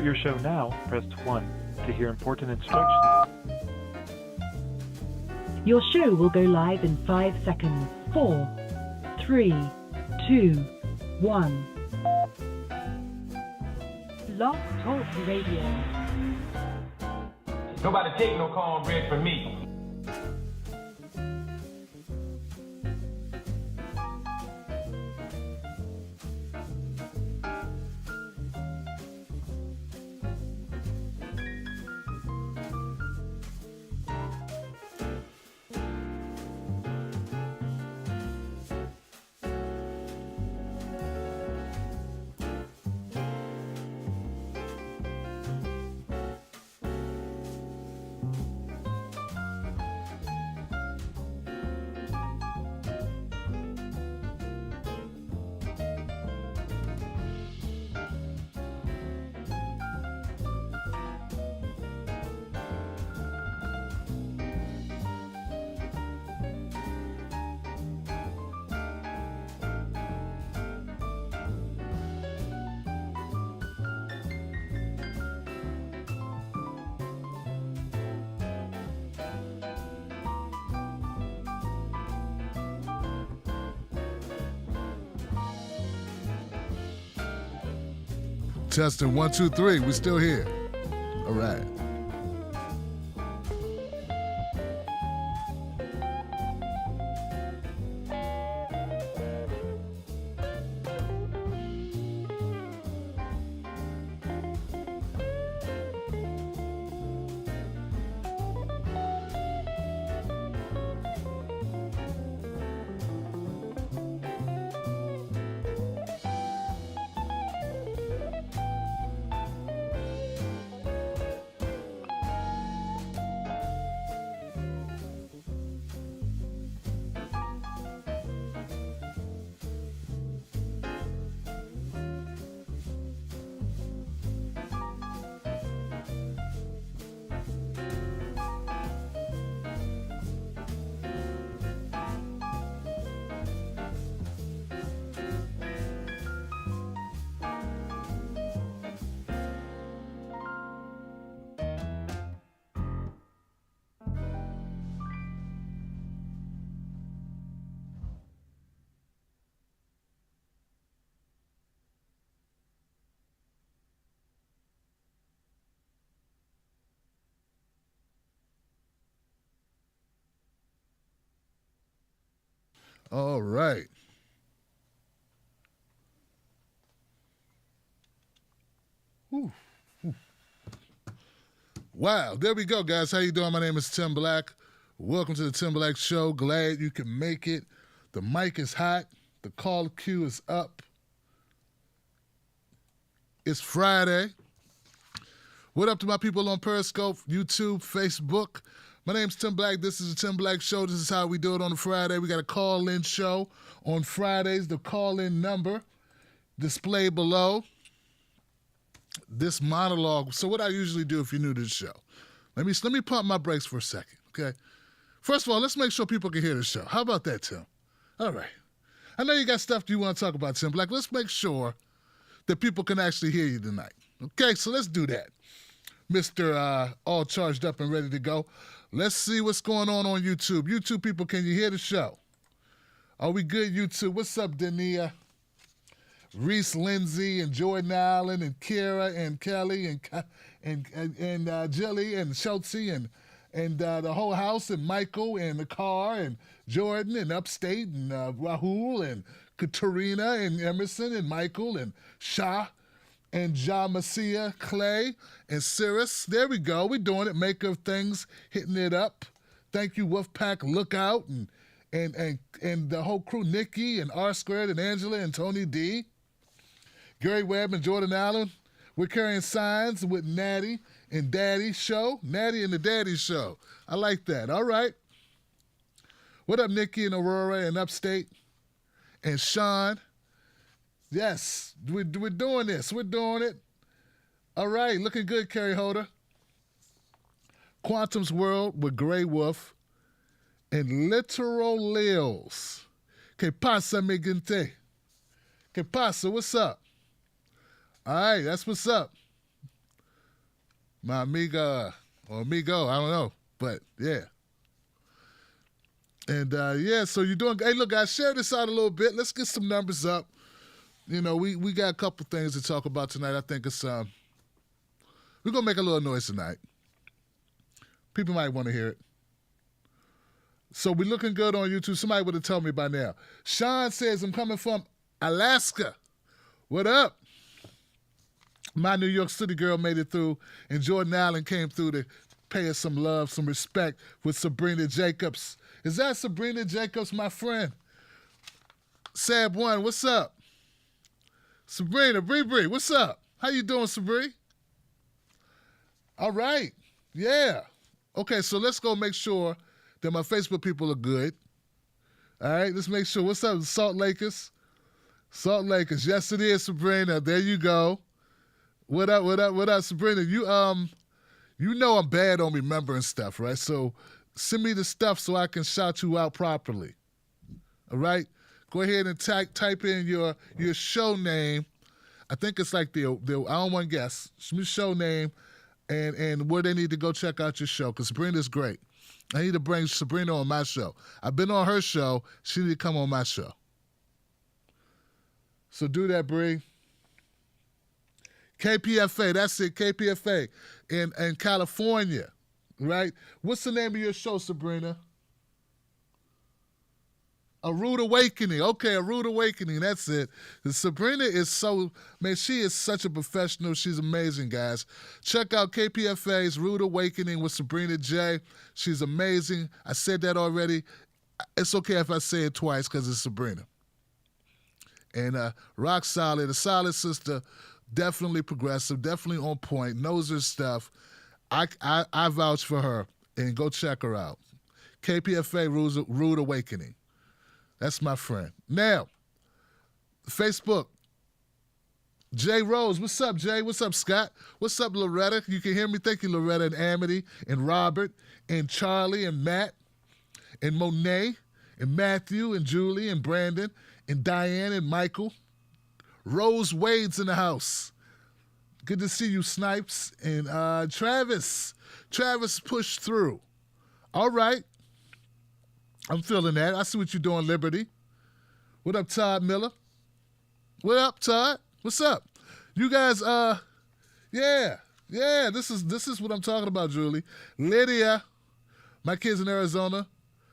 your show now, press 1. To hear important instructions. Your show will go live in 5 seconds. 4, 3, 2, 1. Blog Talk Radio. Nobody take no cornbread from me. Testing 1, 2, 3. We're still here. All right. All right. Whew. Wow, there we go, guys. How you doing? My name is Tim Black. Welcome to the Tim Black Show. Glad you can make it. The mic is hot. The call queue is up. It's Friday. What up to my people on Periscope, YouTube, Facebook? My name's Tim Black. This is the Tim Black Show. This is how we do it on a Friday. We got a call-in show on Fridays. The call-in number displayed below. This monologue. So what I usually do if you're new to the show, let me pump my brakes for a second, okay? First of all, let's make sure people can hear the show. How about that, Tim? All right. I know you got stuff you want to talk about, Tim Black. Let's make sure that people can actually hear you tonight. Okay, so let's do that. Mr. All charged up and ready to go. Let's see what's going on YouTube. YouTube people, can you hear the show? Are we good, YouTube? What's up, Dania? Reese Lindsay and Jordan Allen and Kiera and Kelly and Jilly and Schultzy and the whole house and Michael and the car and Jordan and Upstate and Rahul and Katarina and Emerson and Michael and Shah and Ja Masia, Clay, and Cirrus. There we go. We're doing it. Maker of Things, hitting it up. Thank you, Wolfpack Lookout, and the whole crew, Nikki and R Squared and Angela and Tony D. Gary Webb and Jordan Allen. We're carrying signs with Natty and Daddy Show. Natty and the Daddy Show. I like that. All right. What up, Nikki and Aurora and Upstate? And Sean. Yes, we're doing this. We're doing it. All right, looking good, Carrie Holder. Quantum's World with Grey Wolf and Literal Lils. Que pasa, mi gente? Que pasa? What's up? All right, that's what's up. My amiga or amigo, I don't know. But yeah. And yeah, so you're doing. Hey, look, guys, share this out a little bit. Let's get some numbers up. You know, we got a couple things to talk about tonight. I think it's we're gonna make a little noise tonight. People might want to hear it. So we're looking good on YouTube. Somebody would have told me by now. Sean says, I'm coming from Alaska. What up? My New York City girl made it through, and Jordan Allen came through to pay us some love, some respect with Sabrina Jacobs. Is that Sabrina Jacobs, my friend? Sab One, what's up? Sabrina, Bree, what's up? How you doing, Sabrina? All right. Yeah. Okay, so let's go make sure that my Facebook people are good. All right, let's make sure. What's up, Salt Lakers? Salt Lakers. Yes, it is, Sabrina. There you go. What up, Sabrina? You know I'm bad on remembering stuff, right? So send me the stuff so I can shout you out properly. All right? Go ahead and type in your show name. I think it's like the I don't want to guess. Show name and where they need to go check out your show, because Sabrina's great. I need to bring Sabrina on my show. I've been on her show. She need to come on my show. So do that, Bree. KPFA, that's it, KPFA in California, right? What's the name of your show, Sabrina? A Rude Awakening. Okay, A Rude Awakening, that's it. Sabrina is she is such a professional. She's amazing, guys. Check out KPFA's Rude Awakening with Sabrina J. She's amazing. I said that already. It's okay if I say it twice because it's Sabrina. And rock solid, a solid sister, definitely progressive, definitely on point, knows her stuff. I vouch for her, and go check her out. KPFA Rude Awakening. That's my friend. Now, Facebook. Jay Rose. What's up, Jay? What's up, Scott? What's up, Loretta? You can hear me. Thank you, Loretta and Amity and Robert and Charlie and Matt and Monet and Matthew and Julie and Brandon and Diane and Michael. Rose Wade's in the house. Good to see you, Snipes. And Travis. Travis pushed through. All right. I'm feeling that. I see what you're doing, Liberty. What up, Todd Miller? What up, Todd? What's up? You guys, yeah, this is what I'm talking about, Julie. Lydia, my kids in Arizona,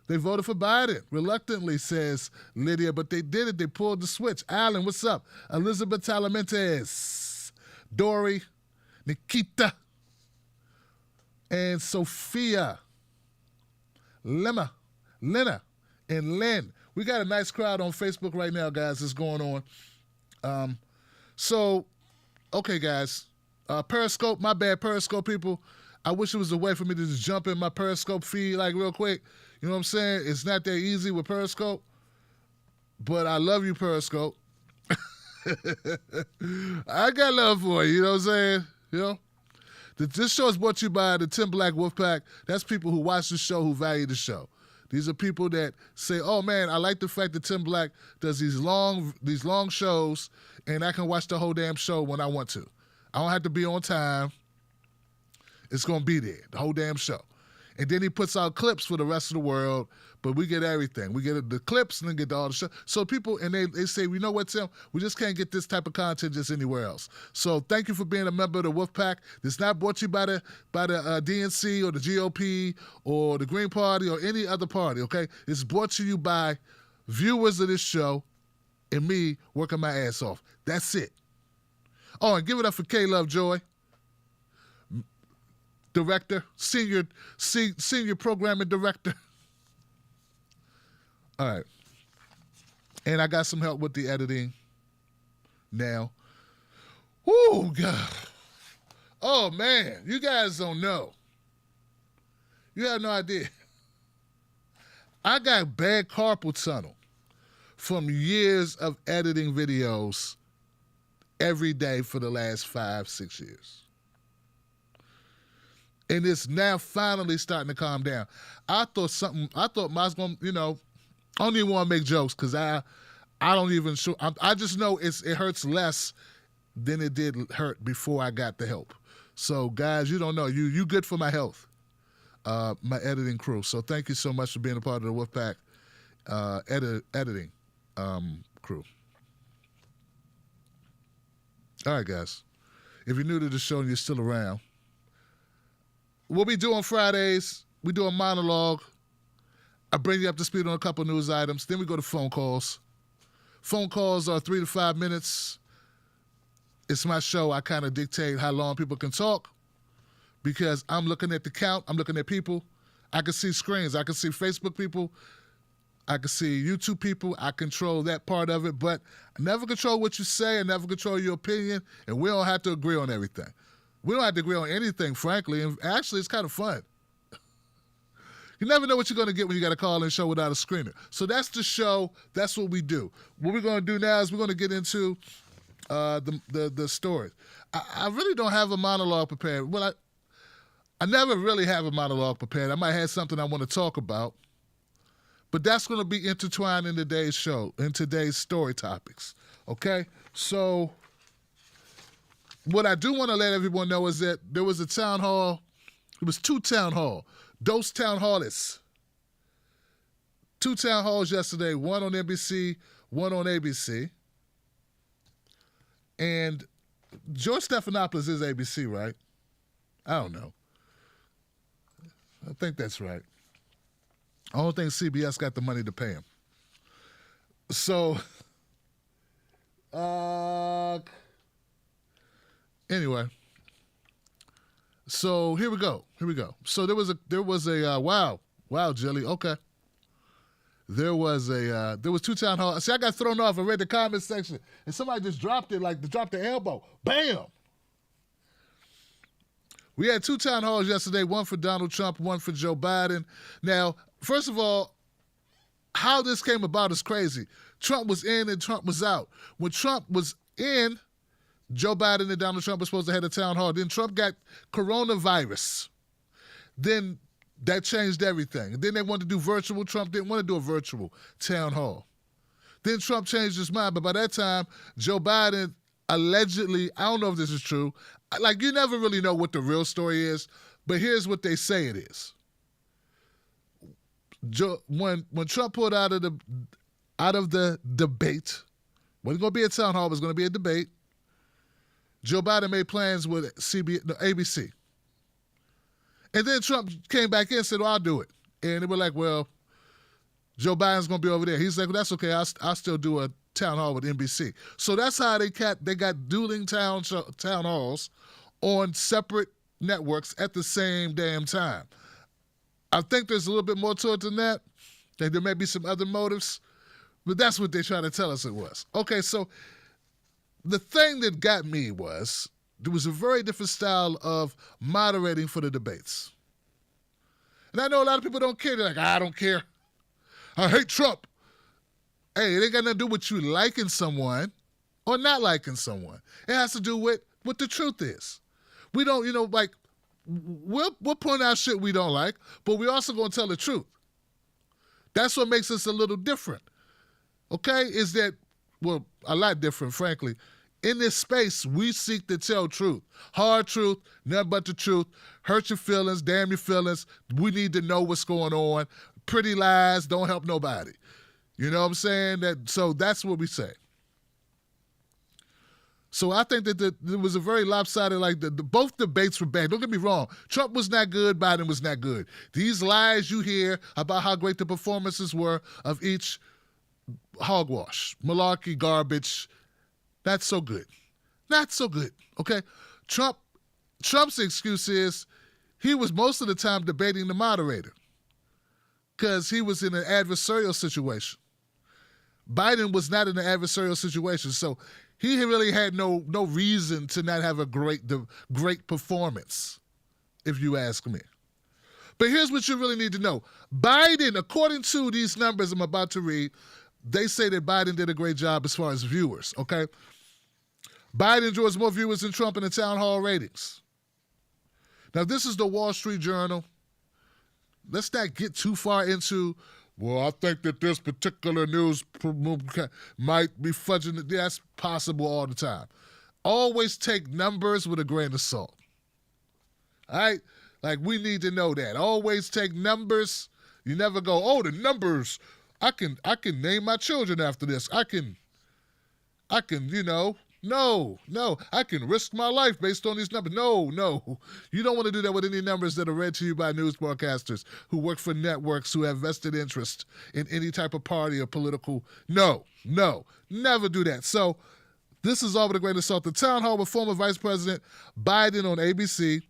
they voted for Biden, reluctantly, says Lydia, but they did it. They pulled the switch. Alan, what's up? Elizabeth Talamentes, Dory, Nikita, and Sophia, Lena, and Lynn. We got a nice crowd on Facebook right now, guys, that's going on. Okay, guys. Periscope, my bad, Periscope people. I wish it was a way for me to just jump in my Periscope feed like real quick. You know what I'm saying? It's not that easy with Periscope, but I love you, Periscope. I got love for you, you know what I'm saying? You know? This show is brought to you by the Tim Black Wolfpack. That's people who watch the show, who value the show. These are people that say, oh, man, I like the fact that Tim Black does these long shows, and I can watch the whole damn show when I want to. I don't have to be on time. It's going to be there, the whole damn show. And then he puts out clips for the rest of the world, but we get everything. We get the clips and then get all the show. So people, and they say, you know what, Tim? We just can't get this type of content just anywhere else. So thank you for being a member of the Wolfpack. It's not brought to you by the DNC or the GOP or the Green Party or any other party, okay? It's brought to you by viewers of this show and me working my ass off. That's it. Oh, and give it up for K Love Joy. Director, senior programming director. All right. And I got some help with the editing now. Oh, God. Oh, man. You guys don't know. You have no idea. I got bad carpal tunnel from years of editing videos every day for the last 5-6 years. And it's now finally starting to calm down. I thought I was going to, I don't even want to make jokes because I don't even I just know it hurts less than it did hurt before I got the help. So, guys, you don't know. You good for my health, my editing crew. So thank you so much for being a part of the Wolfpack editing crew. All right, guys. If you're new to the show and you're still around, what we do on Fridays, we do a monologue. I bring you up to speed on a couple news items. Then we go to phone calls. Phone calls are 3 to 5 minutes. It's my show. I kind of dictate how long people can talk because I'm looking at the count. I'm looking at people. I can see screens. I can see Facebook people. I can see YouTube people. I control that part of it, but I never control what you say. I never control your opinion, and we don't have to agree on everything. We don't have to agree on anything, frankly, and actually it's kind of fun. You never know what you're going to get when you got a call-in show without a screener. So that's the show. That's what we do. What we're going to do now is we're going to get into the stories. I really don't have a monologue prepared. Well, I never really have a monologue prepared. I might have something I want to talk about. But that's going to be intertwined in today's show, in today's story topics, okay? So what I do want to let everyone know is that there was a town hall. It was 2 town hall. Those town hallists. 2 town halls yesterday, one on NBC, one on ABC. And George Stephanopoulos is ABC, right? I don't know. I think that's right. I don't think CBS got the money to pay him. So, anyway. So here we go. So there was a wow, Jilly. Okay. There was 2 town halls. See, I got thrown off. I read the comment section, and somebody just dropped it, dropped the elbow. Bam! We had 2 town halls yesterday, one for Donald Trump, one for Joe Biden. Now, first of all, how this came about is crazy. Trump was in and Trump was out. When Trump was in, Joe Biden and Donald Trump were supposed to have a town hall. Then Trump got coronavirus. Then that changed everything. Then they wanted to do virtual. Trump didn't want to do a virtual town hall. Then Trump changed his mind. But by that time, Joe Biden allegedly, I don't know if this is true, you never really know what the real story is, but here's what they say it is. When Trump pulled out of the debate, wasn't going to be a town hall, it was going to be a debate, Joe Biden made plans with ABC. And then Trump came back in and said, well, I'll do it. And they were like, well, Joe Biden's going to be over there. He's like, well, that's okay. I'll still do a town hall with NBC. So that's how they got dueling town halls on separate networks at the same damn time. I think there's a little bit more to it than that. There may be some other motives, but that's what they try to tell us it was. Okay, so the thing that got me was there was a very different style of moderating for the debates. And I know a lot of people don't care. They're like, I don't care. I hate Trump. Hey, it ain't got nothing to do with you liking someone or not liking someone. It has to do with what the truth is. We don't, we'll point out shit we don't like, but we also going to tell the truth. That's what makes us a little different. Okay? Is that, well, a lot different, frankly. In this space, we seek to tell truth. Hard truth, nothing but the truth. Hurt your feelings, damn your feelings. We need to know what's going on. Pretty lies don't help nobody. You know what I'm saying? So that's what we say. So I think that there was a very lopsided, both debates were bad. Don't get me wrong. Trump was not good. Biden was not good. These lies you hear about how great the performances were of each hogwash, malarkey, garbage, not so good. Not so good, okay? Trump's excuse is he was most of the time debating the moderator because he was in an adversarial situation. Biden was not in an adversarial situation, so he really had no reason to not have a great performance, if you ask me. But here's what you really need to know. Biden, according to these numbers I'm about to read, they say that Biden did a great job as far as viewers, okay? Biden draws more viewers than Trump in the town hall ratings. Now, this is the Wall Street Journal. Let's not get too far into, well, I think that this particular news might be fudging. That's possible all the time. Always take numbers with a grain of salt. All right? Like, we need to know that. Always take numbers. You never go, oh, the numbers. I can name my children after this. I can, no. I can risk my life based on these numbers. No. You don't want to do that with any numbers that are read to you by news broadcasters who work for networks who have vested interest in any type of party or political. No. Never do that. So this is all with a grain of salt. The town hall with former Vice President Biden on ABC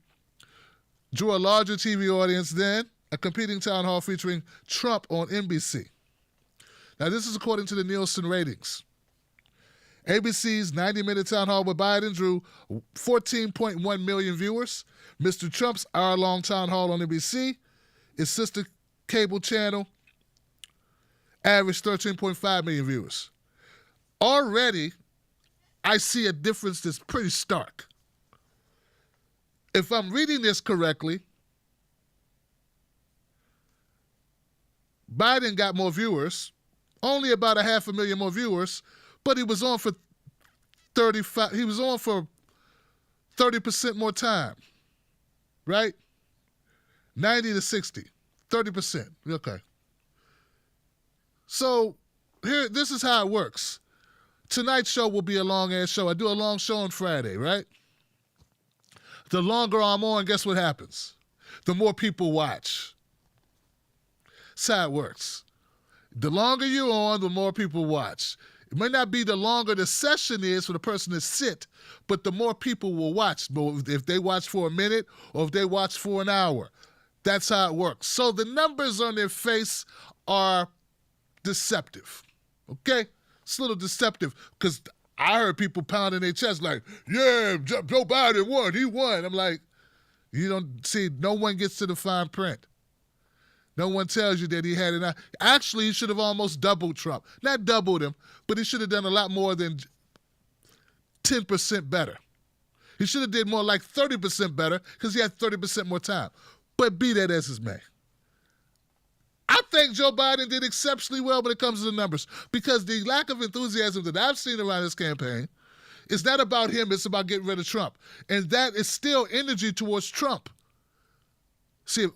drew a larger TV audience than a competing town hall featuring Trump on NBC. Now, this is according to the Nielsen ratings. ABC's 90-minute town hall with Biden drew 14.1 million viewers. Mr. Trump's hour-long town hall on NBC, its sister cable channel, averaged 13.5 million viewers. Already, I see a difference that's pretty stark. If I'm reading this correctly, Biden got more viewers, only about 500,000 more viewers, but he was on for 30% more time, right? 90 to 60, 30%. Okay. So this is how it works. Tonight's show will be a long-ass show. I do a long show on Friday, right? The longer I'm on, guess what happens? The more people watch. That's how it works. The longer you're on, the more people watch. It may not be the longer the session is for the person to sit, but the more people will watch. But if they watch for a minute or if they watch for an hour, that's how it works. So the numbers on their face are deceptive, okay? It's a little deceptive because I heard people pounding their chest like, yeah, Joe Biden won, he won. I'm like, you don't see, no one gets to the fine print. No one tells you that he had it. Actually, he should have almost doubled Trump. Not doubled him, but he should have done a lot more than 10% better. He should have did more like 30% better because he had 30% more time. But be that as it may. I think Joe Biden did exceptionally well when it comes to the numbers because the lack of enthusiasm that I've seen around this campaign is not about him, it's about getting rid of Trump. And that is still energy towards Trump. See,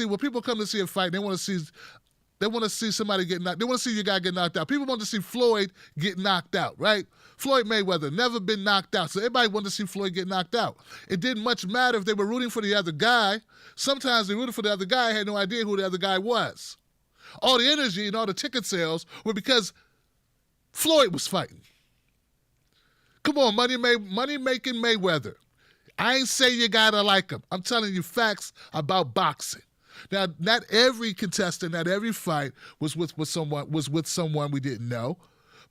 when people come to see a fight, they want to see somebody get knocked. They want to see your guy get knocked out. People want to see Floyd get knocked out, right? Floyd Mayweather never been knocked out, so everybody wanted to see Floyd get knocked out. It didn't much matter if they were rooting for the other guy. Sometimes they rooted for the other guy, had no idea who the other guy was. All the energy and all the ticket sales were because Floyd was fighting. Come on, money-making Mayweather. I ain't say you gotta like him. I'm telling you facts about boxing. Now, not every contestant, not every fight was with someone we didn't know,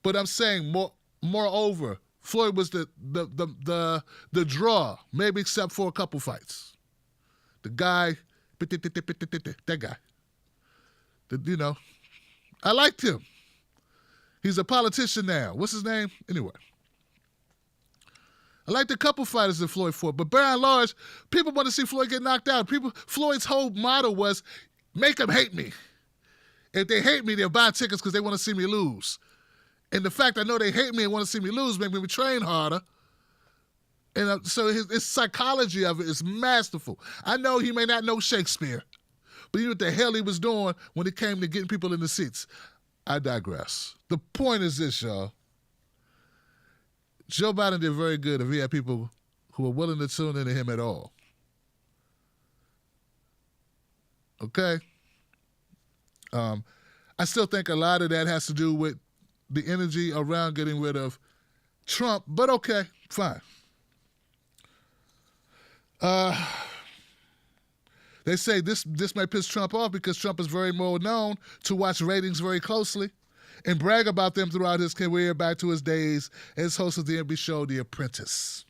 but I'm saying moreover, Floyd was the draw, maybe except for a couple fights. The guy, that guy. I liked him. He's a politician now. What's his name? Anyway. I liked a couple fighters that Floyd fought, but by and large, people want to see Floyd get knocked out. Floyd's whole motto was, make them hate me. If they hate me, they'll buy tickets because they want to see me lose. And the fact I know they hate me and want to see me lose make me train harder. And so his psychology of it is masterful. I know he may not know Shakespeare, but he knew what the hell he was doing when it came to getting people in the seats. I digress. The point is this, y'all. Joe Biden did very good if he had people who were willing to tune into him at all. Okay? I still think a lot of that has to do with the energy around getting rid of Trump, but okay, fine. They say this may piss Trump off because Trump is very well known to watch ratings very closely and brag about them throughout his career back to his days as host of the NBC show The Apprentice.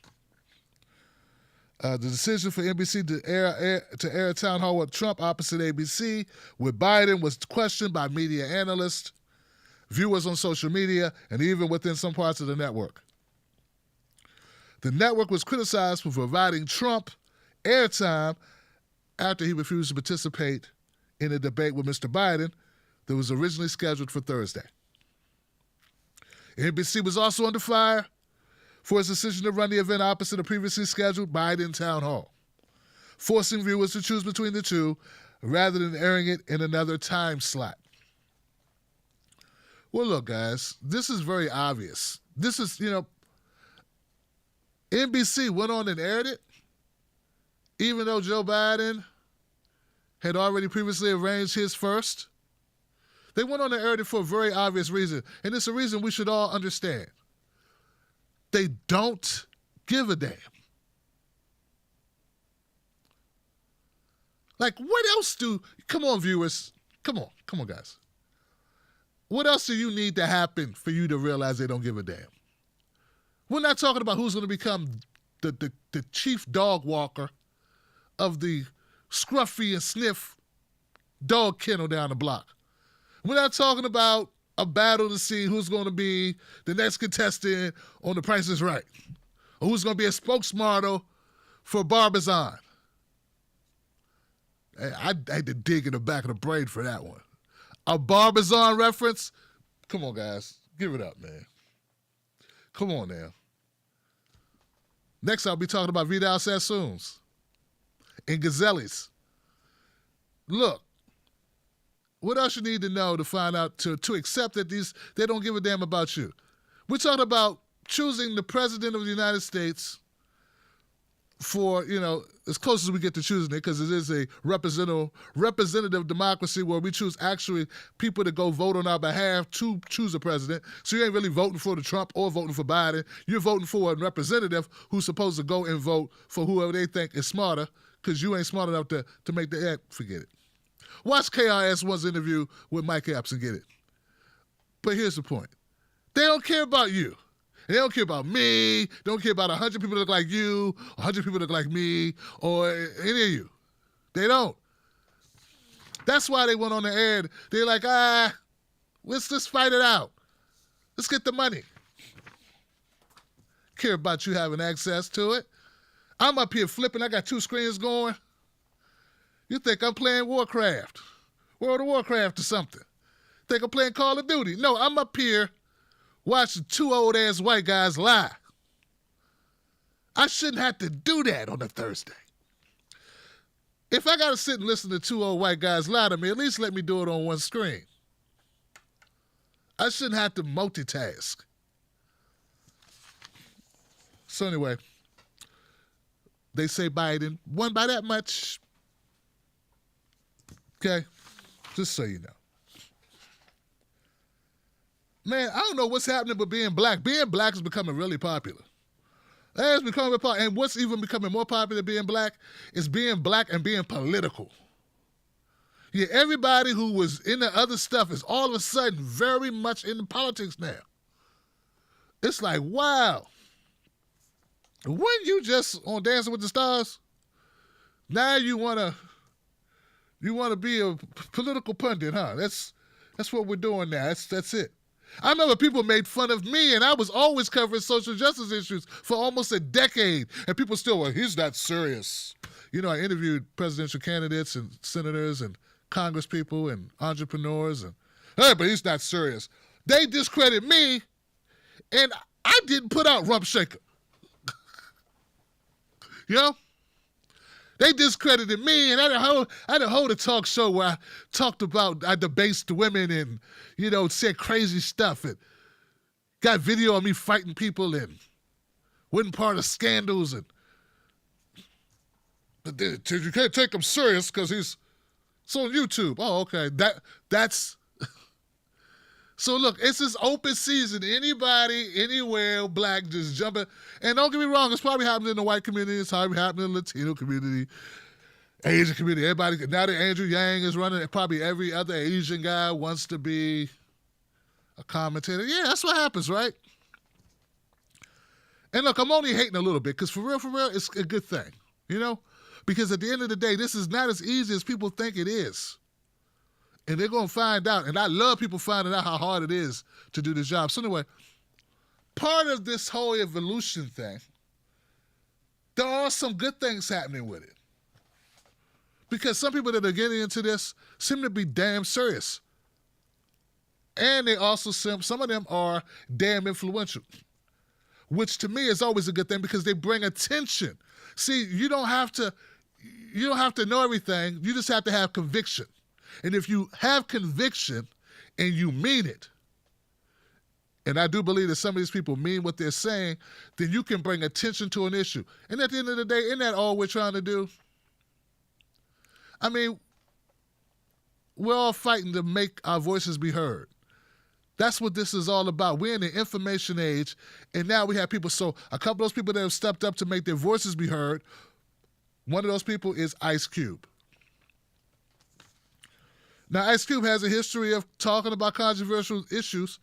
The decision for NBC to air a town hall with Trump opposite ABC with Biden was questioned by media analysts, viewers on social media, and even within some parts of the network. The network was criticized for providing Trump airtime after he refused to participate in a debate with Mr. Biden that was originally scheduled for Thursday. NBC was also under fire for its decision to run the event opposite a previously scheduled Biden town hall. forcing viewers to choose between the two rather than airing it in another time slot. Well, look, guys, this is very obvious. This is, NBC went on and aired it, even though Joe Biden had already previously arranged his first. They went on and aired it for a very obvious reason, and it's a reason we should all understand. They don't give a damn. Like, what else come on, viewers, come on, guys. What else do you need to happen for you to realize they don't give a damn? We're not talking about who's going to become the chief dog walker of the scruffy and sniff dog kennel down the block. We're not talking about a battle to see who's going to be the next contestant on The Price is Right, or who's going to be a spokesmodel for Barbizon. I had to dig in the back of the brain for that one. A Barbizon reference? Come on, guys. Give it up, man. Come on now. Next, I'll be talking about Vidal Sassoons and Gazelli's. Look, what else you need to know to find out, to accept that they don't give a damn about you? We're talking about choosing the President of the United States for, as close as we get to choosing it, because it is a representative democracy where we choose actually people to go vote on our behalf to choose a president. So you ain't really voting for the Trump or voting for Biden. You're voting for a representative who's supposed to go and vote for whoever they think is smarter, because you ain't smart enough to make the act. Forget it. Watch KRS-One's interview with Mike Epps and get it. But here's the point. They don't care about you. They don't care about me. They don't care about 100 people that look like you, 100 people that look like me, or any of you. They don't. That's why they went on the air. They're like, let's just fight it out. Let's get the money. Care about you having access to it. I'm up here flipping. I got 2 screens going. You think I'm playing Warcraft, World of Warcraft or something. Think I'm playing Call of Duty. No, I'm up here watching 2 old-ass white guys lie. I shouldn't have to do that on a Thursday. If I got to sit and listen to 2 old white guys lie to me, at least let me do it on one screen. I shouldn't have to multitask. So anyway, they say Biden won by that much. Okay? Just so you know. Man, I don't know what's happening with being black. Being black is becoming really popular. It's becoming popular. And what's even becoming more popular than being black is being black and being political. Yeah, everybody who was in the other stuff is all of a sudden very much into politics now. It's like, wow. Weren't you just on Dancing with the Stars? Now you wanna be a political pundit, huh? That's what we're doing now. That's it. I remember people made fun of me, and I was always covering social justice issues for almost a decade, and people still were, he's not serious. I interviewed presidential candidates and senators and congresspeople and entrepreneurs, and hey, but he's not serious. They discredit me, and I didn't put out Rump Shaker. They discredited me, and I had a whole talk show where I talked about, I debased women and, said crazy stuff and got video of me fighting people and wasn't part of scandals. But you can't take him serious because it's on YouTube. Oh, okay. That's... So look, it's this open season. Anybody, anywhere, black, just jumping. And don't get me wrong, it's probably happening in the white community. It's probably happening in the Latino community, Asian community. Everybody, now that Andrew Yang is running, probably every other Asian guy wants to be a commentator. Yeah, that's what happens, right? And look, I'm only hating a little bit because for real, it's a good thing, Because at the end of the day, this is not as easy as people think it is. And they're going to find out. And I love people finding out how hard it is to do this job. So anyway, part of this whole evolution thing, there are some good things happening with it. Because some people that are getting into this seem to be damn serious. And they also, some of them are damn influential. Which to me is always a good thing because they bring attention. See, you don't have to you don't have to know everything. You just have to have conviction. And if you have conviction and you mean it, and I do believe that some of these people mean what they're saying, then you can bring attention to an issue. And at the end of the day, isn't that all we're trying to do? I mean, we're all fighting to make our voices be heard. That's what this is all about. We're in the information age, and now we have people. So a couple of those people that have stepped up to make their voices be heard, one of those people is Ice Cube. Now, Ice Cube has a history of talking about controversial issues.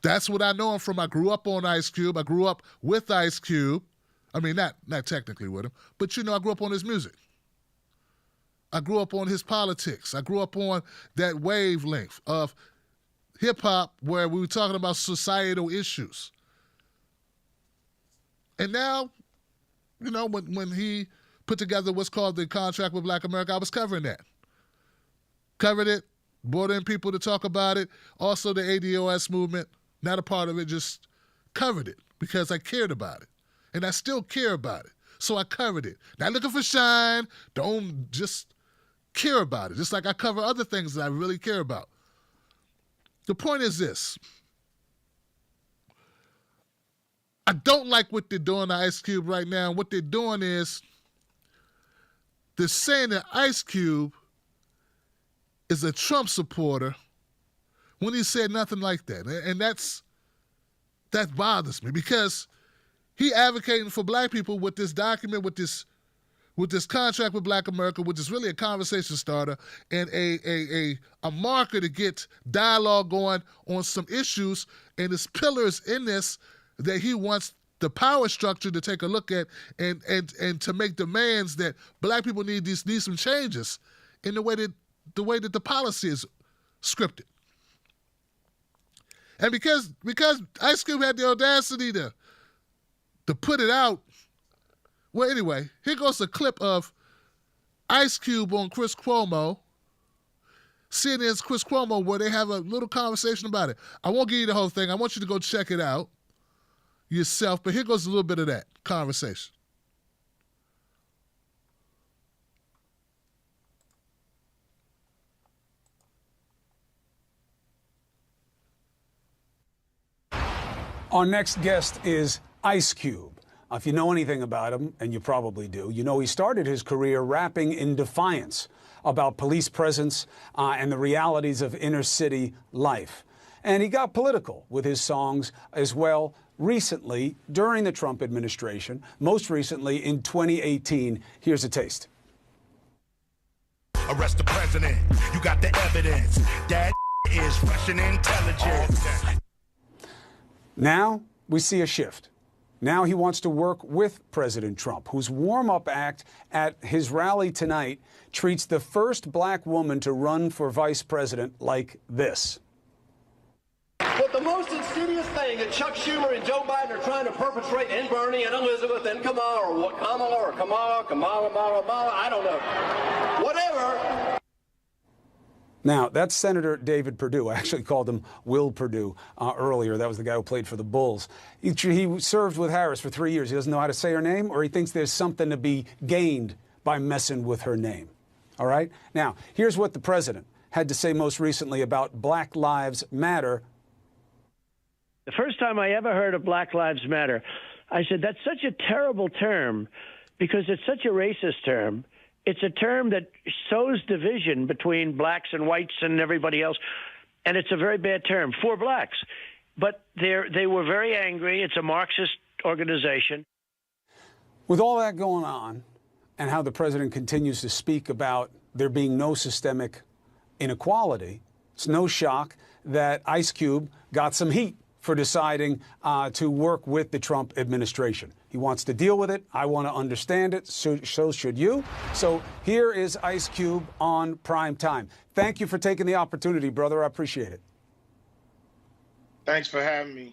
That's what I know him from. I grew up on Ice Cube. I grew up with Ice Cube. I mean, not technically with him, but, I grew up on his music. I grew up on his politics. I grew up on that wavelength of hip-hop where we were talking about societal issues. And now, when he put together what's called the Contract with Black America, I was covering that. Covered it, brought in people to talk about it. Also the ADOS movement, not a part of it, just covered it because I cared about it. And I still care about it. So I covered it. Not looking for shine, don't just care about it. Just like I cover other things that I really care about. The point is this. I don't like what they're doing to Ice Cube right now. What they're doing is they're saying that Ice Cube is a Trump supporter when he said nothing like that. And that bothers me because he advocating for black people with this document, with this contract with Black America, which is really a conversation starter and a marker to get dialogue going on some issues. And there's pillars in this that he wants the power structure to take a look at and to make demands that black people need some changes in the way that the policy is scripted. And because Ice Cube had the audacity to put it out, well, anyway, here goes a clip of Ice Cube on Chris Cuomo, CNN's Chris Cuomo, where they have a little conversation about it. I won't give you the whole thing. I want you to go check it out yourself, but here goes a little bit of that conversation. Our next guest is Ice Cube. If you know anything about him, and you probably do, you know he started his career rapping in defiance about police presence and the realities of inner city life. And he got political with his songs as well recently during the Trump administration, most recently in 2018. Here's a taste. Arrest the president. You got the evidence. That is Russian intelligence. Now we see a shift. Now he wants to work with President Trump, whose warm-up act at his rally tonight treats the first black woman to run for vice president like this. But the most insidious thing that Chuck Schumer and Joe Biden are trying to perpetrate, and Bernie and Elizabeth and Kamala, I don't know. Whatever. Now, that's Senator David Perdue. I actually called him Will Perdue earlier. That was the guy who played for the Bulls. He served with Harris for 3 years. He doesn't know how to say her name, or he thinks there's something to be gained by messing with her name. All right? Now, here's what the president had to say most recently about Black Lives Matter. The first time I ever heard of Black Lives Matter, I said, that's such a terrible term because it's such a racist term. It's a term that sows division between blacks and whites and everybody else, and it's a very bad term for blacks. But they were very angry. It's a Marxist organization. With all that going on and how the president continues to speak about there being no systemic inequality, it's no shock that Ice Cube got some heat for deciding to work with the Trump administration. He wants to deal with it. I want to understand it. So should you. So here is Ice Cube on Prime Time. Thank you for taking the opportunity, brother. I appreciate it. Thanks for having me.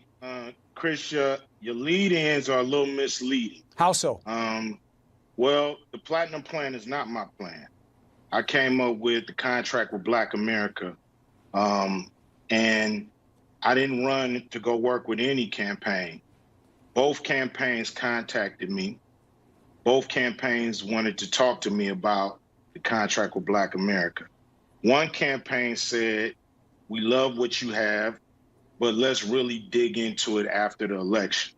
Chris, your lead-ins are a little misleading. How so? Well, the Platinum Plan is not my plan. I came up with the Contract with Black America, and I didn't run to go work with any campaign. Both campaigns contacted me, both campaigns wanted to talk to me about the contract with Black America. One campaign said, we love what you have, but let's really dig into it after the election.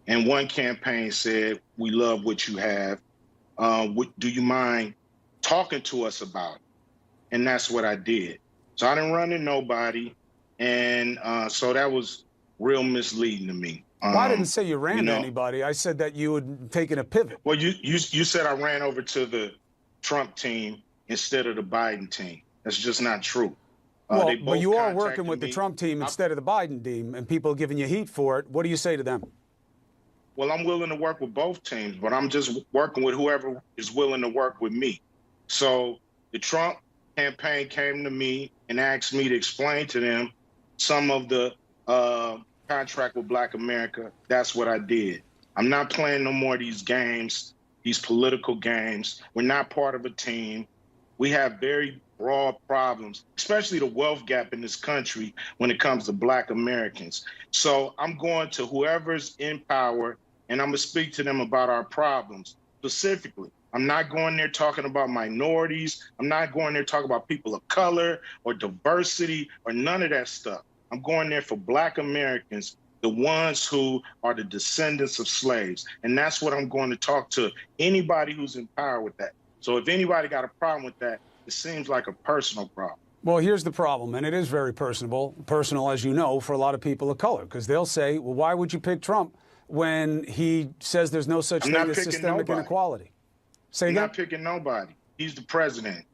And one campaign said, we love what you have. Do you mind talking to us about it? And that's what I did. So I didn't run to nobody. And so that was real misleading to me. Well, I didn't say you ran to anybody. I said that you had taken a pivot. Well, you said I ran over to the Trump team instead of the Biden team. That's just not true. Well, but you are working with the Trump team instead of the Biden team, and people are giving you heat for it. What do you say to them? Well, I'm willing to work with both teams, but I'm just working with whoever is willing to work with me. So the Trump campaign came to me and asked me to explain to them some of the contract with Black America. That's what I did. I'm not playing no more of these games, these political games. We're not part of a team. We have very broad problems, especially the wealth gap in this country when it comes to Black Americans. So I'm going to whoever's in power, and I'm going to speak to them about our problems specifically. I'm not going there talking about minorities. I'm not going there talking about people of color or diversity or none of that stuff. I'm going there for Black Americans, the ones who are the descendants of slaves. And that's what I'm going to talk to anybody who's in power with that. So if anybody got a problem with that, it seems like a personal problem. Well, here's the problem, and it is very personal, as you know, for a lot of people of color, because they'll say, well, why would you pick Trump when he says there's no such thing as systemic inequality? Say again? I'm not picking nobody. He's the president.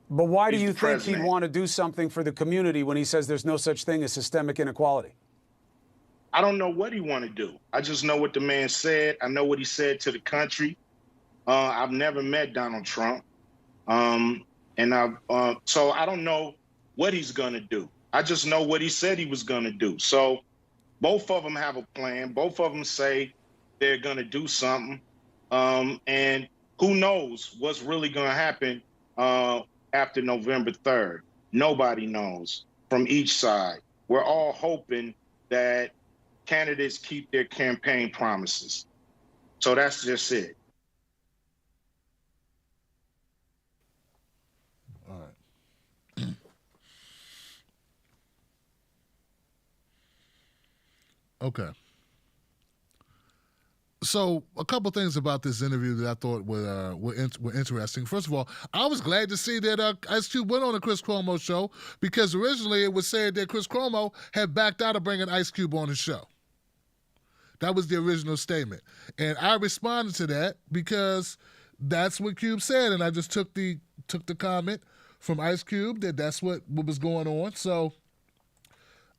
But why do you think he'd want to do something for the community when he says there's no such thing as systemic inequality? I don't know what he want to do. I just know what the man said. I know what he said to the country. I've never met Donald Trump. So I don't know what he's going to do. I just know what he said he was going to do. So both of them have a plan. Both of them say they're going to do something. And who knows what's really going to happen after November 3rd. Nobody knows from each side. We're all hoping that candidates keep their campaign promises. So that's just it. All right. Okay. So a couple things about this interview that I thought were interesting. First of all, I was glad to see that Ice Cube went on the Chris Cuomo show, because originally it was said that Chris Cuomo had backed out of bringing Ice Cube on his show. That was the original statement. And I responded to that because that's what Cube said, and I just took the comment from Ice Cube that that's what was going on. So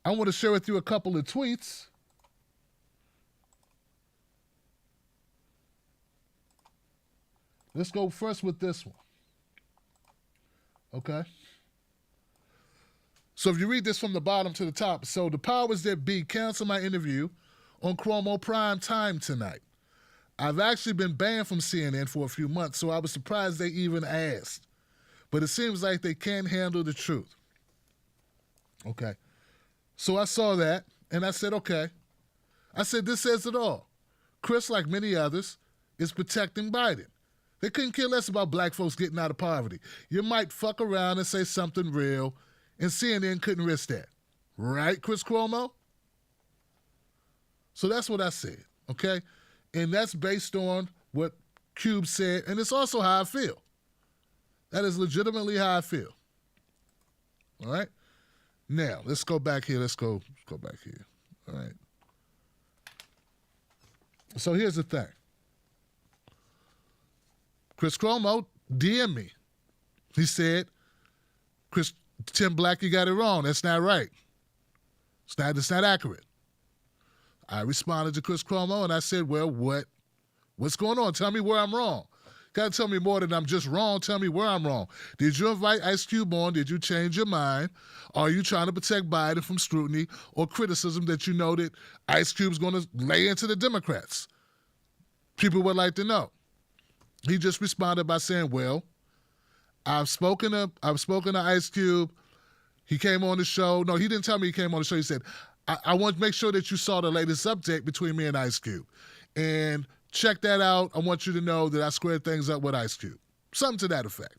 I want to share with you a couple of tweets. Let's go first with this one. Okay? So if you read this from the bottom to the top, so the powers that be cancel my interview on Cuomo Prime Time tonight. I've actually been banned from CNN for a few months, so I was surprised they even asked. But it seems like they can't handle the truth. Okay. So I saw that, and I said, okay. I said, this says it all. Chris, like many others, is protecting Biden. They couldn't care less about black folks getting out of poverty. You might fuck around and say something real, and CNN couldn't risk that. Right, Chris Cuomo? So that's what I said, okay? And that's based on what Cube said, and it's also how I feel. That is legitimately how I feel. All right? Now, let's go back here. Let's go back here. All right? So here's the thing. Chris Cuomo DM'd me. He said, Tim Black, you got it wrong. That's not right. It's not accurate. I responded to Chris Cuomo and I said, well, what's going on? Tell me where I'm wrong. Got to tell me more than I'm just wrong. Tell me where I'm wrong. Did you invite Ice Cube on? Did you change your mind? Are you trying to protect Biden from scrutiny or criticism that you know that Ice Cube's going to lay into the Democrats? People would like to know. He just responded by saying, well, I've spoken to Ice Cube. He came on the show. No, he didn't tell me he came on the show. He said, I want to make sure that you saw the latest update between me and Ice Cube. And check that out. I want you to know that I squared things up with Ice Cube. Something to that effect.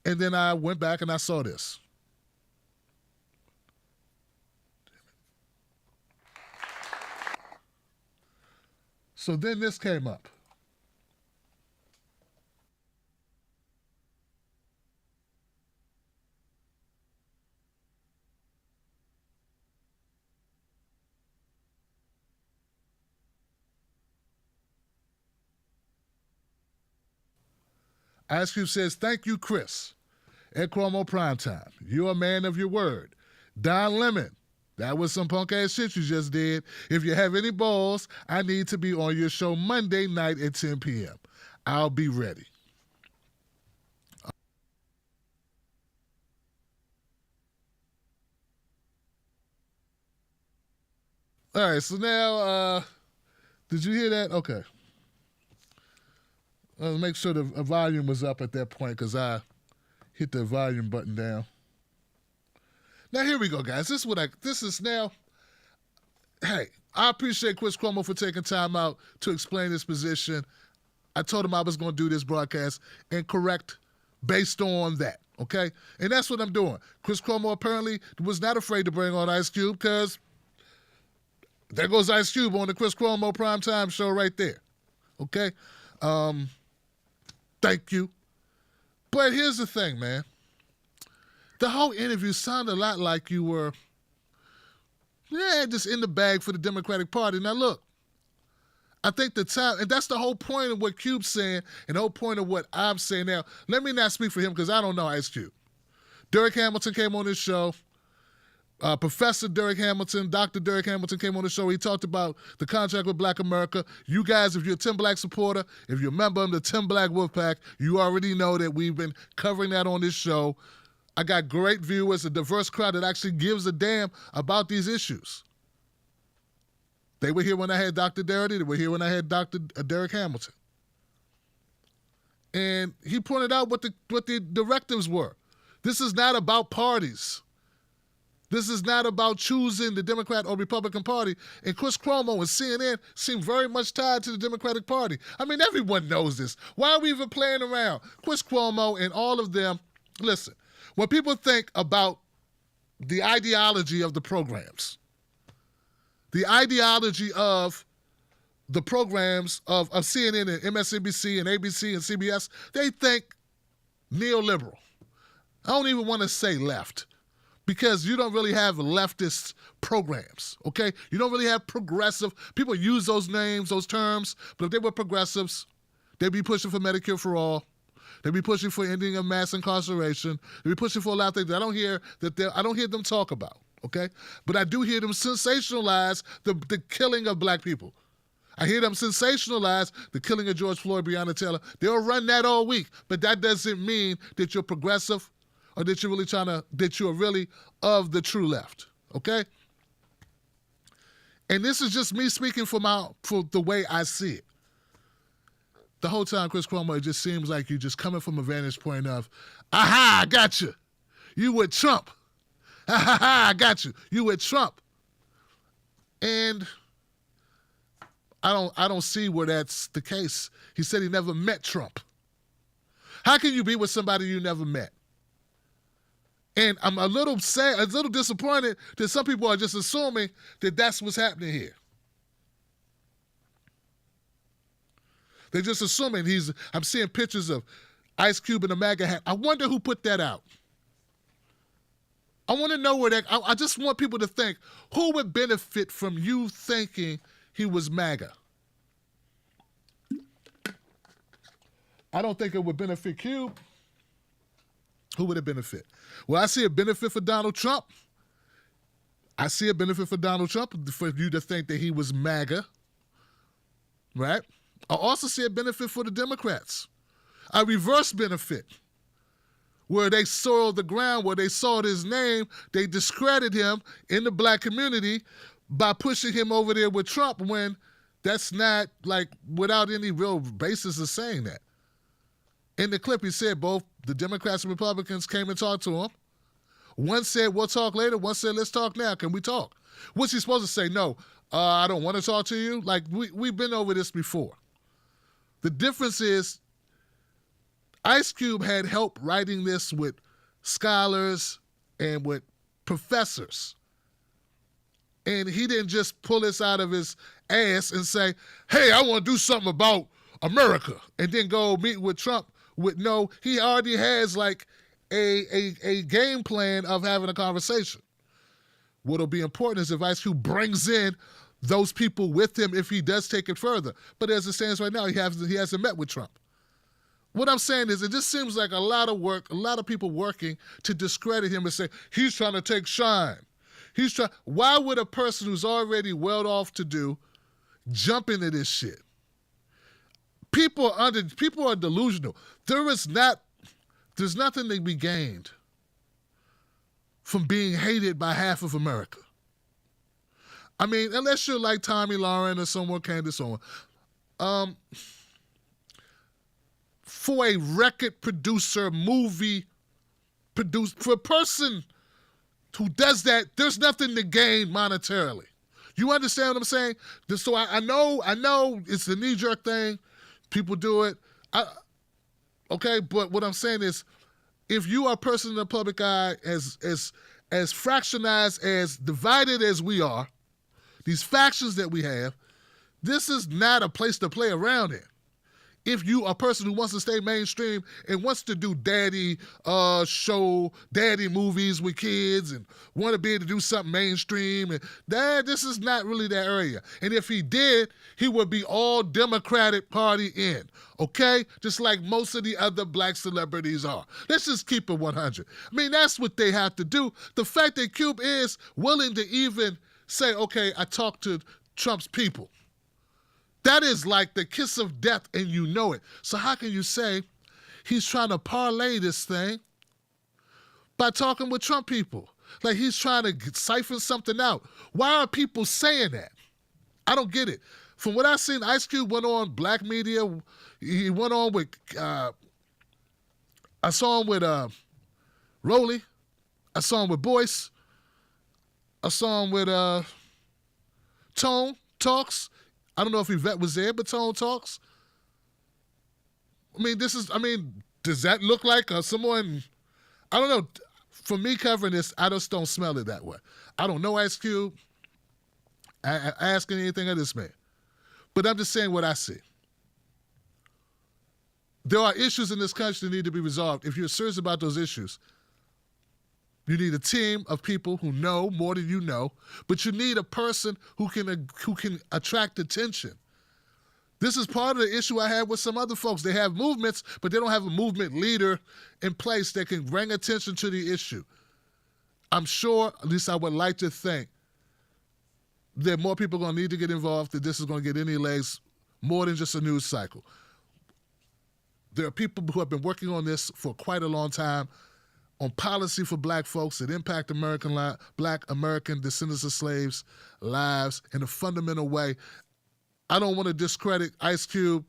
And then I went back and I saw this. So then this came up. Ice Cube says, thank you, Chris. At Cuomo Primetime. You're a man of your word. Don Lemon. That was some punk ass shit you just did. If you have any balls, I need to be on your show Monday night at 10 p.m. I'll be ready. All right, so now, did you hear that? Okay. Make sure the volume was up at that point because I hit the volume button down. Now here we go, guys. This is now. Hey, I appreciate Chris Cuomo for taking time out to explain his position. I told him I was going to do this broadcast and correct based on that, okay? And that's what I'm doing. Chris Cuomo apparently was not afraid to bring on Ice Cube because there goes Ice Cube on the Chris Cuomo Primetime show right there, okay? Thank you. But here's the thing, man. The whole interview sounded a lot like you were, just in the bag for the Democratic Party. Now, look, I think the time, and that's the whole point of what Cube's saying and the whole point of what I'm saying now. Let me not speak for him because I don't know Ice Cube. Derek Hamilton came on this show. Professor Derek Hamilton, Dr. Derek Hamilton came on the show. He talked about the contract with Black America. You guys, if you're a Tim Black supporter, if you're a member of the Tim Black Wolfpack, you already know that we've been covering that on this show. I got great viewers, a diverse crowd that actually gives a damn about these issues. They were here when I had Dr. Darity. They were here when I had Dr. Derek Hamilton. And he pointed out what the directives were. This is not about parties. This is not about choosing the Democrat or Republican Party. And Chris Cuomo and CNN seem very much tied to the Democratic Party. I mean, everyone knows this. Why are we even playing around? Chris Cuomo and all of them, listen, when people think about the ideology of the programs, the ideology of the programs of CNN and MSNBC and ABC and CBS, they think neoliberal. I don't even want to say left because you don't really have leftist programs, okay? You don't really have progressive. People use those names, those terms, but if they were progressives, they'd be pushing for Medicare for all. They'd be pushing for ending of mass incarceration. They'd be pushing for a lot of things that I don't hear them talk about, okay? But I do hear them sensationalize the killing of black people. I hear them sensationalize the killing of George Floyd, Breonna Taylor. They'll run that all week, but that doesn't mean that you're progressive or that you're really of the true left, okay? And this is just me speaking for the way I see it. The whole time, Chris Cuomo, it just seems like you're just coming from a vantage point of, aha, I got you. You with Trump. I got you. You with Trump. And I don't see where that's the case. He said he never met Trump. How can you be with somebody you never met? And I'm a little sad, a little disappointed that some people are just assuming that that's what's happening here. They're just assuming I'm seeing pictures of Ice Cube in a MAGA hat. I wonder who put that out. I want to know where I just want people to think, who would benefit from you thinking he was MAGA? I don't think it would benefit Cube. Who would it benefit? Well, I see a benefit for Donald Trump. I see a benefit for Donald Trump for you to think that he was MAGA, right? I also see a benefit for the Democrats. A reverse benefit, where they soiled the ground, where they soiled his name, they discredit him in the black community by pushing him over there with Trump when that's not, like, without any real basis of saying that. In the clip, he said both the Democrats and Republicans came and talked to him. One said, we'll talk later. One said, let's talk now. Can we talk? What's he supposed to say? No, I don't want to talk to you. Like, we've been over this before. The difference is Ice Cube had help writing this with scholars and with professors. And he didn't just pull this out of his ass and say, hey, I want to do something about America, and then go meet with Trump with no, he already has like a game plan of having a conversation. What'll be important is if Ice Cube brings in those people with him if he does take it further. But as it stands right now, he hasn't met with Trump. What I'm saying is it just seems like a lot of work, a lot of people working to discredit him and say, he's trying to take shine. Why would a person who's already well off to do jump into this shit? People are delusional. There's nothing to be gained from being hated by half of America. I mean, unless you're like Tommy Lauren or someone, Candace Owen. For a record producer, for a person who does that, there's nothing to gain monetarily. You understand what I'm saying? So I know it's the knee-jerk thing. People do it. Okay, but what I'm saying is, if you are a person in the public eye as fractionized, as divided as we are, these factions that we have, this is not a place to play around in. If you are a person who wants to stay mainstream and wants to do daddy movies with kids and want to be able to do something mainstream, and this is not really that area. And if he did, he would be all Democratic Party in, okay? Just like most of the other black celebrities are. Let's just keep it 100. I mean, that's what they have to do. The fact that Cube is willing to even say, okay, I talked to Trump's people. That is like the kiss of death, and you know it. So how can you say he's trying to parlay this thing by talking with Trump people? Like he's trying to siphon something out. Why are people saying that? I don't get it. From what I've seen, Ice Cube went on black media. He went on with, I saw him with Rolly. I saw him with Boyce. I saw him with Tone Talks. I don't know if Yvette was there, but Tone Talks. I mean, does that look like someone? I don't know. For me covering this, I just don't smell it that way. I don't know Ice Cube. I asking anything of this man. But I'm just saying what I see. There are issues in this country that need to be resolved. If you're serious about those issues, you need a team of people who know more than you know, but you need a person who can attract attention. This is part of the issue I have with some other folks. They have movements, but they don't have a movement leader in place that can bring attention to the issue. I'm sure, at least I would like to think, that more people are going to need to get involved, that this is going to get any legs more than just a news cycle. There are people who have been working on this for quite a long time, on policy for black folks that impact black American descendants of slaves' lives in a fundamental way. I don't want to discredit Ice Cube.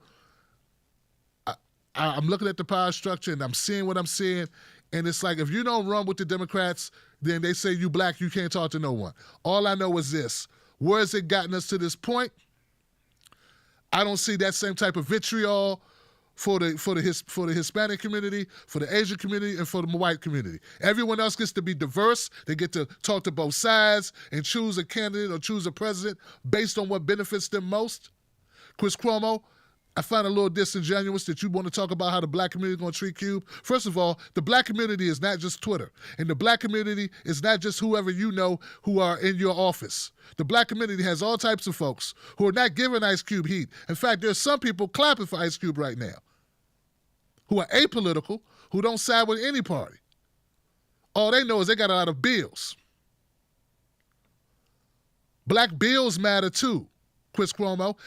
I'm looking at the power structure and I'm seeing what I'm seeing. And it's like, if you don't run with the Democrats, then they say you black, you can't talk to no one. All I know is this. Where has it gotten us to this point? I don't see that same type of vitriol for the Hispanic community, for the Asian community, and for the white community. Everyone else gets to be diverse. They get to talk to both sides and choose a candidate or choose a president based on what benefits them most. Chris Cuomo, I find a little disingenuous that you want to talk about how the black community is going to treat Cube. First of all, the black community is not just Twitter. And the black community is not just whoever you know who are in your office. The black community has all types of folks who are not giving Ice Cube heat. In fact, there's some people clapping for Ice Cube right now who are apolitical, who don't side with any party. All they know is they got a lot of bills. Black bills matter too, Chris Cuomo.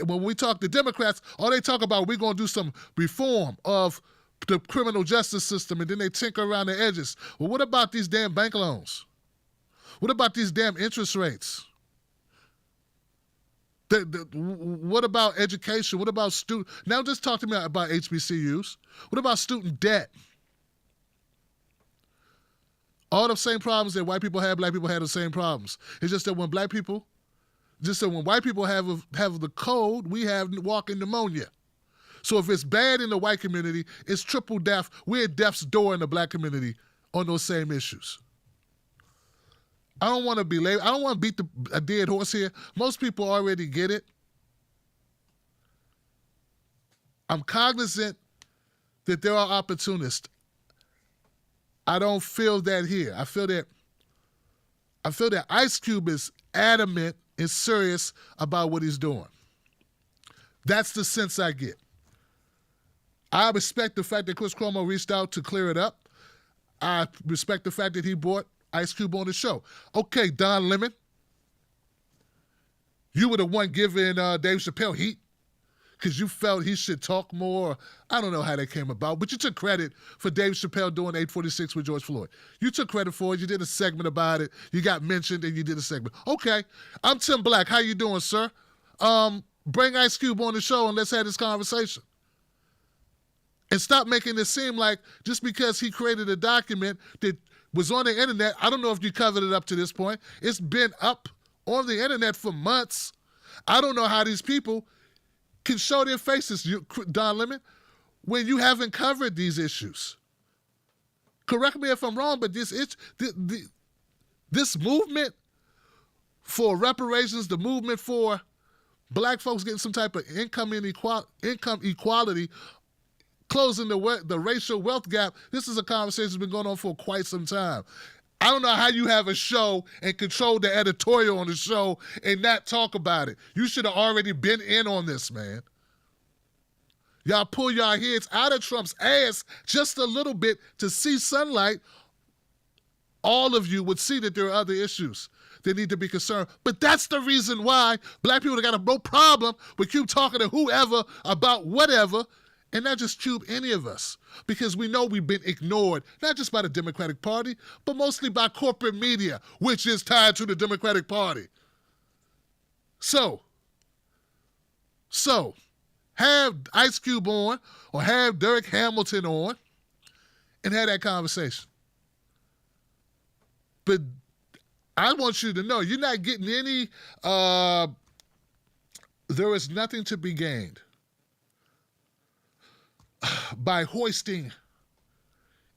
When we talk to Democrats, all they talk about, we're going to do some reform of the criminal justice system, and then they tinker around the edges. Well, what about these damn bank loans? What about these damn interest rates? What about education? What about student? Now just talk to me about HBCUs. What about student debt? All the same problems that white people have, black people have the same problems. It's just that when white people have the cold, we have walking pneumonia. So if it's bad in the white community, it's triple death. We're at death's door in the black community on those same issues. I don't want to beat a dead horse here. Most people already get it. I'm cognizant that there are opportunists. I don't feel that here. I feel that Ice Cube is adamant and serious about what he's doing. That's the sense I get. I respect the fact that Chris Cuomo reached out to clear it up. I respect the fact that he brought Ice Cube on the show. Okay, Don Lemon, you were the one giving Dave Chappelle heat because you felt he should talk more. I don't know how that came about, but you took credit for Dave Chappelle doing 846 with George Floyd. You took credit for it. You did a segment about it. You got mentioned and you did a segment. Okay, I'm Tim Black. How you doing, sir? Bring Ice Cube on the show and let's have this conversation. And stop making it seem like just because he created a document that was on the internet, I don't know if you covered it up to this point. It's been up on the internet for months. I don't know how these people can show their faces, Don Lemon, when you haven't covered these issues. Correct me if I'm wrong, but this movement for reparations, the movement for black folks getting some type of income equality, closing the racial wealth gap, this is a conversation that's been going on for quite some time. I don't know how you have a show and control the editorial on the show and not talk about it. You should have already been in on this, man. Y'all pull y'all heads out of Trump's ass just a little bit to see sunlight. All of you would see that there are other issues that need to be concerned. But that's the reason why black people have got no problem with Cube talking to whoever about whatever, and not just Cube, any of us, because we know we've been ignored, not just by the Democratic Party, but mostly by corporate media, which is tied to the Democratic Party. So have Ice Cube on or have Derek Hamilton on and have that conversation. But I want you to know you're not getting any, there is nothing to be gained by hoisting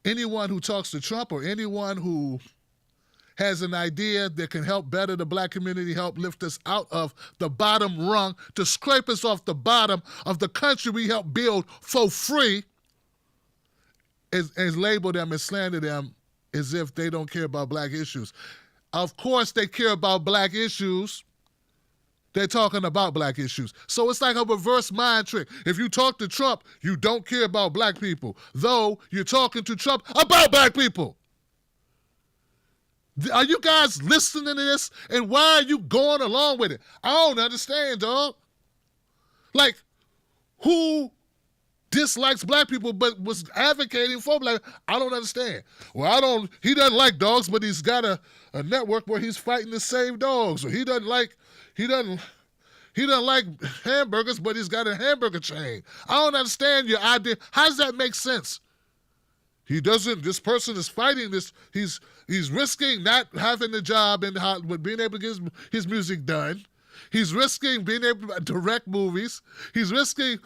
anyone who talks to Trump or anyone who has an idea that can help better the black community, help lift us out of the bottom rung, to scrape us off the bottom of the country we helped build for free, and label them and slander them as if they don't care about black issues. Of course they care about black issues. They're talking about black issues. So it's like a reverse mind trick. If you talk to Trump, you don't care about black people, though you're talking to Trump about black people. Are you guys listening to this? And why are you going along with it? I don't understand, dog. Like, who dislikes black people but was advocating for black? I don't understand. Well, he doesn't like dogs, but he's got a network where he's fighting to save dogs. Or he doesn't like hamburgers, but he's got a hamburger chain. I don't understand your idea. How does that make sense? This person is fighting this, he's risking not having a job in Hollywood, being able to get his music done. He's risking being able to direct movies. He's risking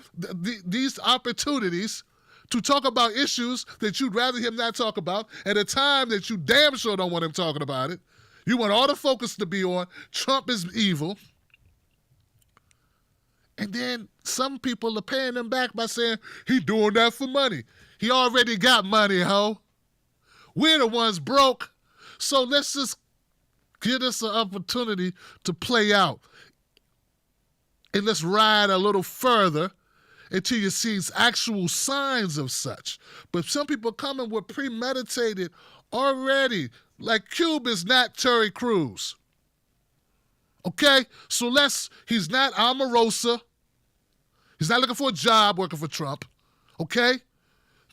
these opportunities to talk about issues that you'd rather him not talk about at a time that you damn sure don't want him talking about it. You want all the focus to be on Trump is evil. And then some people are paying him back by saying he doing that for money. He already got money, ho. We're the ones broke. So let's just give us an opportunity to play out. And let's ride a little further until you see actual signs of such. But some people coming with premeditated already. Like Cube is not Terry Crews. Okay? So he's not Omarosa. He's not looking for a job working for Trump. Okay?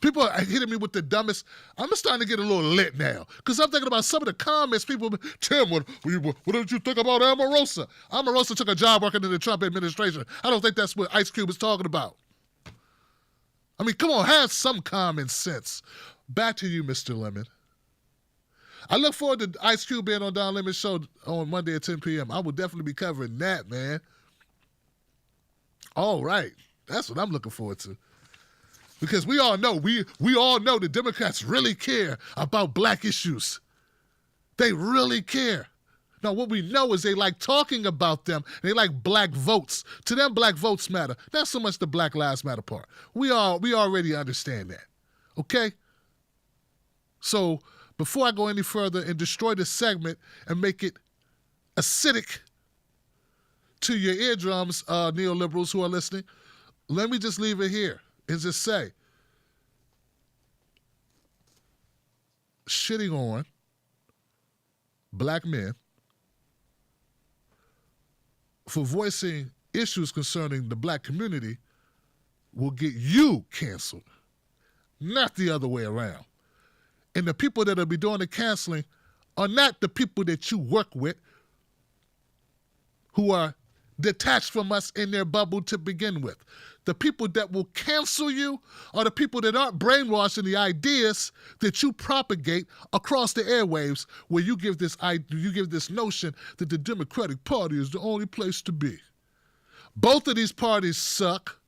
People are hitting me with the dumbest. I'm starting to get a little lit now because I'm thinking about some of the comments people. Tim, what did you think about Omarosa? Omarosa took a job working in the Trump administration. I don't think that's what Ice Cube is talking about. I mean, come on, have some common sense. Back to you, Mr. Lemon. I look forward to Ice Cube being on Don Lemon's show on Monday at 10 p.m. I will definitely be covering that, man. All right. That's what I'm looking forward to. Because we all know, we all know the Democrats really care about black issues. They really care. Now, what we know is they like talking about them. They like black votes. To them, black votes matter. Not so much the Black Lives Matter part. We already understand that. Okay? So, before I go any further and destroy this segment and make it acidic to your eardrums, neoliberals who are listening, let me just leave it here and just say, shitting on black men for voicing issues concerning the black community will get you canceled, not the other way around. And the people that will be doing the canceling are not the people that you work with who are detached from us in their bubble to begin with. The people that will cancel you are the people that aren't brainwashing the ideas that you propagate across the airwaves, where you give this notion that the Democratic Party is the only place to be. Both of these parties suck,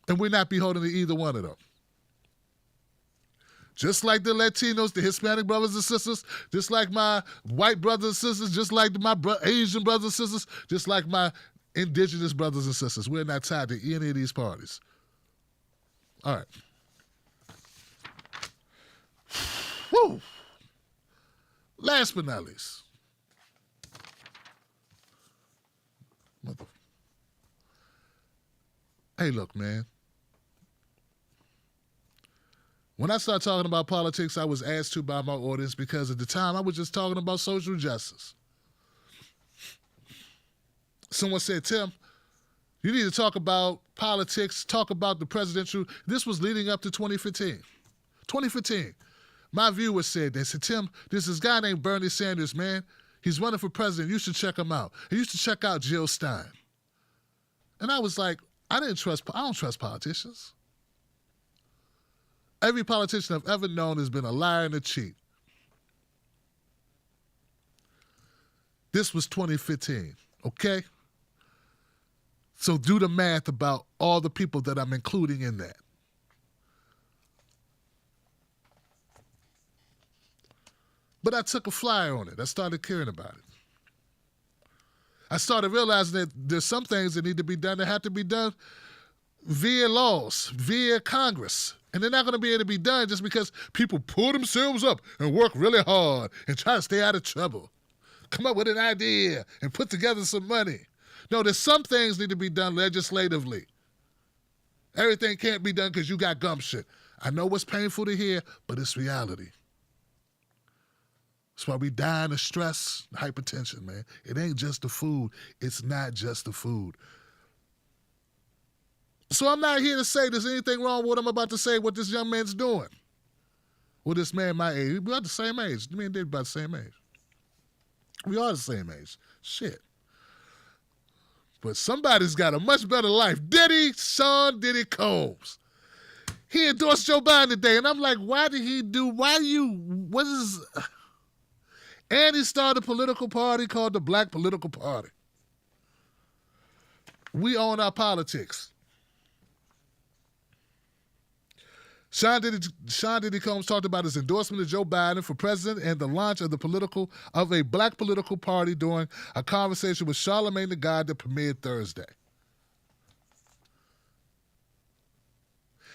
and we're not beholden to either one of them. Just like the Latinos, the Hispanic brothers and sisters, just like my white brothers and sisters, just like my Asian brothers and sisters, just like my indigenous brothers and sisters. We're not tied to any of these parties. All right. Whew. Last but not least. Hey, look, man. When I started talking about politics, I was asked to by my audience because at the time I was just talking about social justice. Someone said, Tim, you need to talk about politics, talk about the presidential. This was leading up to 2015. 2015. My viewers said, they said, Tim, there's this guy named Bernie Sanders, man. He's running for president. You should check him out. And you should check out Jill Stein. And I was like, I don't trust politicians. Every politician I've ever known has been a liar and a cheat. This was 2015, okay? So do the math about all the people that I'm including in that. But I took a flyer on it. I started caring about it. I started realizing that there's some things that need to be done that have to be done via laws, via Congress. And they're not going to be able to be done just because people pull themselves up and work really hard and try to stay out of trouble. Come up with an idea and put together some money. No, there's some things need to be done legislatively. Everything can't be done because you got gumption. I know what's painful to hear, but it's reality. That's why we dying of stress, hypertension, man. It ain't just the food. It's not just the food. So I'm not here to say there's anything wrong with what I'm about to say, what this young man's doing. Well, this man my age, we're about the same age. Me and Diddy about the same age. We are the same age. Shit. But somebody's got a much better life. Diddy Combs. He endorsed Joe Biden today, and I'm like, what is... And he started a political party called the Black Political Party. We own our politics. Sean Diddy Combs talked about his endorsement of Joe Biden for president and the launch of a black political party during a conversation with Charlamagne the God that premiered Thursday.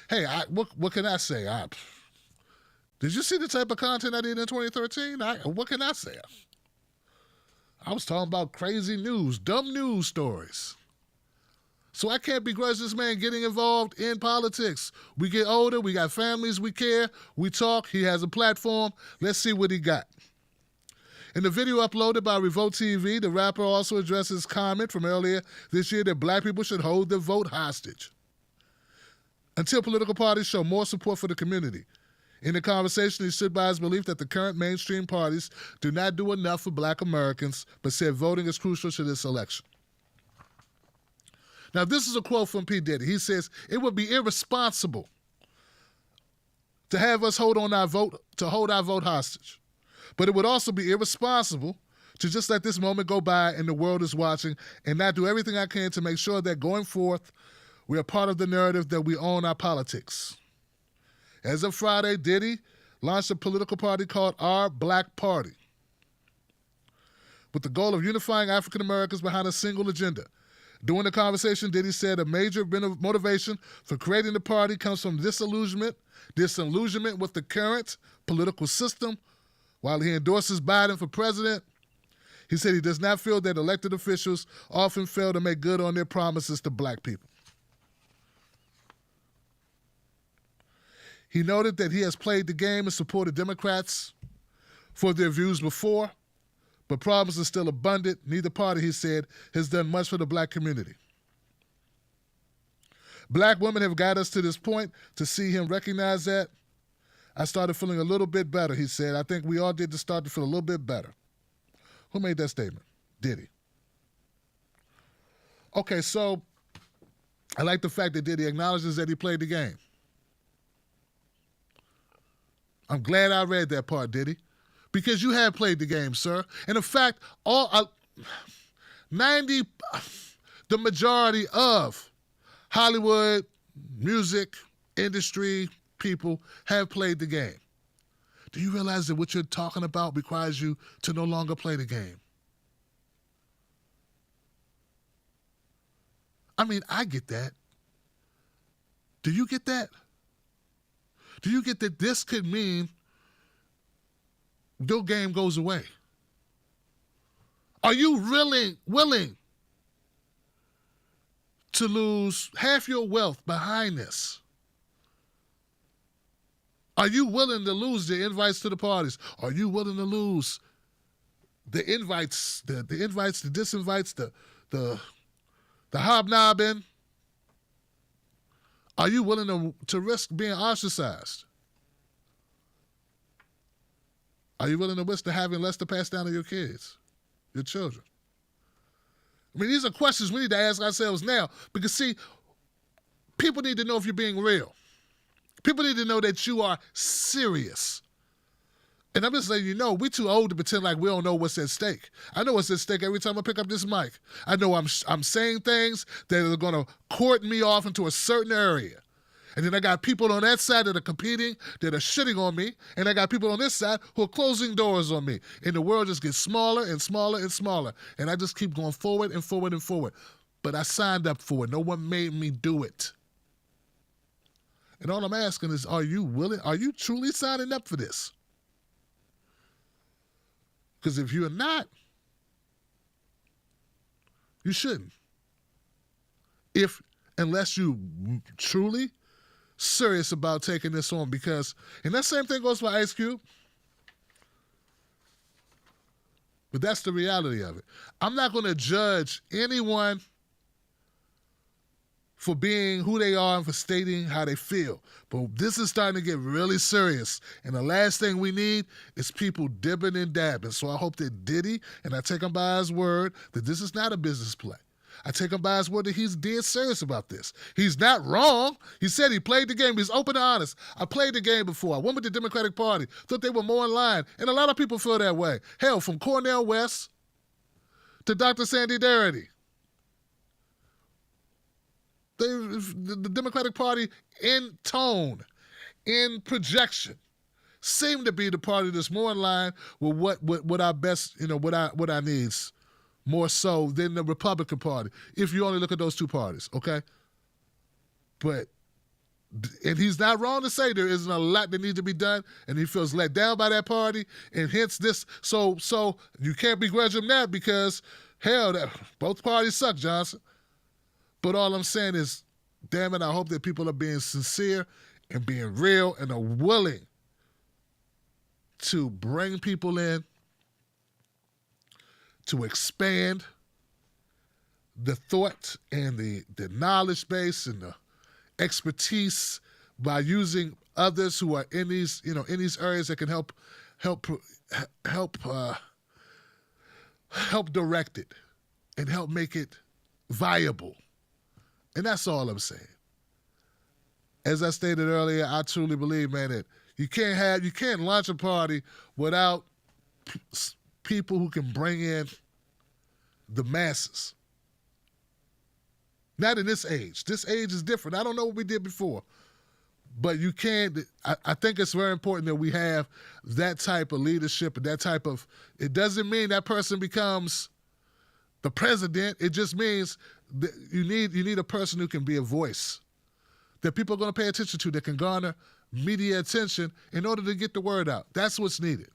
Hey, what can I say? Did you see the type of content I did in 2013? What can I say? I was talking about crazy news, dumb news stories. So I can't begrudge this man getting involved in politics. We get older, we got families, we care, we talk, he has a platform. Let's see what he got. In the video uploaded by Revolt TV, the rapper also addresses comment from earlier this year that black people should hold their vote hostage until political parties show more support for the community. In the conversation, he stood by his belief that the current mainstream parties do not do enough for black Americans, but said voting is crucial to this election. Now, this is a quote from P. Diddy. He says, it would be irresponsible to have us hold our vote hostage. But it would also be irresponsible to just let this moment go by and the world is watching and not do everything I can to make sure that going forth, we are part of the narrative that we own our politics. As of Friday, Diddy launched a political party called Our Black Party with the goal of unifying African Americans behind a single agenda. During the conversation, Diddy said a major motivation for creating the party comes from disillusionment with the current political system. While he endorses Biden for president, he said he does not feel that elected officials often fail to make good on their promises to black people. He noted that he has played the game and supported Democrats for their views before, but problems are still abundant. Neither party, he said, has done much for the black community. Black women have got us to this point. To see him recognize that, I started feeling a little bit better, he said. I think we all did to start to feel a little bit better. Who made that statement? Diddy. Okay, so I like the fact that Diddy acknowledges that he played the game. I'm glad I read that part, Diddy, because you have played the game, sir. And in fact, the majority of Hollywood, music, industry people have played the game. Do you realize that what you're talking about requires you to no longer play the game? I mean, I get that. Do you get that? Do you get that this could mean your game goes away? Are you really willing to lose half your wealth behind this? Are you willing to lose the invites to the parties? Are you willing to lose the invites, the invites, the disinvites, the hobnobbing? Are you willing to risk being ostracized? Are you willing to risk having less to pass down to your kids, your children? I mean, these are questions we need to ask ourselves now because, see, people need to know if you're being real. People need to know that you are serious. And I'm just letting you know, we're too old to pretend like we don't know what's at stake. I know what's at stake every time I pick up this mic. I know I'm saying things that are going to court me off into a certain area. And then I got people on that side that are competing, that are shitting on me, and I got people on this side who are closing doors on me. And the world just gets smaller and smaller and smaller. And I just keep going forward and forward and forward. But I signed up for it. No one made me do it. And all I'm asking is, are you willing? Are you truly signing up for this? Because if you're not, you shouldn't. Unless you truly serious about taking this on, because, and that same thing goes for Ice Cube. But that's the reality of it. I'm not going to judge anyone for being who they are and for stating how they feel. But this is starting to get really serious. And the last thing we need is people dibbing and dabbing. So I hope that Diddy, and I take him by his word, that this is not a business play. I take him by his word that he's dead serious about this. He's not wrong. He said he played the game. He's open and honest. I played the game before. I went with the Democratic Party. Thought they were more in line. And a lot of people feel that way. Hell, from Cornel West to Dr. Sandy Darity. The Democratic Party in tone, in projection, seem to be the party that's more in line with what our best, what our needs, more so than the Republican Party, if you only look at those two parties, okay? And he's not wrong to say there isn't a lot that needs to be done, and he feels let down by that party, and hence this, so you can't begrudge him that because, hell, both parties suck, Johnson. But all I'm saying is, damn it, I hope that people are being sincere and being real and are willing to bring people in, to expand the thought and the knowledge base and the expertise by using others who are in these areas that can help direct it and help make it viable. And that's all I'm saying. As I stated earlier, I truly believe, man, that You can't launch a party without people who can bring in the masses. Not in this age. This age is different. I don't know what we did before. But you can't, I think it's very important that we have that type of leadership and that type of, it doesn't mean that person becomes the president. It just means that you need a person who can be a voice that people are going to pay attention to, that can garner media attention in order to get the word out. That's what's needed.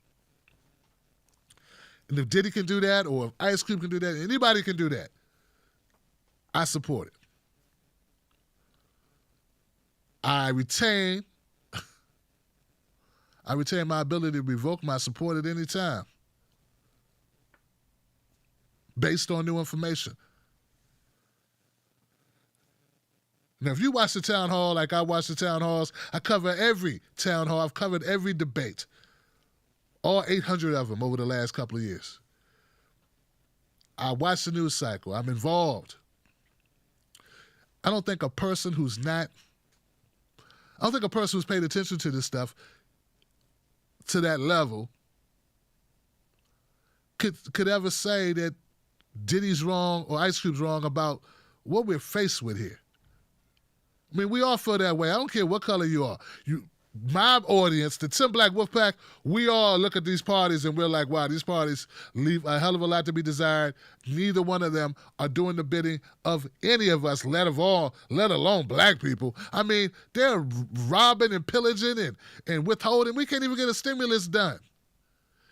And if Diddy can do that, or if Ice Cube can do that, anybody can do that, I support it. I retain my ability to revoke my support at any time based on new information. Now, if you watch the town hall like I watch the town halls, I cover every town hall. I've covered every debate, all 800 of them over the last couple of years. I watch the news cycle. I'm involved. I don't think a person who's paid attention to this stuff to that level could ever say that Diddy's wrong or Ice Cube's wrong about what we're faced with here. I mean, we all feel that way. I don't care what color you are. My audience, the Tim Black Wolfpack, we all look at these parties and we're like, wow, these parties leave a hell of a lot to be desired. Neither one of them are doing the bidding of any of us, let alone black people. I mean, they're robbing and pillaging and withholding. We can't even get a stimulus done.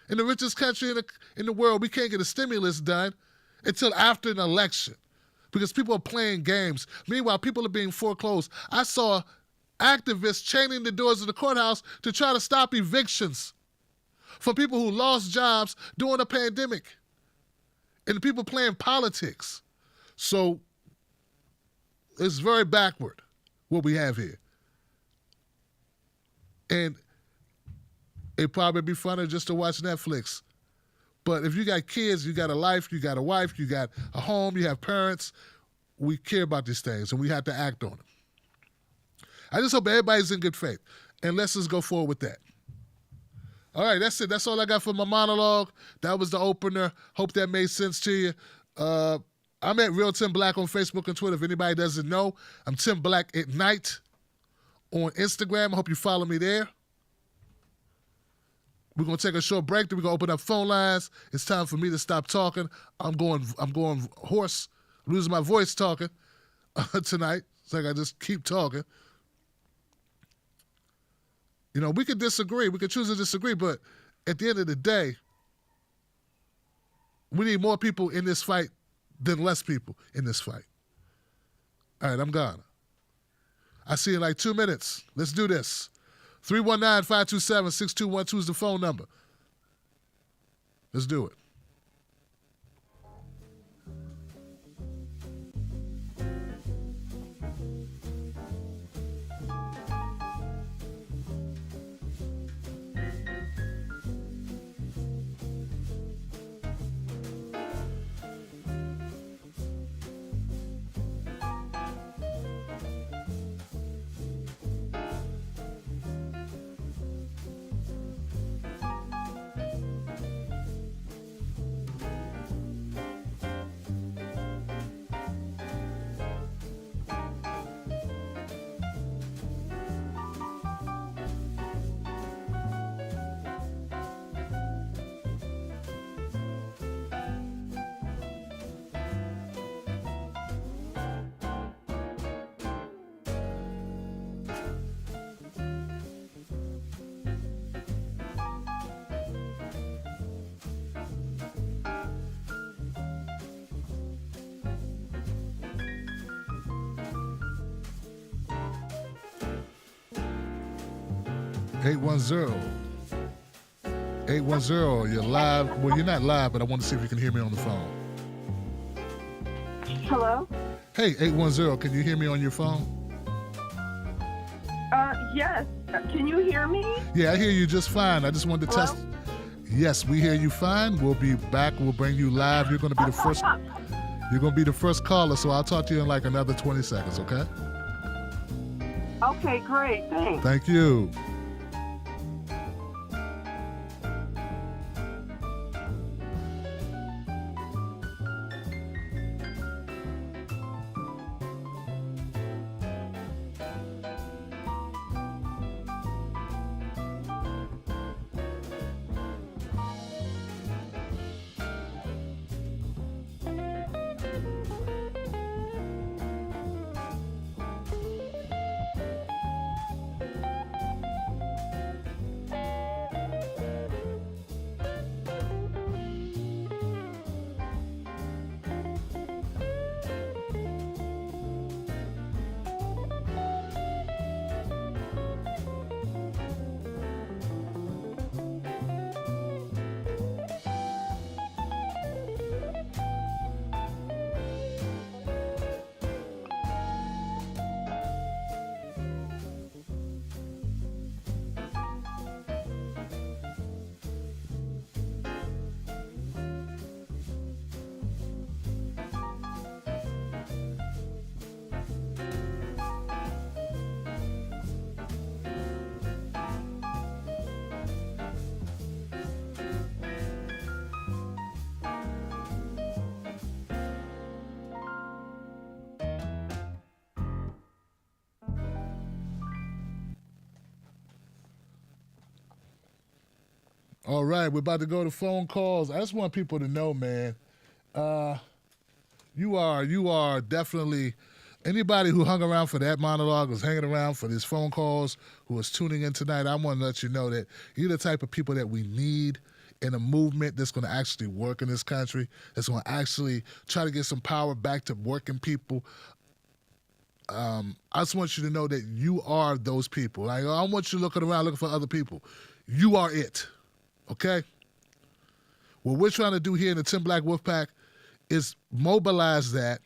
In the richest country in the world, we can't get a stimulus done until after an election because people are playing games. Meanwhile, people are being foreclosed. I saw activists chaining the doors of the courthouse to try to stop evictions for people who lost jobs during the pandemic and people playing politics. So it's very backward what we have here. And it'd probably be funner just to watch Netflix. But if you got kids, you got a life, you got a wife, you got a home, you have parents, we care about these things and we have to act on them. I just hope everybody's in good faith. And let's just go forward with that. All right, that's it. That's all I got for my monologue. That was the opener. Hope that made sense to you. I'm at Real Tim Black on Facebook and Twitter. If anybody doesn't know, I'm Tim Black at Night on Instagram. I hope you follow me there. We're going to take a short break. Then we're going to open up phone lines. It's time for me to stop talking. I'm going hoarse. I'm losing my voice talking tonight. It's like I just keep talking. You know, we could disagree. We could choose to disagree, but at the end of the day, we need more people in this fight than less people in this fight. All right, I'm gone. I see you in like 2 minutes. Let's do this. 319-527-6212 is the phone number. Let's do it. $810. You're live. Well, you're not live, but I want to see if you can hear me on the phone. Hello? Hey, 810, can you hear me on your phone? Yes. Can you hear me? Yeah, I hear you just fine. I just wanted to test. Yes, we hear you fine. We'll be back. We'll bring you live. You're going to be the first. You're going to be the first caller, so I'll talk to you in like another 20 seconds, okay? Okay, great. Thanks. Thank you. All right, we're about to go to phone calls. I just want people to know, man, you are definitely, anybody who hung around for that monologue, was hanging around for these phone calls, who was tuning in tonight, I want to let you know that you're the type of people that we need in a movement that's going to actually work in this country, that's going to actually try to get some power back to working people. I just want you to know that you are those people. Like, I want you looking around looking for other people. You are it. Okay? What we're trying to do here in the Tim Black Wolfpack is mobilize that,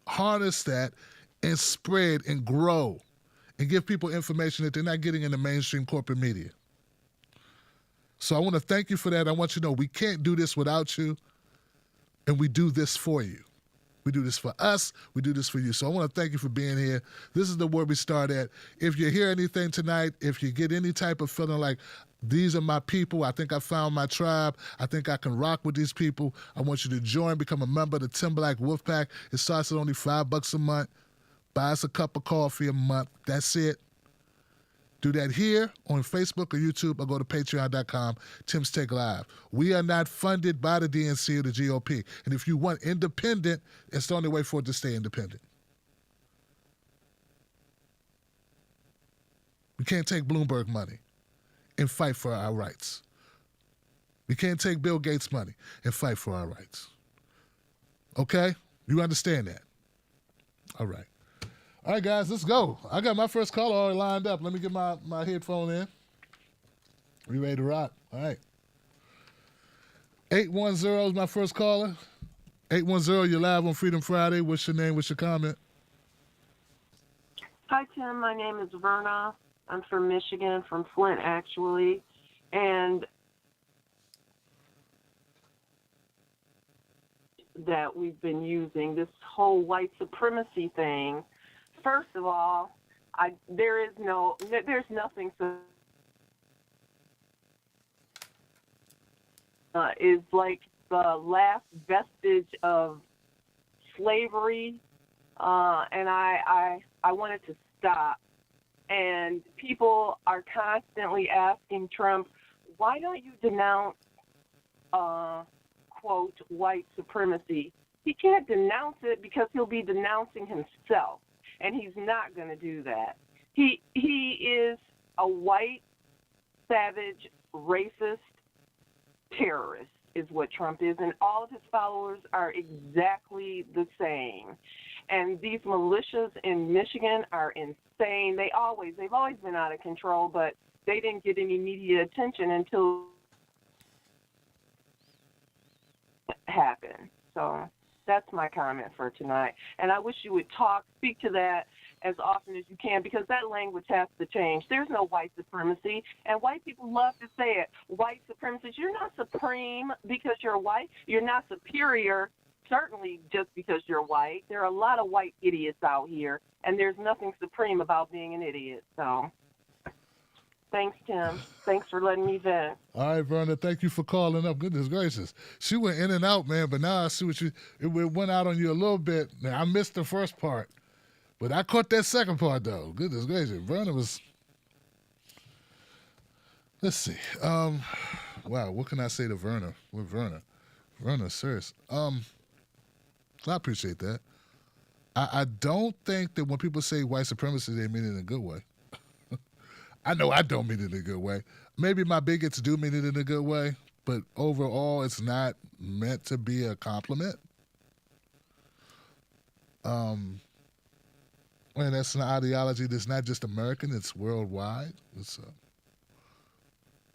harness that, and spread and grow and give people information that they're not getting in the mainstream corporate media. So I want to thank you for that. I want you to know we can't do this without you, and we do this for you. We do this for us. We do this for you. So I want to thank you for being here. This is the Where We Start At. If you hear anything tonight, if you get any type of feeling like these are my people, I think I found my tribe, I think I can rock with these people, I want you to join, become a member of the Tim Black Wolfpack. It starts at only $5 a month. Buy us a cup of coffee a month. That's it. Do that here on Facebook or YouTube, or go to patreon.com, Tim's Take Live. We are not funded by the DNC or the GOP. And if you want independent, it's the only way for it to stay independent. We can't take Bloomberg money and fight for our rights. We can't take Bill Gates money and fight for our rights. Okay? You understand that? All right. All right, guys, let's go. I got my first caller already lined up. Let me get my headphone in. We ready to rock? All right. 810 is my first caller. 810, you're live on Freedom Friday. What's your name? What's your comment? Hi, Tim. My name is Verna. I'm from Michigan, from Flint, actually. And that we've been using, this whole white supremacy thing. First of all, there's nothing is like the last vestige of slavery, and I want it to stop. And people are constantly asking Trump, why don't you denounce, quote, white supremacy? He can't denounce it because he'll be denouncing himself. And he's not going to do that. He is a white, savage, racist terrorist is what Trump is. And all of his followers are exactly the same. And these militias in Michigan are insane. They've always been out of control, but they didn't get any media attention until it happened. So that's my comment for tonight. And I wish you would speak to that as often as you can, because that language has to change. There's no white supremacy, and white people love to say it. White supremacy. You're not supreme because you're white. You're not superior, certainly just because you're white. There are a lot of white idiots out here, and there's nothing supreme about being an idiot. So thanks, Tim. Thanks for letting me vent. All right, Verna, thank you for calling up. Goodness gracious. She went in and out, man, but now I see it went out on you a little bit. Now, I missed the first part, but I caught that second part, though. Goodness gracious. Verna was, let's see. Wow, what can I say to Verna? With Verna? Verna, serious. I appreciate that. I don't think that when people say white supremacy, they mean it in a good way. I know I don't mean it in a good way. Maybe my bigots do mean it in a good way, but overall, it's not meant to be a compliment. And that's an ideology that's not just American; it's worldwide. It's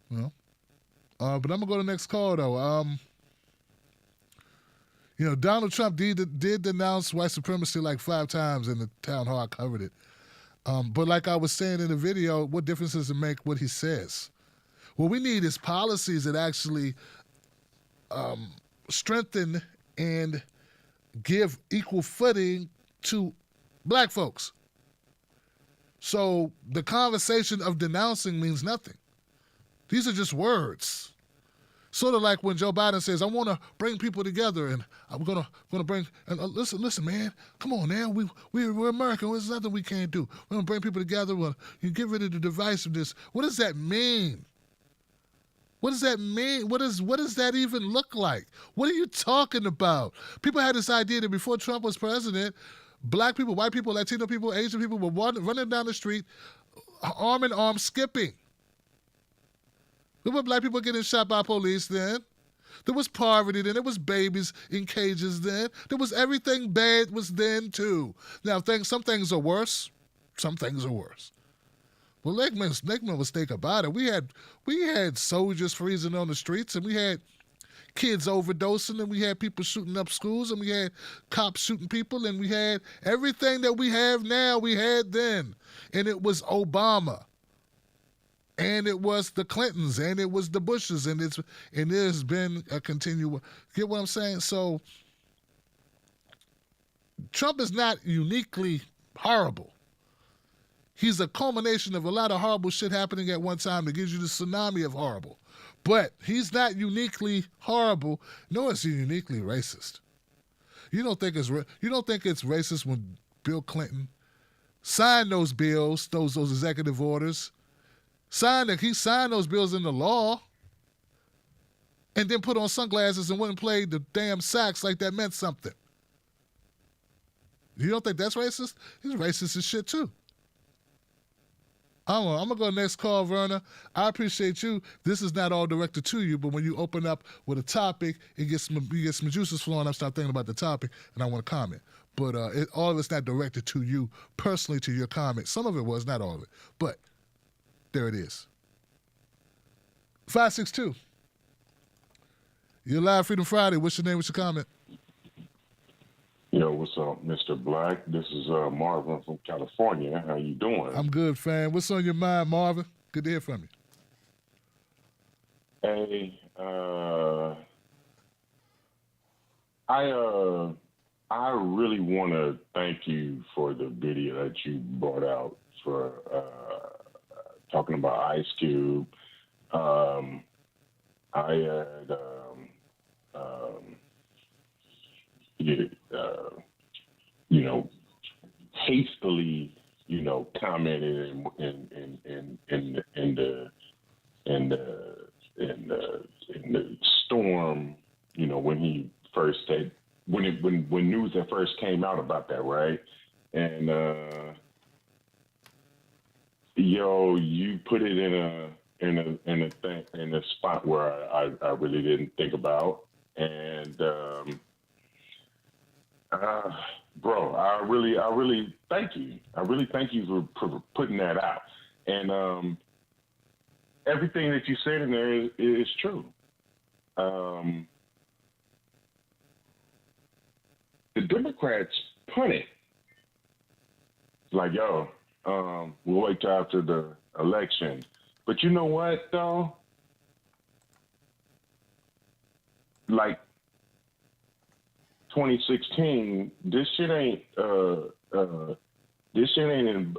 but I'm gonna go to the next call though. Donald Trump did denounce white supremacy like 5 times in the town hall. I covered it. But like I was saying in the video, what difference does it make what he says? What we need is policies that actually strengthen and give equal footing to black folks. So the conversation of denouncing means nothing. These are just words. Sort of like when Joe Biden says, I want to bring people together, and I'm gonna bring, and listen, man, come on now, we're American, there's nothing we can't do. We're going to bring people together, you get rid of the divisiveness. What does that mean? What does that mean? What does that even look like? What are you talking about? People had this idea that before Trump was president, black people, white people, Latino people, Asian people were running down the street, arm in arm, skipping. There were black people getting shot by police then. There was poverty then. There was babies in cages then. There was everything bad was then too. Now, some things are worse. Some things are worse. Well, make no mistake about it. We had soldiers freezing on the streets, and we had kids overdosing, and we had people shooting up schools, and we had cops shooting people, and we had everything that we have now, we had then. And it was Obama. And it was the Clintons, and it was the Bushes, and there's been a continual. Get what I'm saying? So Trump is not uniquely horrible. He's a culmination of a lot of horrible shit happening at one time that gives you the tsunami of horrible. But he's not uniquely horrible, nor is he uniquely racist. You don't think it's racist when Bill Clinton signed those bills, those executive orders, he signed those bills into law, and then put on sunglasses and went and played the damn sax like that meant something. You don't think that's racist? He's racist as shit too. I'm going to go next call, Verna. I appreciate you. This is not all directed to you, but when you open up with a topic, you get some juices flowing. I start thinking about the topic, and I want to comment. But all of it's not directed to you personally, to your comment. Some of it was, not all of it. But there it is. 562. You're live, Freedom Friday. What's your name? What's your comment? Yo, what's up, Mr. Black? This is Marvin from California. How you doing? I'm good, fam. What's on your mind, Marvin? Good to hear from you. Hey, I really want to thank you for the video that you brought out for talking about Ice Cube. Hastily, commented in the storm, when he first said, when news at first came out about that, right? And you put it in a spot where I really didn't think about, and bro, I really thank you. I really thank you for putting that out. And everything that you said in there is true. The Democrats punted. Like, we'll wait till after the election. But you know what, though? Like 2016, this shit ain't in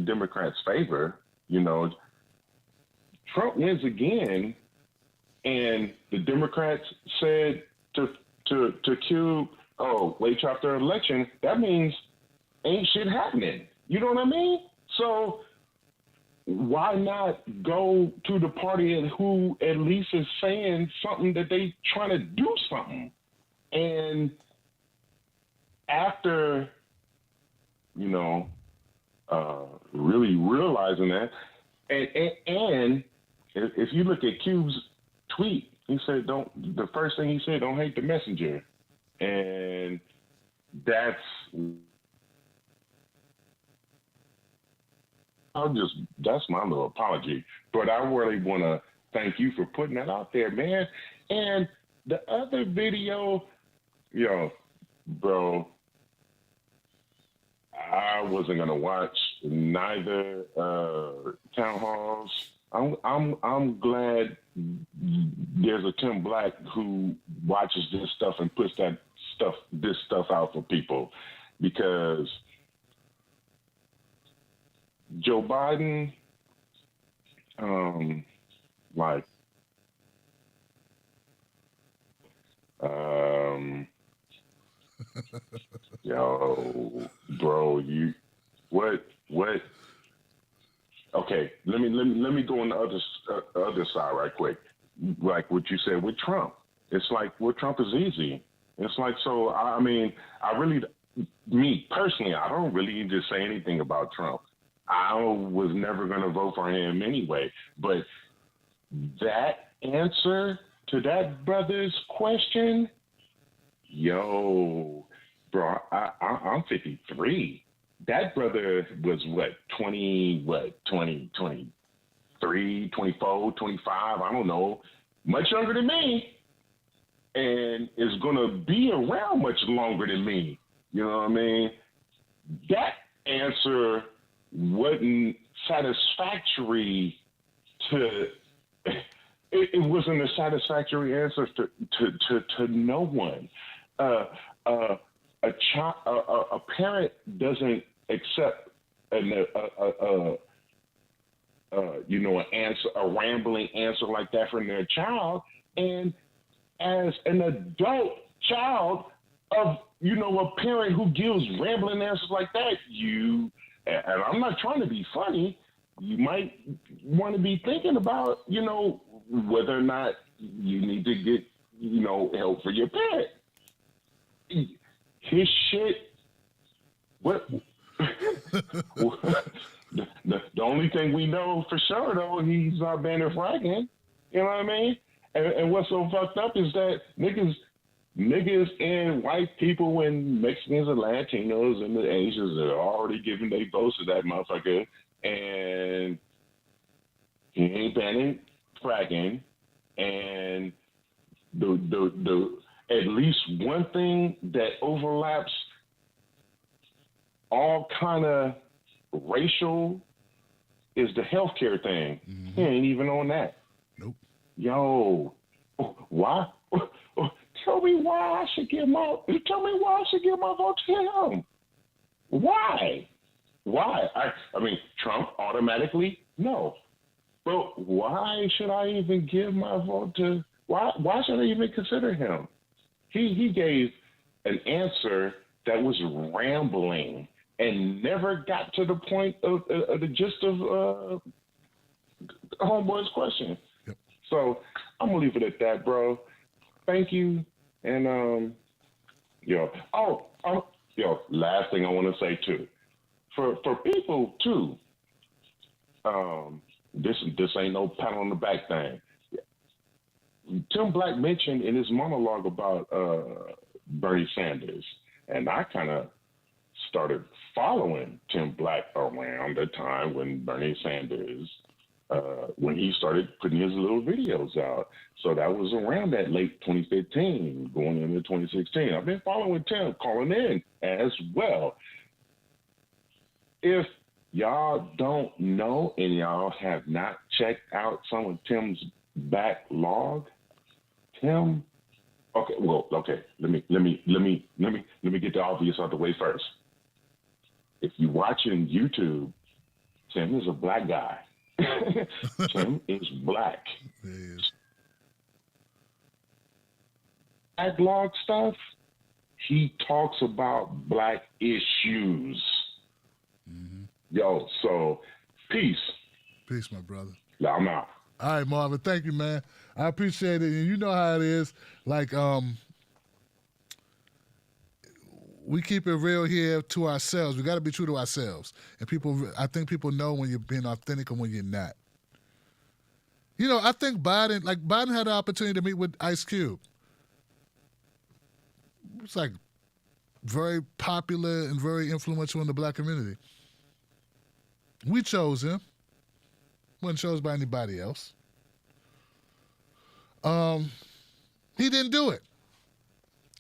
Democrats' favor. Trump wins again, and the Democrats said to Cube, "Oh, wait till after the election." That means ain't shit happening. You know what I mean? So why not go to the party who at least is saying something that they trying to do something? And after, really realizing that, and if you look at Cube's tweet, he said, the first thing he said, don't hate the messenger. And that's my little apology. But I really want to thank you for putting that out there, man. And the other video, bro, I wasn't gonna watch neither town halls. I'm glad there's a Tim Black who watches this stuff and puts this stuff out for people, because Joe Biden, bro, Okay, let me go on the other side right quick. Like what you said with Trump, it's like with Trump is easy. It's like, so I mean, me personally, I don't really need to say anything about Trump. I was never going to vote for him anyway. But that answer to that brother's question, yo, bro, I'm 53. That brother was 23, 24, 25, I don't know, much younger than me, and is going to be around much longer than me. You know what I mean? That answer wasn't satisfactory to, it wasn't a satisfactory answer to no one. A parent doesn't accept an answer, a rambling answer like that from their child, and as an adult child of a parent who gives rambling answers like that, and I'm not trying to be funny, you might want to be thinking about whether or not you need to get help for your parent. His shit. What? the only thing we know for sure, though, he's not banning fracking. You know what I mean? And what's so fucked up is that niggas and white people and Mexicans and Latinos and the Asians are already giving their votes to that motherfucker, and he ain't banning fracking. And the at least one thing that overlaps all kind of racial is the healthcare thing. Mm-hmm. He ain't even on that. Nope. Yo, why? Tell me why I should give my vote to him. Why? I mean, Trump automatically? No. But why should I even give my vote to? Why should I even consider him? He gave an answer that was rambling and never got to the point of the gist of homeboy's question. Yep. So I'm gonna leave it at that, bro. Thank you. And last thing I want to say too, for people too, this ain't no pat on the back thing. Tim Black mentioned in his monologue about Bernie Sanders, and I kind of started following Tim Black around the time when Bernie Sanders, when he started putting his little videos out. So that was around that late 2015, going into 2016. I've been following Tim, calling in as well. If y'all don't know and y'all have not checked out some of Tim's backlog, Tim, okay. Let me get the obvious out the way first. If you're watching YouTube, Tim is a black guy. Tim is black. He is. Backlog stuff, he talks about black issues. Mm-hmm. Yo, so peace. Peace, my brother. I'm out. All right, Marvin. Thank you, man. I appreciate it. And you know how it is. Like, we keep it real here to ourselves. We got to be true to ourselves. And I think people know when you're being authentic and when you're not. I think Biden had the opportunity to meet with Ice Cube. It's like very popular and very influential in the black community. We chose him. Wasn't chosen by anybody else. He didn't do it.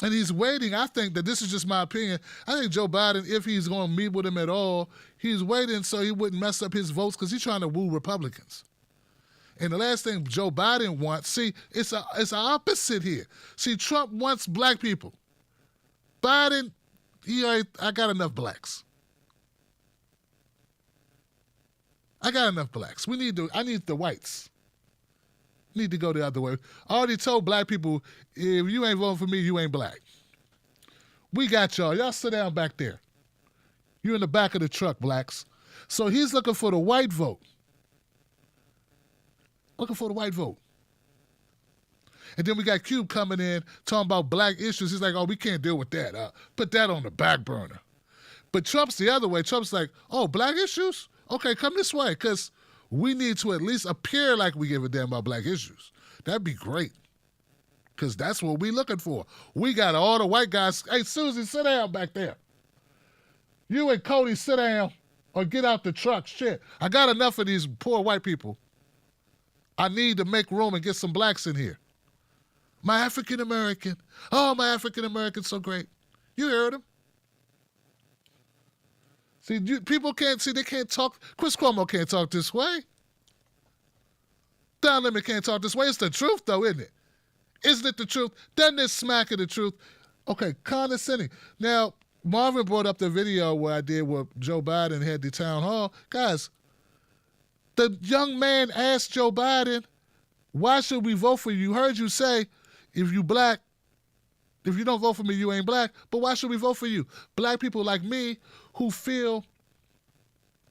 And he's waiting. I think that this is just my opinion. I think Joe Biden, if he's going to meet with him at all, he's waiting so he wouldn't mess up his votes because he's trying to woo Republicans. And the last thing Joe Biden wants, see, it's the opposite here. See, Trump wants black people. Biden, I got enough blacks. I need the whites. Need to go the other way. I already told black people, if you ain't voting for me, you ain't black. We got y'all. Y'all sit down back there. You're in the back of the truck, blacks. So he's looking for the white vote. looking for the white vote. And then we got Cube coming in talking about black issues. He's like, oh, we can't deal with that. Put that on the back burner. But Trump's the other way. Trump's like, oh, black issues? Okay, come this way, because we need to at least appear like we give a damn about black issues. That'd be great, because that's what we looking for. We got all the white guys. Hey, Susie, sit down back there. You and Cody, sit down or get out the truck. Shit, I got enough of these poor white people. I need to make room and get some blacks in here. My African-American. Oh, my African-American's so great. You heard him. See, people can't see, they can't talk. Chris Cuomo can't talk this way. Don Lemon can't talk this way. It's the truth, though, isn't it? Isn't it the truth? Doesn't it smack of the truth? Okay, condescending. Now, Marvin brought up the video where I did where Joe Biden had the town hall. Guys, the young man asked Joe Biden, why should we vote for you? Heard you say, if you black, if you don't vote for me, you ain't black. But why should we vote for you? Black people like me who feel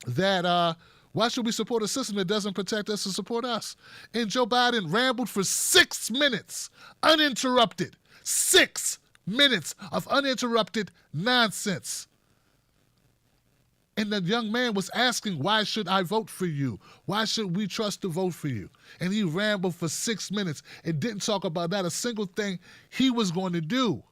that why should we support a system that doesn't protect us and support us? And Joe Biden rambled for 6 minutes, uninterrupted. 6 minutes of uninterrupted nonsense. And the young man was asking, why should I vote for you? Why should we trust to vote for you? And he rambled for 6 minutes and didn't talk about not a single thing he was going to do.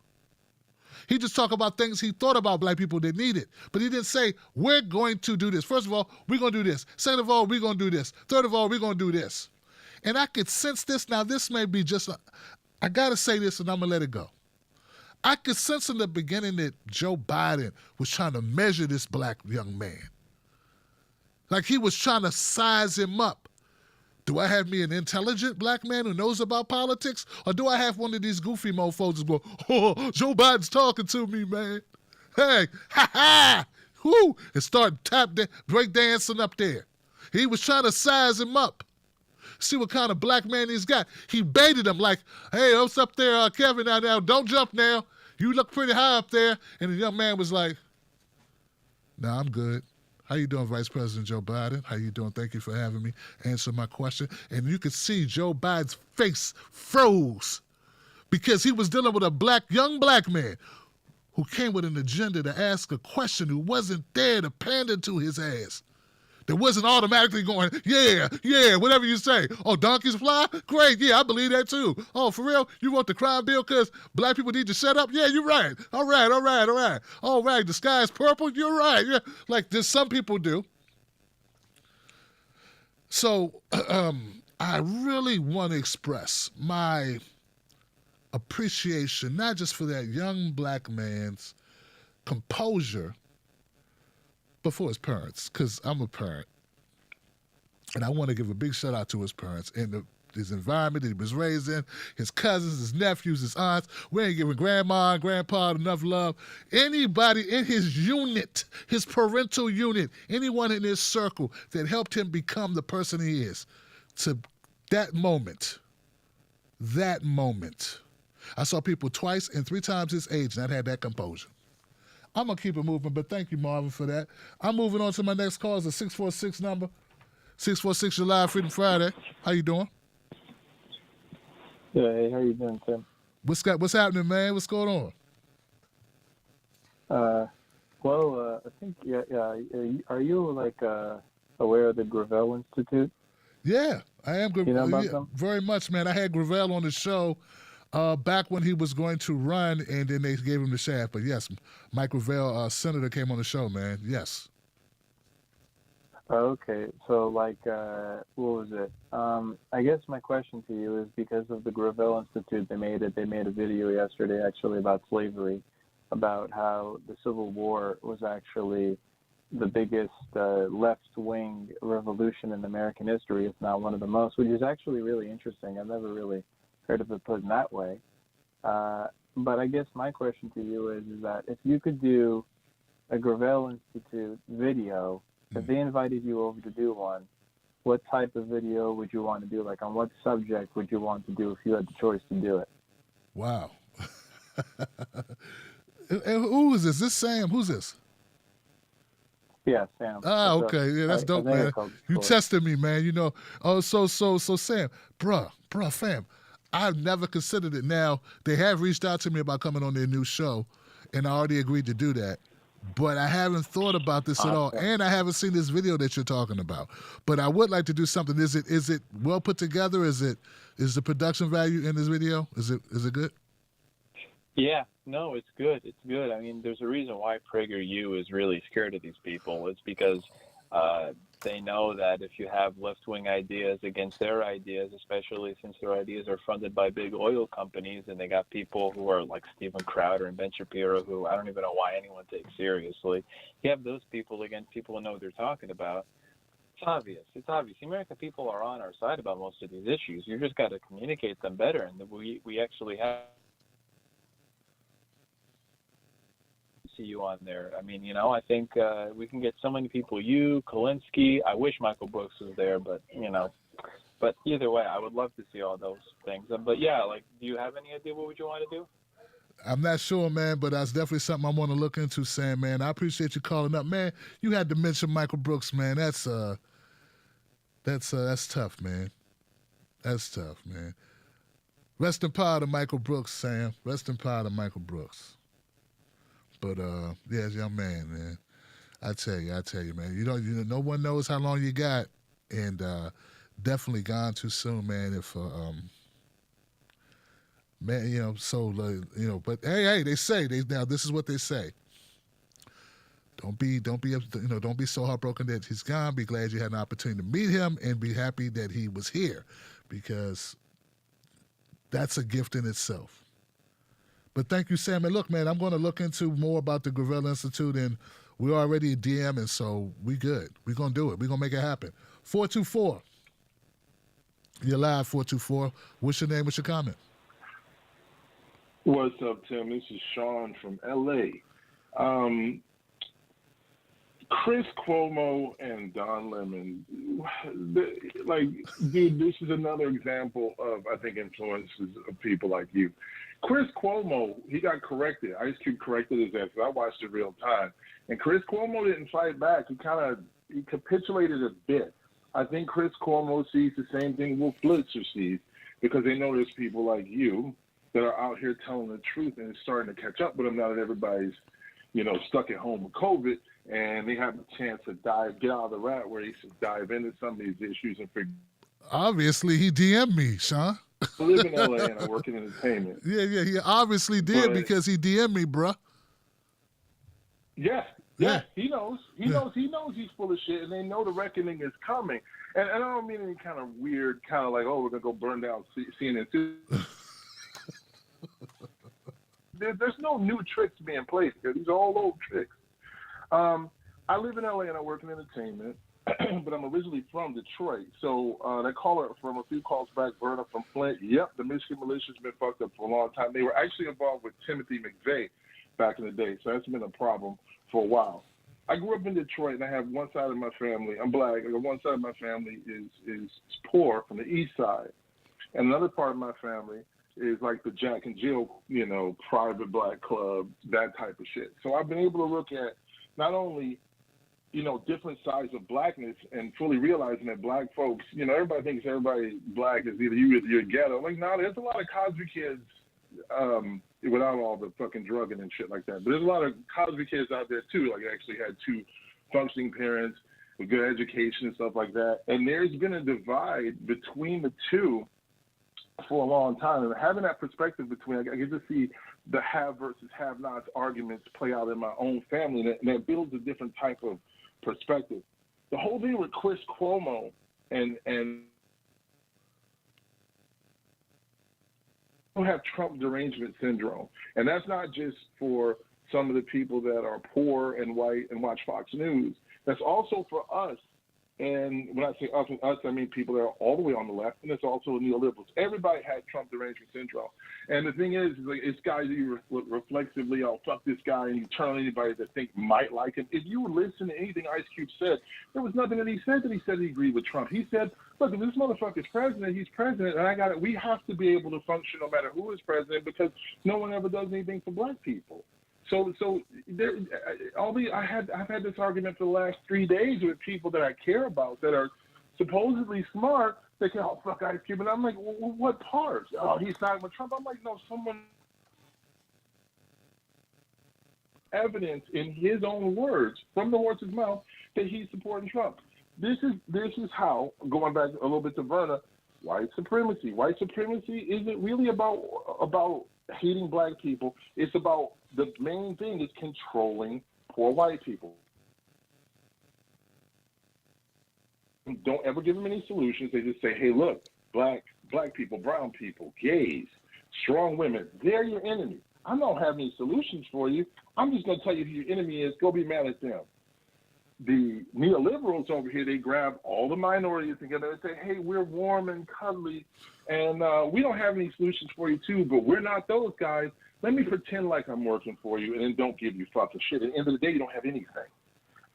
He just talked about things he thought about black people that needed. But he didn't say, we're going to do this. First of all, we're going to do this. Second of all, we're going to do this. Third of all, we're going to do this. And I could sense this. Now, this may be just, I got to say this and I'm going to let it go. I could sense in the beginning that Joe Biden was trying to measure this black young man. Like he was trying to size him up. Do I have me an intelligent black man who knows about politics? Or do I have one of these goofy mofos go, oh, Joe Biden's talking to me, man. Hey, ha ha, whoo, and start break dancing up there. He was trying to size him up. See what kind of black man he's got. He baited him like, hey, what's up there, Kevin? Now, don't jump now. You look pretty high up there. And the young man was like, nah, I'm good. How you doing, Vice President Joe Biden? How you doing? Thank you for having me answer my question. And you could see Joe Biden's face froze because he was dealing with a young black man who came with an agenda to ask a question who wasn't there to pander to his ass. That wasn't automatically going, yeah, whatever you say. Oh, donkeys fly? Great, yeah, I believe that too. Oh, for real? You want the crime bill because black people need to shut up? Yeah, you're right. All right. All right, the sky is purple? You're right. Yeah. Like there's some people do. So I really want to express my appreciation, not just for that young black man's composure, but for his parents, because I'm a parent. And I want to give a big shout out to his parents and his environment that he was raised in, his cousins, his nephews, his aunts. We ain't giving grandma and grandpa enough love. Anybody in his unit, his parental unit, anyone in his circle that helped him become the person he is. To that moment, I saw people twice and 3 times his age and I had that composure. I'm going to keep it moving, but thank you, Marvin, for that. I'm moving on to my next call. It's a 646 number. 646 July, Freedom Friday. How you doing? Yeah, hey, how you doing, Tim? What's happening, man? What's going on? I think, are you, like, aware of the Gravel Institute? Yeah, I am. You know about them? Very much, man. I had Gravel on the show back when he was going to run, and then they gave him the shaft. But yes, Mike Gravel, senator, came on the show, man. Yes. Okay, so like, what was it? I guess my question to you is because of the Gravel Institute, they made a video yesterday actually about slavery, about how the Civil War was actually the biggest left-wing revolution in American history, if not one of the most, which is actually really interesting. I've never really heard of it put in that way. But I guess my question to you is that if you could do a Gravel Institute video, if they invited you over to do one, what type of video would you want to do? Like on what subject would you want to do if you had the choice to do it? Wow. And who is this? This Sam? Who's this? Yeah, Sam. Okay. Yeah, that's dope, man. You tested me, man. You know. Oh, so Sam, fam. I've never considered it. Now, they have reached out to me about coming on their new show, and I already agreed to do that. But I haven't thought about this at all, and I haven't seen this video that you're talking about. But I would like to do something. Is it well put together? Is the production value in this video? Is it good? Yeah, no, it's good. It's good. I mean, there's a reason why PragerU is really scared of these people. It's because they know that if you have left-wing ideas against their ideas, especially since their ideas are funded by big oil companies, and they got people who are like Steven Crowder and Ben Shapiro, who I don't even know why anyone takes seriously. You have those people against people who know what they're talking about. It's obvious. It's obvious. The American people are on our side about most of these issues. You just got to communicate them better, and we actually have see you on there. I mean, you know, I think we can get so many people. You, Kalinsky. I wish Michael Brooks was there, but you know. But either way, I would love to see all those things. But yeah, like, do you have any idea what would you want to do? I'm not sure, man, but that's definitely something I want to look into, Sam, man. I appreciate you calling up, man. You had to mention Michael Brooks, man. That's tough, man. That's tough, man. Rest in power to Michael Brooks, Sam. Rest in power to Michael Brooks. But yeah, young man. I tell you, man. You know, no one knows how long you got, and definitely gone too soon, man. If man, you know, so you know, but hey, they say now this is what they say. Don't be so heartbroken that he's gone. Be glad you had an opportunity to meet him, and be happy that he was here, because that's a gift in itself. But thank you, Sam. And look, man, I'm going to look into more about the Gorilla Institute, and we're already a DM, and so we good. We're going to do it. We're going to make it happen. 424. You're live, 424. What's your name? What's your comment? What's up, Tim? This is Sean from L.A. Chris Cuomo and Don Lemon, dude, this is another example of, I think, influences of people like you. Chris Cuomo, he got corrected. Ice Cube corrected his ass. I watched it real time. And Chris Cuomo didn't fight back. He capitulated a bit. I think Chris Cuomo sees the same thing Wolf Blitzer sees, because they know there's people like you that are out here telling the truth, and it's starting to catch up with them now that everybody's, you know, stuck at home with COVID, and they have a chance to get out of the rat race and dive into some of these issues and figure. Obviously, he DM'd me, Sean. I live in LA and I work in entertainment. Yeah, he obviously did, because he DM'd me, bruh. Yeah, he knows. He knows he's full of shit, and they know the reckoning is coming. And I don't mean any kind of weird, kind of like, oh, we're going to go burn down CNN. There's no new tricks being played here. These are all old tricks. I live in LA and I work in entertainment, but I'm originally from Detroit. So that caller from a few calls back, Verna from Flint, yep, the Michigan militia's been fucked up for a long time. They were actually involved with Timothy McVeigh back in the day, so that's been a problem for a while. I grew up in Detroit, and I have one side of my family, I'm black, one side of my family is poor from the east side. And another part of my family is like the Jack and Jill, you know, private black club, that type of shit. So I've been able to look at not only, you know, different sides of blackness and fully realizing that black folks, you know, everybody thinks everybody black is either you're ghetto. Like, no, there's a lot of Cosby kids without all the fucking drugging and shit like that. But there's a lot of Cosby kids out there too, like actually had two functioning parents with good education and stuff like that. And there's been a divide between the two for a long time, and having that perspective between, I get to see the have versus have-nots arguments play out in my own family, and that builds a different type of perspective. The whole thing with Chris Cuomo and have Trump derangement syndrome, and that's not just for some of the people that are poor and white and watch Fox News. That's also for us. And when I say us, I mean people that are all the way on the left, and it's also neoliberals. Everybody has Trump derangement syndrome. And the thing is like, it's guys that you reflexively, oh, fuck this guy, and you turn on anybody that think might like him. If you listen to anything Ice Cube said, there was nothing that he said he agreed with Trump. He said, look, if this motherfucker's president, he's president, and we have to be able to function no matter who is president, because no one ever does anything for black people. So there, I've had this argument for the last 3 days with people that I care about that are supposedly smart. They say, "Oh, fuck Ice Cube," and I'm like, well, "What part? Oh, he's siding with Trump." I'm like, "No, someone evidence in his own words, from the horse's mouth, that he's supporting Trump." This is how, going back a little bit to Verna, white supremacy. White supremacy isn't really about hating black people. It's about, the main thing is controlling poor white people. Don't ever give them any solutions. They just say, "Hey, look, black people, brown people, gays, strong women, they're your enemy. I don't have any solutions for you. I'm just going to tell you who your enemy is. Go be mad at them." The neoliberals over here, they grab all the minorities together and say, "Hey, we're warm and cuddly, and we don't have any solutions for you too, but we're not those guys. Let me pretend like I'm working for you and then don't give you fucking shit. At the end of the day, you don't have anything."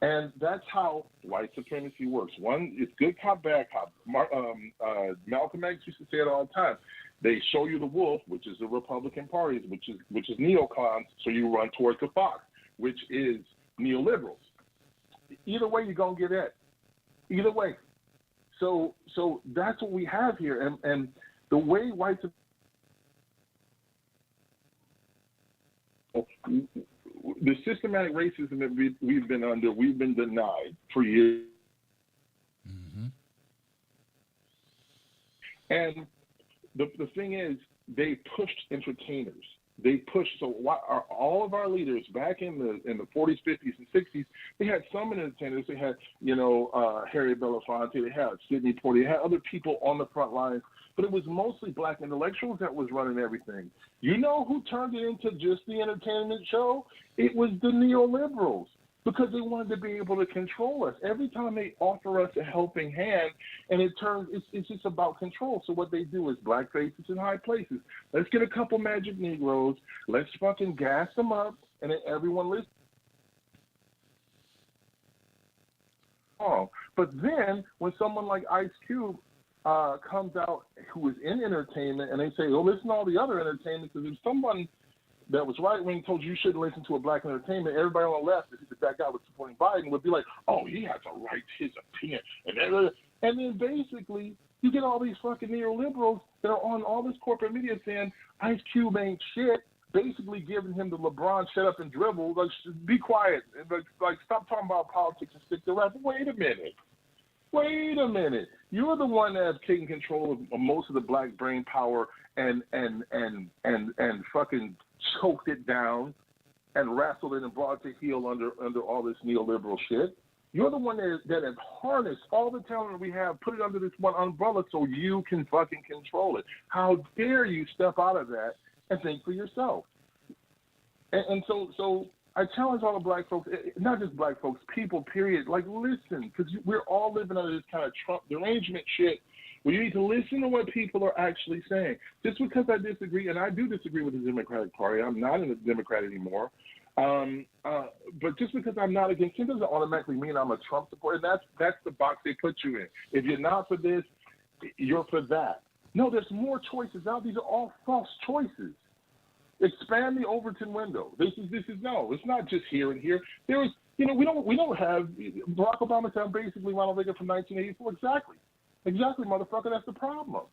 And that's how white supremacy works. One, it's good cop, bad cop. Malcolm X used to say it all the time. They show you the wolf, which is the Republican Party, which is neocons, so you run towards the fox, which is neoliberals. Either way, you're gonna get it. Either way. So that's what we have here, and the way white the systematic racism that we've been under, we've been denied for years. Mm-hmm. And the thing is, they pushed entertainers. They pushed, so all of our leaders back in the 40s, 50s, and 60s, they had some entertainers. They had, Harry Belafonte, they had Sidney Poitier, they had other people on the front lines, but it was mostly black intellectuals that was running everything. You know who turned it into just the entertainment show? It was the neoliberals, because they wanted to be able to control us. Every time they offer us a helping hand, and it's just about control. So what they do is black faces in high places. Let's get a couple magic Negroes. Let's fucking gas them up, and then everyone listens. Oh, but then when someone like Ice Cube comes out who is in entertainment, and they say, "Oh, listen to all the other entertainment," because if someone that was right wing told you shouldn't listen to a black entertainment, everybody on the left, if that guy was supporting Biden, would be like, "Oh, he has a right to his opinion." And then basically you get all these fucking neoliberals that are on all this corporate media saying Ice Cube ain't shit, basically giving him the LeBron shut up and dribble, like, be quiet, like stop talking about politics and stick to rap. Wait a minute. You're the one that's taking control of most of the black brain power and fucking choked it down and wrestled it and brought it to heel under all this neoliberal shit. You're the one that have harnessed all the talent we have, put it under this one umbrella so you can fucking control it. How dare you step out of that and think for yourself? And so I challenge all the black folks, not just black folks, people, period. Like, listen, because we're all living under this kind of Trump derangement shit where you need to listen to what people are actually saying. Just because I disagree, and I do disagree with the Democratic Party, I'm not in the Democrat anymore. But just because I'm not against him doesn't automatically mean I'm a Trump supporter. And that's the box they put you in. If you're not for this, you're for that. No, there's more choices out. These are all false choices. Expand the Overton window. This is no. It's not just here and here. There's, we don't have Barack Obama sound basically Ronald Reagan from 1984. Exactly, motherfucker. That's the problem.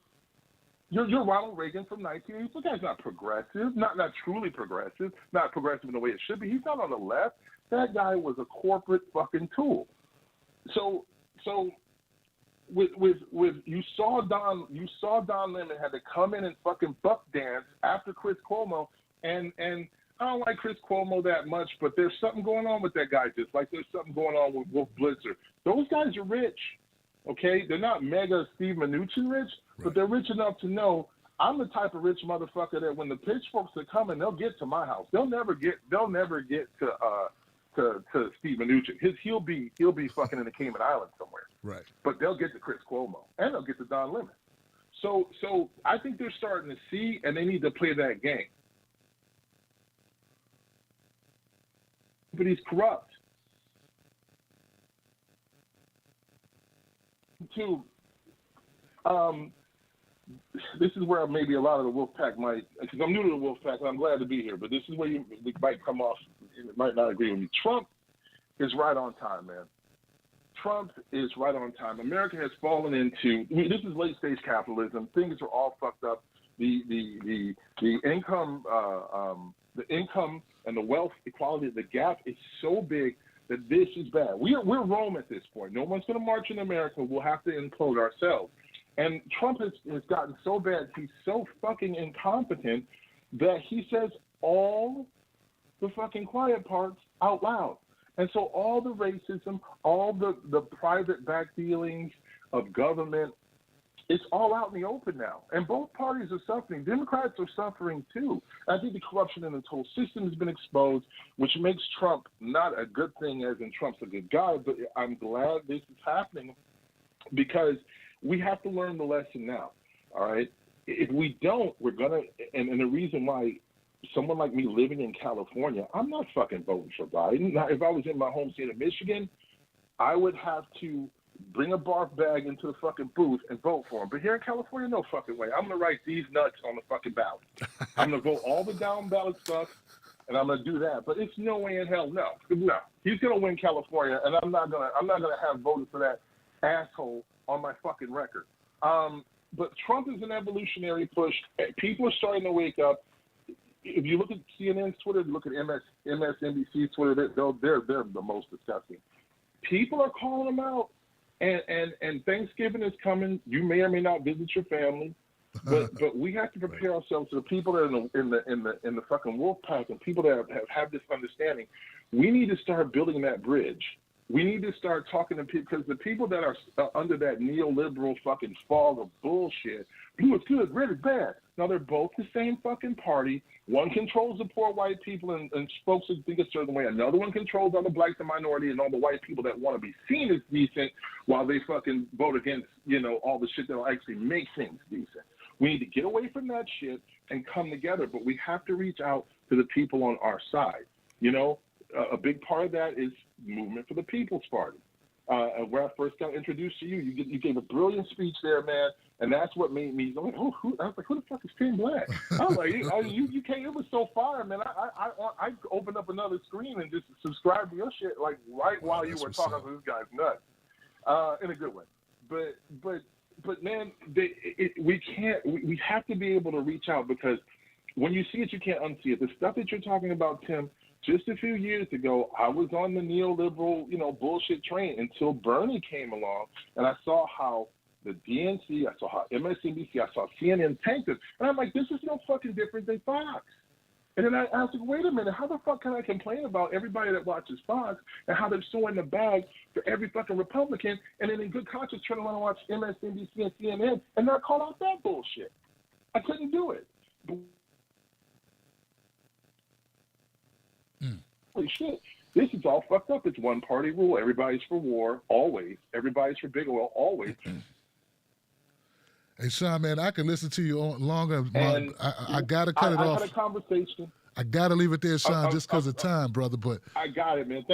You're Ronald Reagan from 1984. That's not progressive. Not truly progressive. Not progressive in the way it should be. He's not on the left. That guy was a corporate fucking tool. So with you saw Don Lemon had to come in and fucking buck dance after Chris Cuomo, and I don't like Chris Cuomo that much, but there's something going on with that guy, just like there's something going on with Wolf Blitzer. Those guys are rich, okay? They're not mega Steve Mnuchin rich, but they're rich enough to know I'm the type of rich motherfucker that when the pitchforks are coming, they'll get to my house. They'll never get to Steve Mnuchin. He'll be fucking in the Cayman Islands somewhere. Right. But they'll get to Chris Cuomo and they'll get to Don Lemon. So I think they're starting to see, and they need to play that game. But he's corrupt. this is where maybe a lot of the Wolfpack might, because I'm new to the Wolfpack and I'm glad to be here, but this is where we might come off, and might not agree with me. Trump is right on time, man. Trump is right on time. America has fallen into, this is late stage capitalism. Things are all fucked up. The income, and the wealth equality, the gap is so big that this is bad. We're Rome at this point. No one's going to march in America. We'll have to implode ourselves. And Trump has gotten so bad, he's so fucking incompetent that he says all the fucking quiet parts out loud. And so all the racism, all the private back dealings of government, it's all out in the open now. And both parties are suffering. Democrats are suffering too. I think the corruption in the whole system has been exposed, which makes Trump not a good thing, as in Trump's a good guy, but I'm glad this is happening because we have to learn the lesson now, all right? If we don't, we're going to, and the reason why someone like me living in California, I'm not fucking voting for Biden. Now, if I was in my home state of Michigan, I would have to bring a barf bag into the fucking booth and vote for him. But here in California, no fucking way. I'm going to write these nuts on the fucking ballot. I'm going to vote all the down ballot stuff, and I'm going to do that. But it's no way in hell, no. He's going to win California, and I'm not going to have voted for that asshole on my fucking record. But Trump is an evolutionary push. People are starting to wake up. If you look at CNN's Twitter, you look at MSNBC's Twitter, they're the most disgusting. People are calling them out, and Thanksgiving is coming. You may or may not visit your family, but we have to prepare ourselves to the people that are in the fucking wolf pack and people that have this understanding. We need to start building that bridge. We need to start talking to people, because the people that are under that neoliberal fucking fog of bullshit, blue is good, red is bad. Now, they're both the same fucking party. One controls the poor white people and folks that think a certain way. Another one controls all the blacks and minorities and all the white people that want to be seen as decent while they fucking vote against, all the shit that will actually make things decent. We need to get away from that shit and come together, but we have to reach out to the people on our side. A big part of that is Movement for the People's Party. Where I first got introduced to you, you gave a brilliant speech there, man, and that's what made me. I was like, who the fuck is Tim Black? I was like, you came. It was so fire, man. I opened up another screen and just subscribed to your shit like right while you were talking to this guy's nuts, in a good way. But man, we have to be able to reach out, because when you see it, you can't unsee it. The stuff that you're talking about, Tim. Just a few years ago, I was on the neoliberal, bullshit train until Bernie came along, and I saw how the DNC, I saw how MSNBC, I saw CNN tanked it, and I'm like, this is no fucking different than Fox. And then I was like, wait a minute, how the fuck can I complain about everybody that watches Fox and how they're so in the bag for every fucking Republican, and then in good conscience turn around and watch MSNBC and CNN and not call out that bullshit? I couldn't do it. Holy shit, this is all fucked up. It's one party rule. Everybody's for war, always. Everybody's for big oil, always. Hey, Sean, man, I can listen to you longer. I got to cut it off. I had a conversation. I got to leave it there, Sean, just because of time, brother. But I got it, man.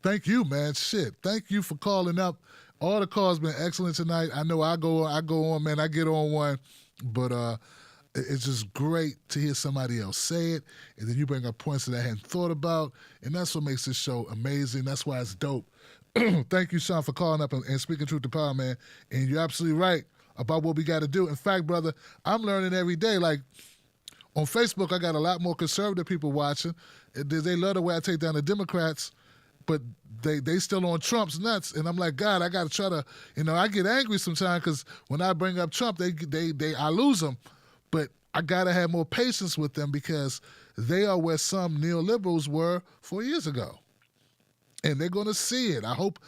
Thank you, man. Shit. Thank you for calling up. All the calls been excellent tonight. I know I go on, man. I get on one. But it's just great to hear somebody else say it, and then you bring up points that I hadn't thought about, and that's what makes this show amazing. That's why it's dope. Thank you, Sean, for calling up and speaking truth to power, man. And you're absolutely right about what we got to do. In fact, brother, I'm learning every day. Like, on Facebook, I got a lot more conservative people watching. They love the way I take down the Democrats, but they still on Trump's nuts. And I'm like, God, I got to try to, I get angry sometimes because when I bring up Trump, I lose them. But I got to have more patience with them because they are where some neoliberals were 4 years ago. And they're going to see it. I hope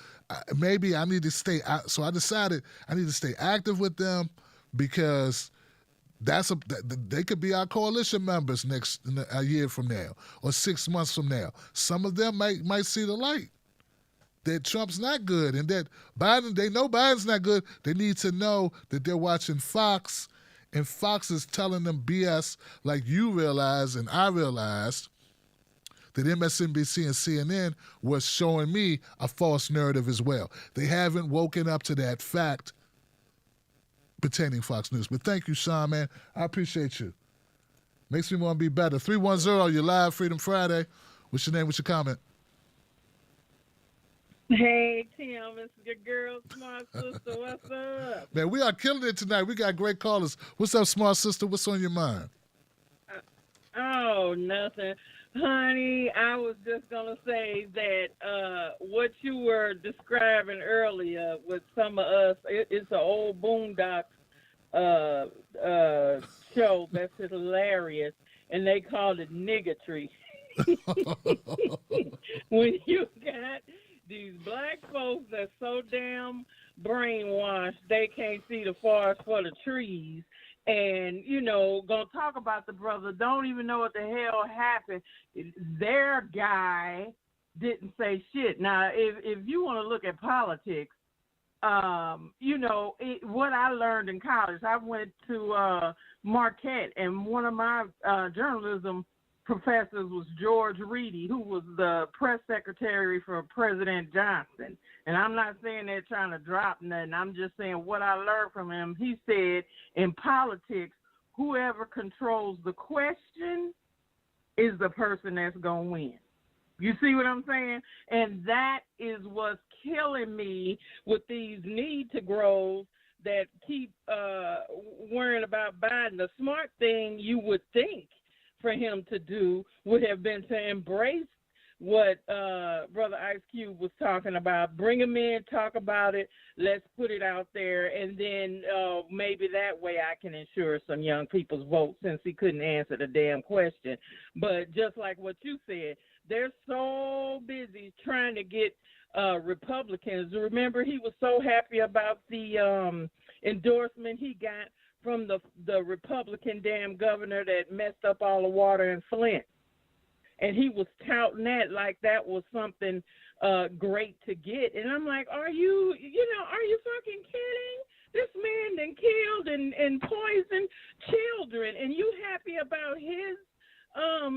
maybe I need to stay out. So I decided I need to stay active with them because they could be our coalition members a year from now or 6 months from now. Some of them might see the light that Trump's not good and that they know Biden's not good. They need to know that they're watching Fox, and Fox is telling them BS like you realize and I realized that MSNBC and CNN was showing me a false narrative as well. They haven't woken up to that fact pertaining Fox News. But thank you, Sean, man. I appreciate you. Makes me want to be better. 310, you're live, Freedom Friday. What's your name? What's your comment? Hey, Tim, it's your girl, Smart Sister. What's up? Man, we are killing it tonight. We got great callers. What's up, Smart Sister? What's on your mind? Oh, nothing. Honey, I was just going to say that what you were describing earlier with some of us, it's an old Boondocks show that's hilarious, and they called it niggatry. When you got these black folks that's so damn brainwashed, they can't see the forest for the trees. And, gonna talk about the brother, don't even know what the hell happened. Their guy didn't say shit. Now, if you want to look at politics, what I learned in college, I went to Marquette, and one of my journalism professors was George Reedy, who was the press secretary for President Johnson. And I'm not saying they're trying to drop nothing. I'm just saying what I learned from him. He said in politics, whoever controls the question is the person that's going to win. You see what I'm saying? And that is what's killing me with these need to grows that keep worrying about Biden. The smart thing you would think for him to do would have been to embrace what Brother Ice Cube was talking about. Bring him in, talk about it, let's put it out there, and then maybe that way I can ensure some young people's votes, since he couldn't answer the damn question. But just like what you said, they're so busy trying to get Republicans. Remember, he was so happy about the endorsement he got from the Republican damn governor that messed up all the water in Flint. And he was touting that like that was something great to get. And I'm like, are you fucking kidding? This man done killed and poisoned children, and you happy about his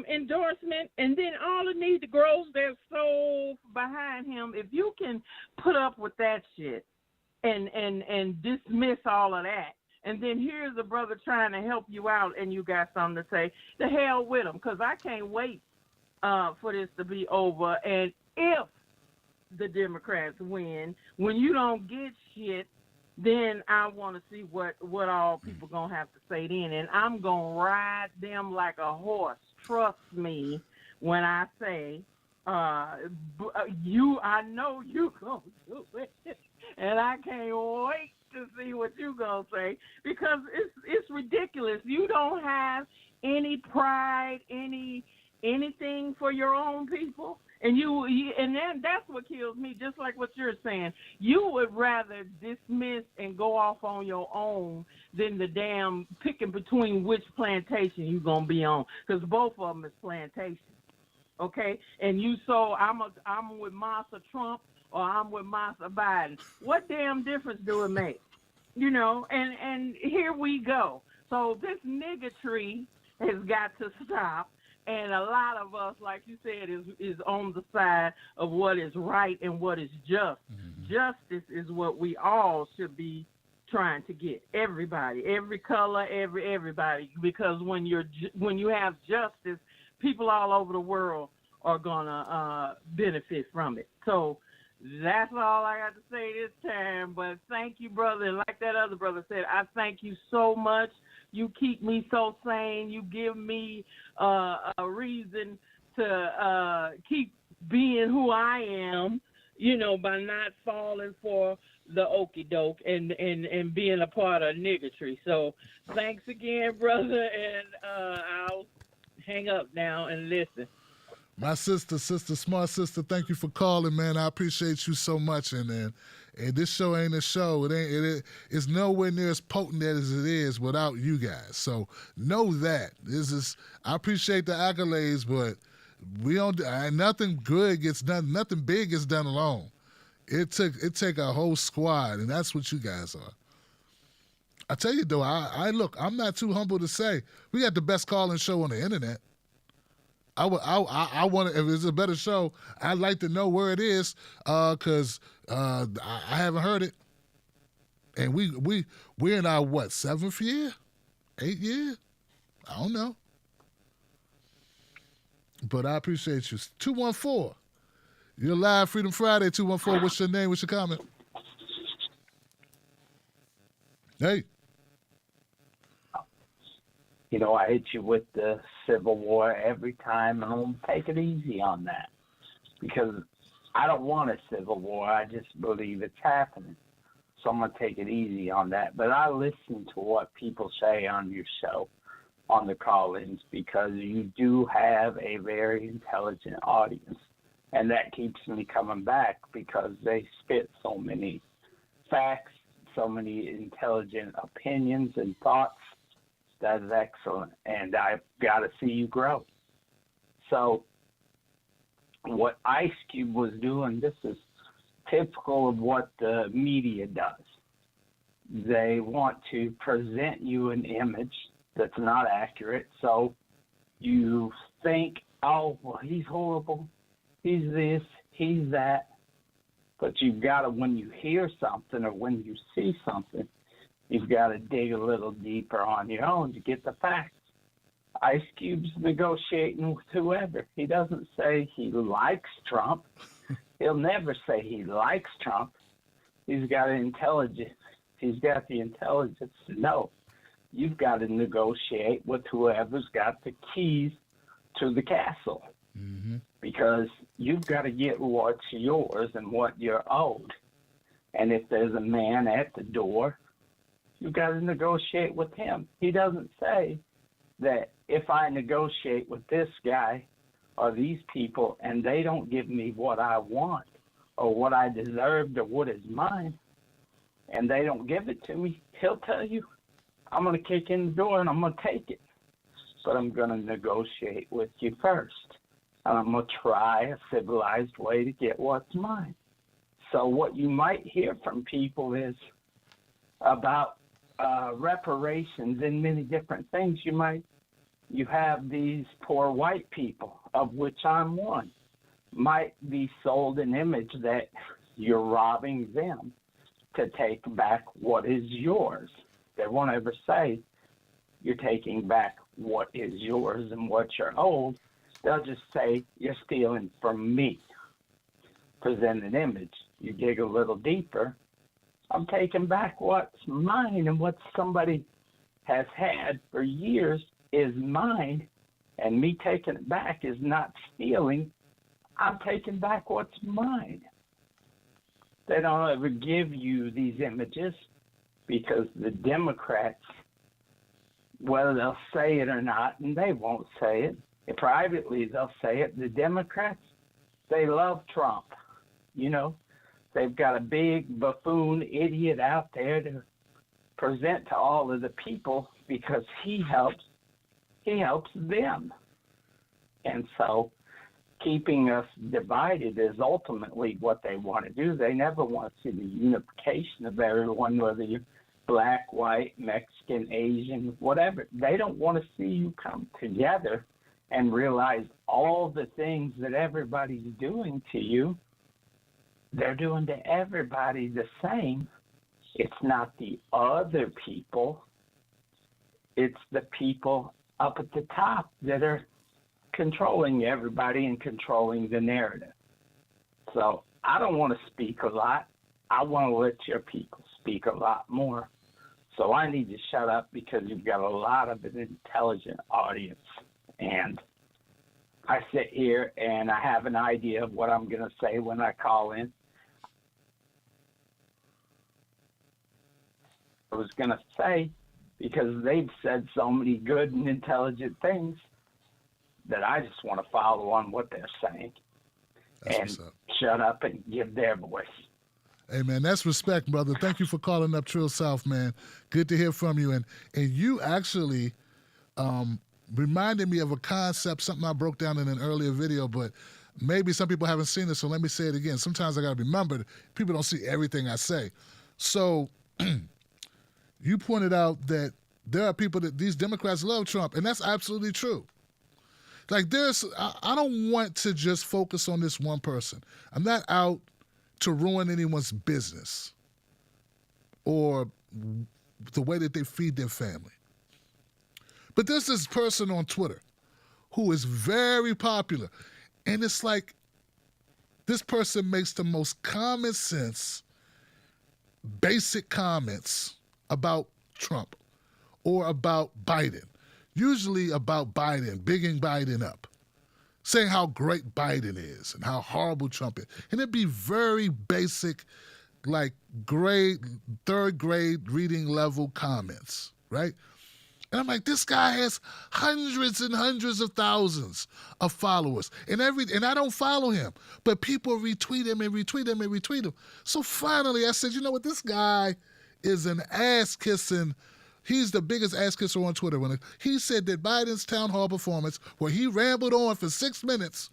endorsement? And then all the need to grows, they're so behind him. If you can put up with that shit and dismiss all of that, and then here's a brother trying to help you out, and you got something to say, the hell with him, because I can't wait for this to be over. And if the Democrats win, when you don't get shit, then I want to see what all people going to have to say then. And I'm going to ride them like a horse. Trust me when I say, I know you going to do it. And I can't wait to see what you going to say, because it's ridiculous. You don't have any pride, anything for your own people. And and then that's what kills me, just like what you're saying. You would rather dismiss and go off on your own than the damn picking between which plantation you're going to be on, because both of them is plantations, okay? And I'm with Massa Trump or I'm with Massa Biden. What damn difference do it make? And here we go. So this niggatry has got to stop. And a lot of us, like you said, is on the side of what is right and what is just. Mm-hmm. Justice is what we all should be trying to get. Everybody, every color, everybody. Because when you have justice, people all over the world are gonna benefit from it. So that's all I got to say this time. But thank you, brother. And like that other brother said, I thank you so much. You keep me so sane. You give me a reason to keep being who I am, by not falling for the okie doke and being a part of niggatry. So thanks again, brother, and I'll hang up now and listen. My sister, smart sister, thank you for calling, man. I appreciate you so much. And this show ain't a show. It's nowhere near as potent as it is without you guys. So know that. I appreciate the accolades, but nothing good gets done. Nothing big gets done alone. It take a whole squad, and that's what you guys are. I tell you though, I'm not too humble to say we got the best calling show on the internet. I want to, if it's a better show, I'd like to know where it is, because I haven't heard it. And we're in our, what, 7th year? 8th year? I don't know. But I appreciate you. 214. You're live, Freedom Friday, 214. What's your name? What's your comment? Hey. You know, I hit you with the Civil War every time, and I'm going to take it easy on that because I don't want a Civil War. I just believe it's happening. So I'm going to take it easy on that. But I listen to what people say on your show, on the call-ins, because you do have a very intelligent audience. And that keeps me coming back because they spit so many facts, so many intelligent opinions and thoughts. That is excellent. And I've got to see you grow. So what Ice Cube was doing, this is typical of what the media does. They want to present you an image that's not accurate. So you think, oh, well, he's horrible. He's this, he's that. But you've got to, when you hear something or when you see something, you've got to dig a little deeper on your own to get the facts. Ice Cube's negotiating with whoever. He doesn't say he likes Trump. He'll never say he likes Trump. He's got the intelligence to know you've got to negotiate with whoever's got the keys to the castle. Mm-hmm. Because you've got to get what's yours and what you're owed. And if there's a man at the door, you've got to negotiate with him. He doesn't say that if I negotiate with this guy or these people and they don't give me what I want or what I deserved or what is mine, and they don't give it to me, he'll tell you, I'm going to kick in the door and I'm going to take it. But I'm going to negotiate with you first. And I'm going to try a civilized way to get what's mine. So what you might hear from people is about reparations and many different things. You have these poor white people, of which I'm one, might be sold an image that you're robbing them to take back what is yours. They won't ever say you're taking back what is yours and what you're owed. They'll just say you're stealing from me. Present an image. You dig a little deeper. I'm taking back what's mine, and what somebody has had for years is mine, and me taking it back is not stealing. I'm taking back what's mine. They don't ever give you these images because the Democrats, whether they'll say it or not, and they won't say it, privately they'll say it, the Democrats, they love Trump. You know, they've got a big buffoon idiot out there to present to all of the people because he helps them. And so keeping us divided is ultimately what they want to do. They never want to see the unification of everyone, whether you're black, white, Mexican, Asian, whatever. They don't want to see you come together and realize all the things that everybody's doing to you, they're doing to everybody the same. It's not the other people. It's the people up at the top that are controlling everybody and controlling the narrative. So I don't want to speak a lot. I want to let your people speak a lot more. So I need to shut up because you've got a lot of an intelligent audience. And I sit here and I have an idea of what I'm going to say when I call in. I was going to say, because they've said so many good and intelligent things, that I just want to follow on what they're saying. That's and shut up and give their voice. Hey, man, that's respect, brother. Thank you for calling up Trill South, man. Good to hear from you. And you actually reminded me of a concept, something I broke down in an earlier video, but maybe some people haven't seen it, so let me say it again. Sometimes I got to remember, people don't see everything I say. So you pointed out that there are people that these Democrats love Trump, and that's absolutely true. Like I don't want to just focus on this one person. I'm not out to ruin anyone's business. or the way that they feed their family. But there's this person on Twitter who is very popular, and it's like this person makes the most common sense, basic comments about Trump or about Biden, usually about Biden, bigging Biden up, saying how great Biden is and how horrible Trump is. And it'd be very basic, like third grade reading level comments, right? And I'm like, this guy has hundreds and hundreds of thousands of followers. And I don't follow him, but people retweet him and retweet him and retweet him. So finally I said, you know what, this guy is an ass-kissing. He's the biggest ass-kisser on Twitter. When he said that Biden's town hall performance, where he rambled on for 6 minutes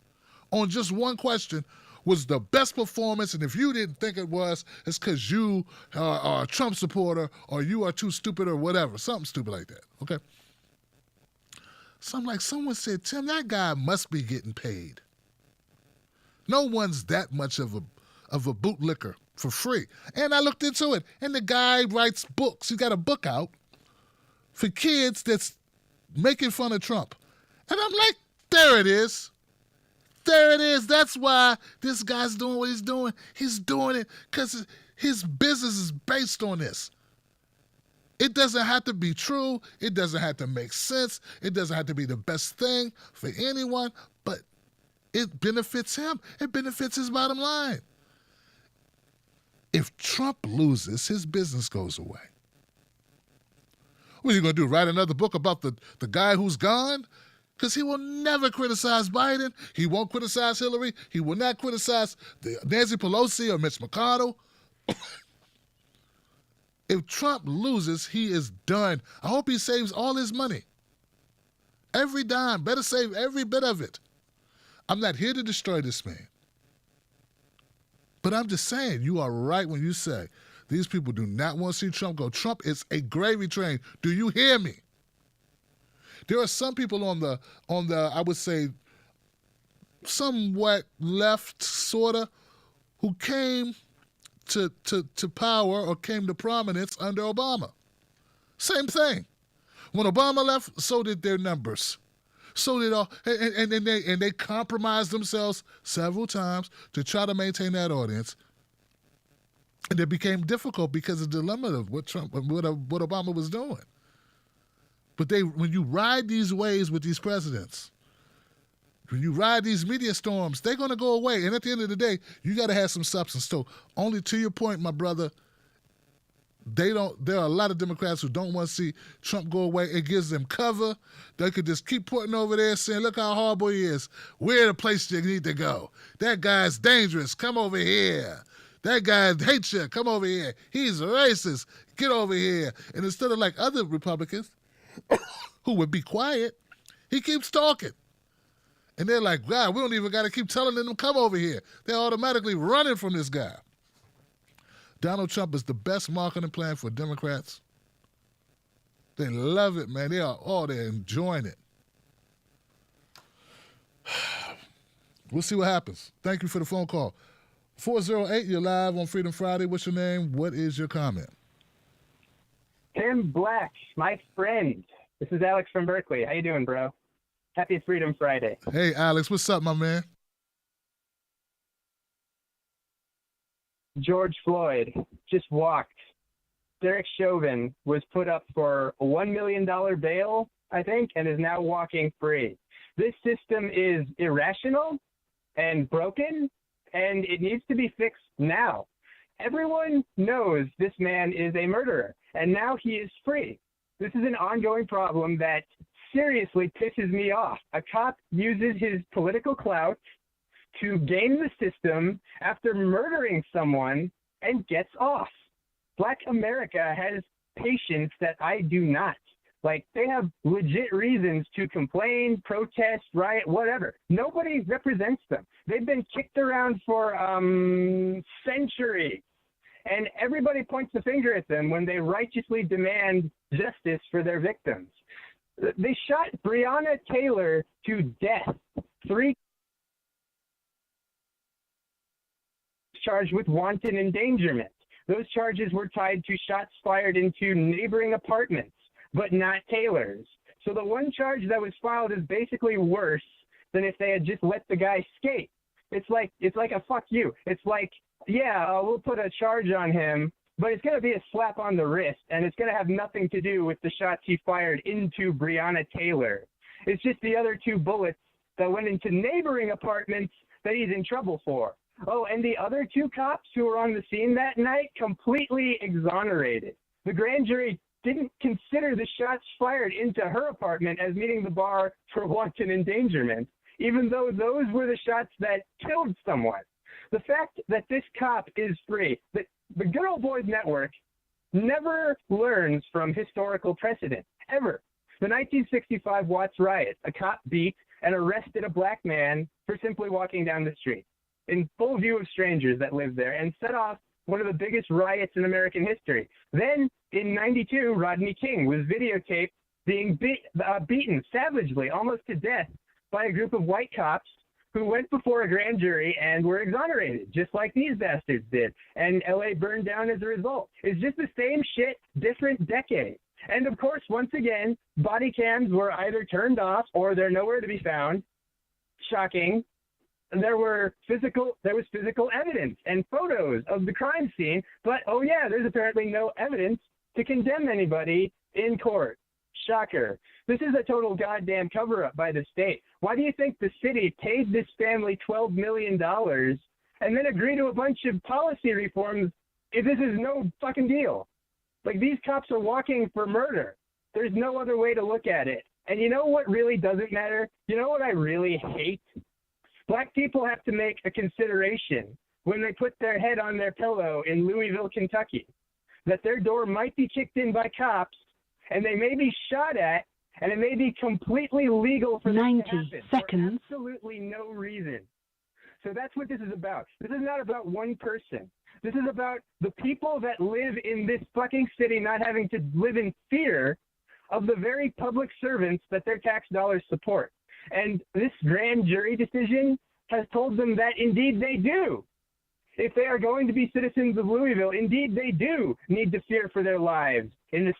on just one question, was the best performance, and if you didn't think it was, it's because you are a Trump supporter or you are too stupid or whatever, something stupid like that, okay? So I'm like, someone said, Tim, that guy must be getting paid. No one's that much of a bootlicker for free. And I looked into it, and the guy writes books. He's got a book out for kids that's making fun of Trump. And I'm like, there it is. There it is. That's why this guy's doing what he's doing. He's doing it because his business is based on this. It doesn't have to be true. It doesn't have to make sense. It doesn't have to be the best thing for anyone, but it benefits him. It benefits his bottom line. If Trump loses, his business goes away. What are you going to do, write another book about the guy who's gone? Because he will never criticize Biden. He won't criticize Hillary. He will not criticize Nancy Pelosi or Mitch McConnell. If Trump loses, he is done. I hope he saves all his money. Every dime. Better save every bit of it. I'm not here to destroy this man. But I'm just saying, you are right when you say these people do not want to see Trump go. Trump is a gravy train. Do you hear me? There are some people on the I would say, somewhat left, sorta, who came to power or came to prominence under Obama. Same thing. When Obama left, so did their numbers. So did all, and they compromised themselves several times to try to maintain that audience. And it became difficult because of the dilemma of what Obama was doing. But when you ride these waves with these presidents, when you ride these media storms, they're going to go away. And at the end of the day, you got to have some substance. So only to your point, my brother, there are a lot of Democrats who don't want to see Trump go away. It gives them cover. They could just keep putting over there saying, look how horrible he is. We're the place you need to go. That guy's dangerous. Come over here. That guy hates you. Come over here. He's racist. Get over here. And instead of like other Republicans, who would be quiet, he keeps talking. And they're like, God, we don't even got to keep telling them to come over here. They're automatically running from this guy. Donald Trump is the best marketing plan for Democrats. They love it, man. They're enjoying it. We'll see what happens. Thank you for the phone call. 408, you're live on Freedom Friday. What's your name? What is your comment? Tim Black, my friend. This is Alex from Berkeley. How you doing, bro? Happy Freedom Friday. Hey, Alex. What's up, my man? George Floyd just walked. Derek Chauvin was put up for a $1 million bail, I think, and is now walking free. This system is irrational and broken, and it needs to be fixed now. Everyone knows this man is a murderer, and now he is free. This is an ongoing problem that seriously pisses me off. A cop uses his political clout to game the system after murdering someone and gets off. Black America has patience that I do not. Like, they have legit reasons to complain, protest, riot, whatever. Nobody represents them. They've been kicked around for centuries. And everybody points the finger at them when they righteously demand justice for their victims. They shot Breonna Taylor to death. 3 charged with wanton endangerment. Those charges were tied to shots fired into neighboring apartments, but not Taylor's. So the one charge that was filed is basically worse than if they had just let the guy skate. It's like a fuck you. It's like, yeah, we'll put a charge on him, but it's going to be a slap on the wrist, and it's going to have nothing to do with the shots he fired into Breonna Taylor. It's just the other two bullets that went into neighboring apartments that he's in trouble for. Oh, and the other two cops who were on the scene that night, completely exonerated. The grand jury didn't consider the shots fired into her apartment as meeting the bar for wanton endangerment, even though those were the shots that killed someone. The fact that this cop is free, that the Good Old Boys Network never learns from historical precedent, ever. The 1965 Watts riot, a cop beat and arrested a black man for simply walking down the street in full view of strangers that lived there and set off one of the biggest riots in American history. Then, in 92, Rodney King was videotaped being beaten savagely, almost to death, by a group of white cops who went before a grand jury and were exonerated, just like these bastards did. And LA burned down as a result. It's just the same shit, different decade. And of course, once again, body cams were either turned off or they're nowhere to be found. Shocking. There was physical evidence and photos of the crime scene, but oh yeah, there's apparently no evidence to condemn anybody in court. Shocker. This is a total goddamn cover-up by the state. Why do you think the city paid this family $12 million and then agreed to a bunch of policy reforms if this is no fucking deal? Like, these cops are walking for murder. There's no other way to look at it. And you know what really doesn't matter? You know what I really hate? Black people have to make a consideration when they put their head on their pillow in Louisville, Kentucky, that their door might be kicked in by cops and they may be shot at, and it may be completely legal for them to happen 90 seconds. for absolutely no reason. So that's what this is about. This is not about one person. This is about the people that live in this fucking city not having to live in fear of the very public servants that their tax dollars support. And this grand jury decision has told them that indeed they do. If they are going to be citizens of Louisville, indeed they do need to fear for their lives in this.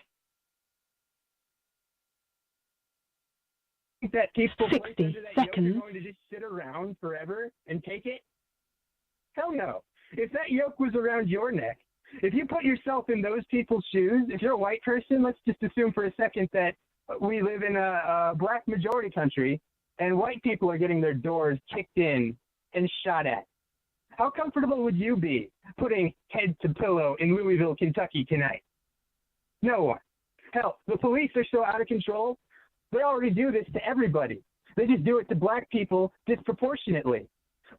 That people 60 that seconds. are going to just sit around forever and take it? Hell no. If that yoke was around your neck, if you put yourself in those people's shoes, if you're a white person, let's just assume for a second that we live in a black majority country and white people are getting their doors kicked in and shot at. How comfortable would you be putting head to pillow in Louisville, Kentucky tonight? No one. Hell, the police are so out of control, they already do this to everybody. They just do it to black people disproportionately.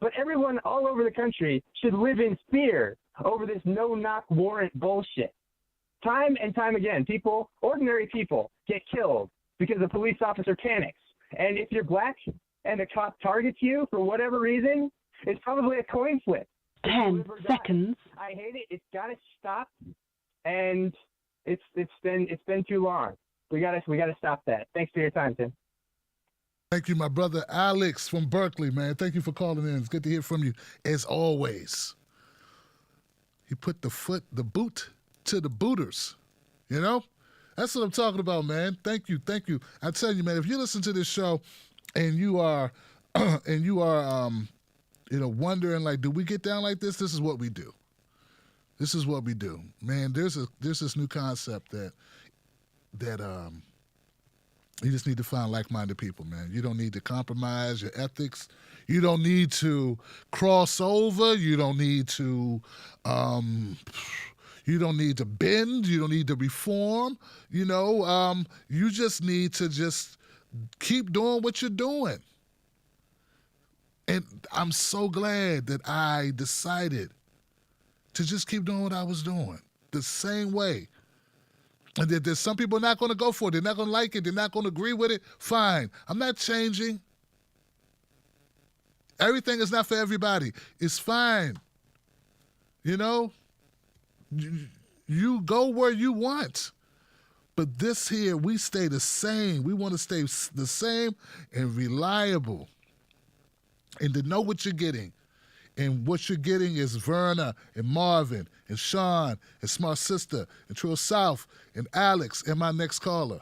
But everyone all over the country should live in fear over this no-knock warrant bullshit. Time and time again, ordinary people, get killed because a police officer panics. And if you're black and a cop targets you for whatever reason, it's probably a coin flip. 10 seconds. I hate it. It's got to stop. And it's been too long. We gotta stop that. Thanks for your time, Tim. Thank you, my brother Alex from Berkeley, man. Thank you for calling in. It's good to hear from you, as always. He put the boot to the booters. You know? That's what I'm talking about, man. Thank you. I tell you, man, if you listen to this show and you are wondering, like, do we get down like this? This is what we do. This is what we do. Man, there's this new concept that you just need to find like-minded people, man. You don't need to compromise your ethics. You don't need to cross over. You don't need to bend. You don't need to reform. You just need to just keep doing what you're doing. And I'm so glad that I decided to just keep doing what I was doing the same way. And that there's some people not going to go for it. They're not going to like it. They're not going to agree with it. Fine. I'm not changing. Everything is not for everybody. It's fine. You go where you want. But this here, we stay the same. We want to stay the same and reliable. And to know what you're getting And what you're getting is Verna and Marvin and Sean and Smart Sister and Trill South and Alex and my next caller.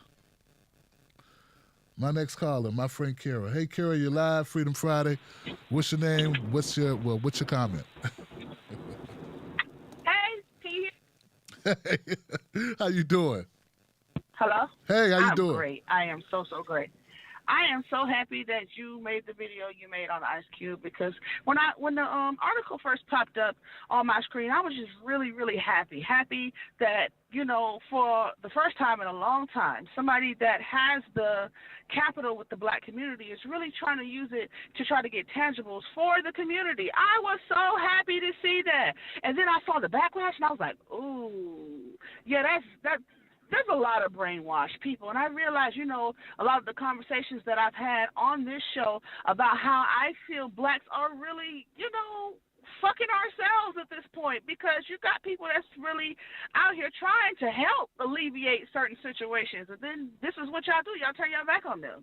My friend Kiera. Hey, Kiera, you're live, Freedom Friday. What's your name? What's your comment? Hey, How you doing? hello? Hey, how you I'm doing? Great. I am so great. I am so happy that you made the video you made on Ice Cube, because when the article first popped up on my screen, I was just really happy that, you know, for the first time in a long time, somebody that has the capital with the black community is really trying to use it to try to get tangibles for the community. I was so happy to see that. And then I saw the backlash and I was like, ooh, yeah, there's a lot of brainwashed people. And I realize, you know, a lot of the conversations that I've had on this show about how I feel blacks are really, you know, fucking ourselves at this point, because you got people that's really out here trying to help alleviate certain situations. And then this is what y'all do. Y'all turn your back on them.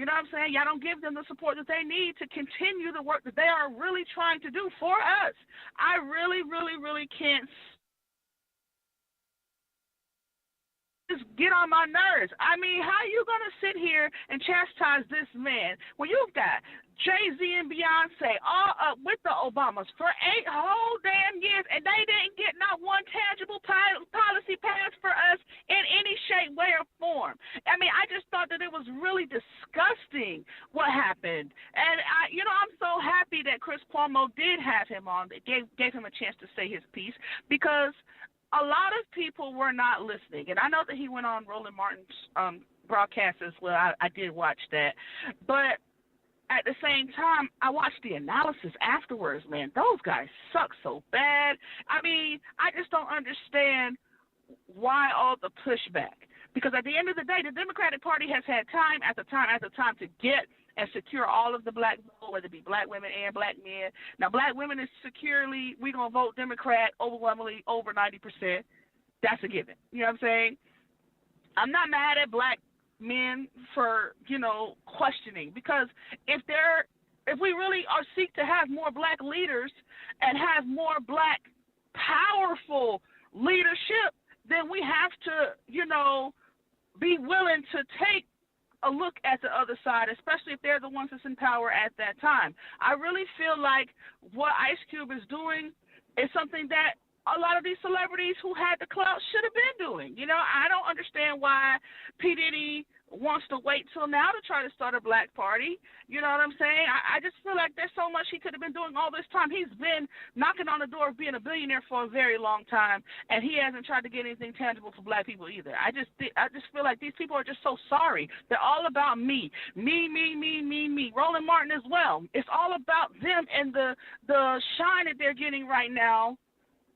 You know what I'm saying? Y'all don't give them the support that they need to continue the work that they are really trying to do for us. I really can't just get on my nerves. I mean, how you going to sit here and chastise this man when you've got Jay-Z and Beyonce all up with the Obamas for 8 whole damn years, and they didn't get not one tangible policy passed for us in any shape, way, or form? I mean, I just thought that it was really disgusting what happened. And, I'm so happy that Chris Cuomo did have him on. It gave him a chance to say his piece, because a lot of people were not listening. And I know that he went on Roland Martin's broadcast as well. I did watch that. But at the same time, I watched the analysis afterwards, man. Those guys suck so bad. I mean, I just don't understand why all the pushback. Because at the end of the day, the Democratic Party has had time after time to get and secure all of the black vote, whether it be black women and black men. Now, black women is securely, we're going to vote Democrat overwhelmingly over 90%. That's a given. You know what I'm saying? I'm not mad at black men for, questioning, because if we really seek to have more black leaders and have more black powerful leadership, then we have to, be willing to take a look at the other side, especially if they're the ones that's in power at that time. I really feel like what Ice Cube is doing is something that a lot of these celebrities who had the clout should have been doing. I don't understand why P. Diddy wants to wait till now to try to start a black party. You know what I'm saying? I just feel like there's so much he could have been doing all this time. He's been knocking on the door of being a billionaire for a very long time, and he hasn't tried to get anything tangible for black people either. I just feel like these people are just so sorry. They're all about me. Me. Roland Martin as well. It's all about them and the shine that they're getting right now,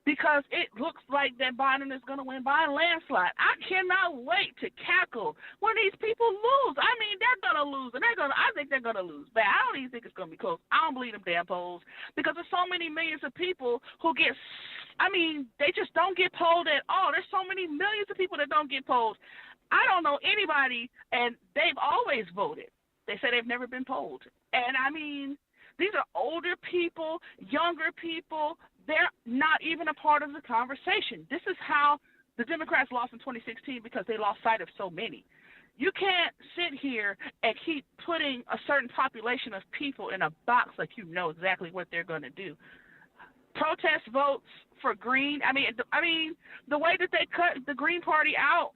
because it looks like that Biden is going to win by a landslide. I cannot wait to cackle when these people lose. I mean, they're going to lose, and I think they're going to lose bad. I don't even think it's going to be close. I don't believe them damn polls, because there's so many millions of people who they just don't get polled at all. There's so many millions of people that don't get polled. I don't know anybody, and they've always voted. They say they've never been polled. And, I mean, these are older people, younger people. They're not even a part of the conversation. This is how the Democrats lost in 2016, because they lost sight of so many. You can't sit here and keep putting a certain population of people in a box like you know exactly what they're going to do. Protest votes for Green. I mean, the way that they cut the Green Party out,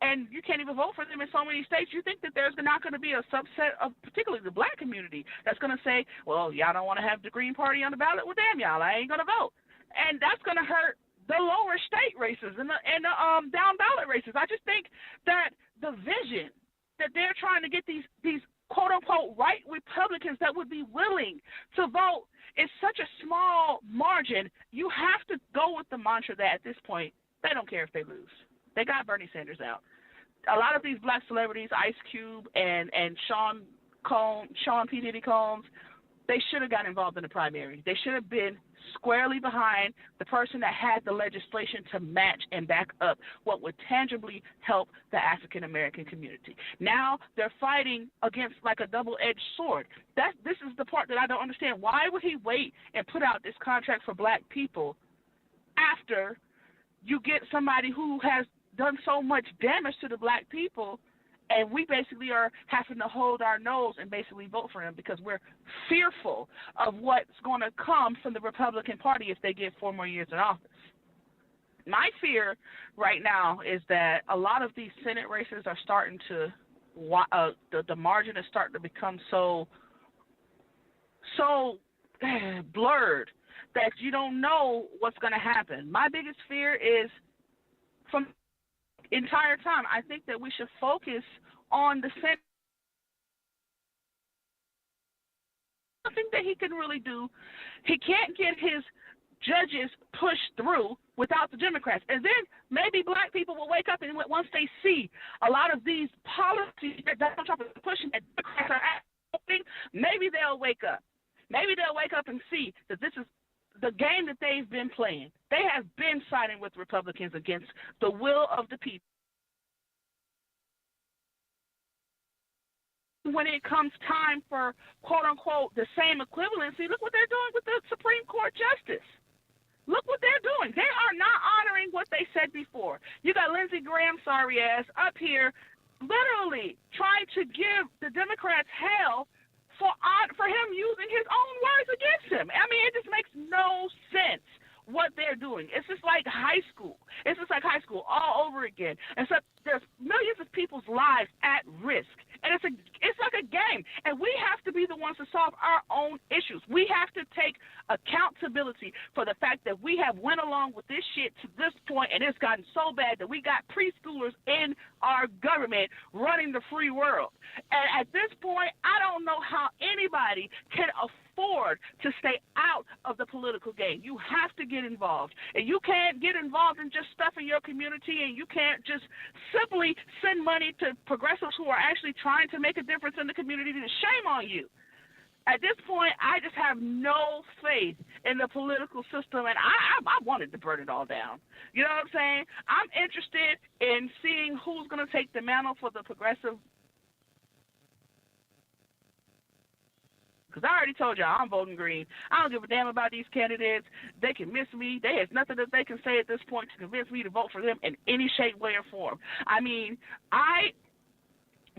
and you can't even vote for them in so many states, you think that there's not going to be a subset of particularly the black community that's going to say, well, y'all don't want to have the Green Party on the ballot? Well, damn y'all, I ain't going to vote. And that's going to hurt the lower state races and the down ballot races. I just think that the vision that they're trying to get these quote-unquote right Republicans that would be willing to vote is such a small margin. You have to go with the mantra that at this point, they don't care if they lose. They got Bernie Sanders out. A lot of these black celebrities, Ice Cube and Sean P. Diddy Combs, they should have gotten involved in the primary. They should have been squarely behind the person that had the legislation to match and back up what would tangibly help the African American community. Now they're fighting against like a double-edged sword. This is the part that I don't understand. Why would he wait and put out this contract for black people after you get somebody who has done so much damage to the black people, and we basically are having to hold our nose and basically vote for him because we're fearful of what's going to come from the Republican Party if they get 4 more years in office? My fear right now is that a lot of these Senate races are starting to, the margin is starting to become so blurred that you don't know what's going to happen. My biggest fear is from entire time, I think that we should focus on the Senate. Nothing that he can really do. He can't get his judges pushed through without the Democrats. And then maybe black people will wake up and once they see a lot of these policies that Donald Trump is pushing that Democrats are acting, maybe they'll wake up. Maybe they'll wake up and see that this is the game that they've been playing. They have been siding with Republicans against the will of the people. When it comes time for, quote-unquote, the same equivalency, look what they're doing with the Supreme Court justice. Look what they're doing. They are not honoring what they said before. You got Lindsey Graham, sorry ass, up here literally trying to give the Democrats hell for him using his own words against him. I mean, it just makes no sense what they're doing. It's just like high school. It's just like high school all over again. And so there's millions of people's lives at risk. And it's like a game. And we have to be the ones to solve our own issues. We have to take accountability for the fact that we have went along with this shit to this point, and it's gotten so bad that we got preschoolers in our government running the free world. And at this point, I don't know how anybody can afford to stay out of the political game. You have to get involved. And you can't get involved in just stuff in your community, and you can't just simply send money to progressives who are actually trying to make a difference in the community. Shame on you. At this point, I just have no faith in the political system, and I wanted to burn it all down. You know what I'm saying? I'm interested in seeing who's going to take the mantle for the progressive. Because I already told y'all I'm voting green. I don't give a damn about these candidates. They can miss me. There's nothing that they can say at this point to convince me to vote for them in any shape, way, or form. I mean, I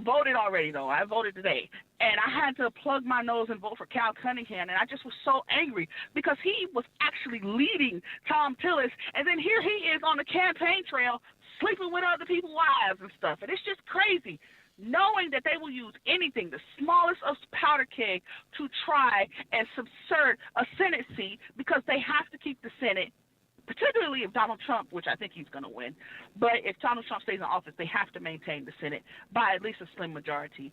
voted already, though. I voted today. And I had to plug my nose and vote for Cal Cunningham, and I just was so angry because he was actually leading Tom Tillis, and then here he is on the campaign trail sleeping with other people's wives and stuff. And it's just crazy, knowing that they will use anything, the smallest of powder keg, to try and subvert a Senate seat because they have to keep the Senate, particularly if Donald Trump, which I think he's going to win, but if Donald Trump stays in office, they have to maintain the Senate by at least a slim majority.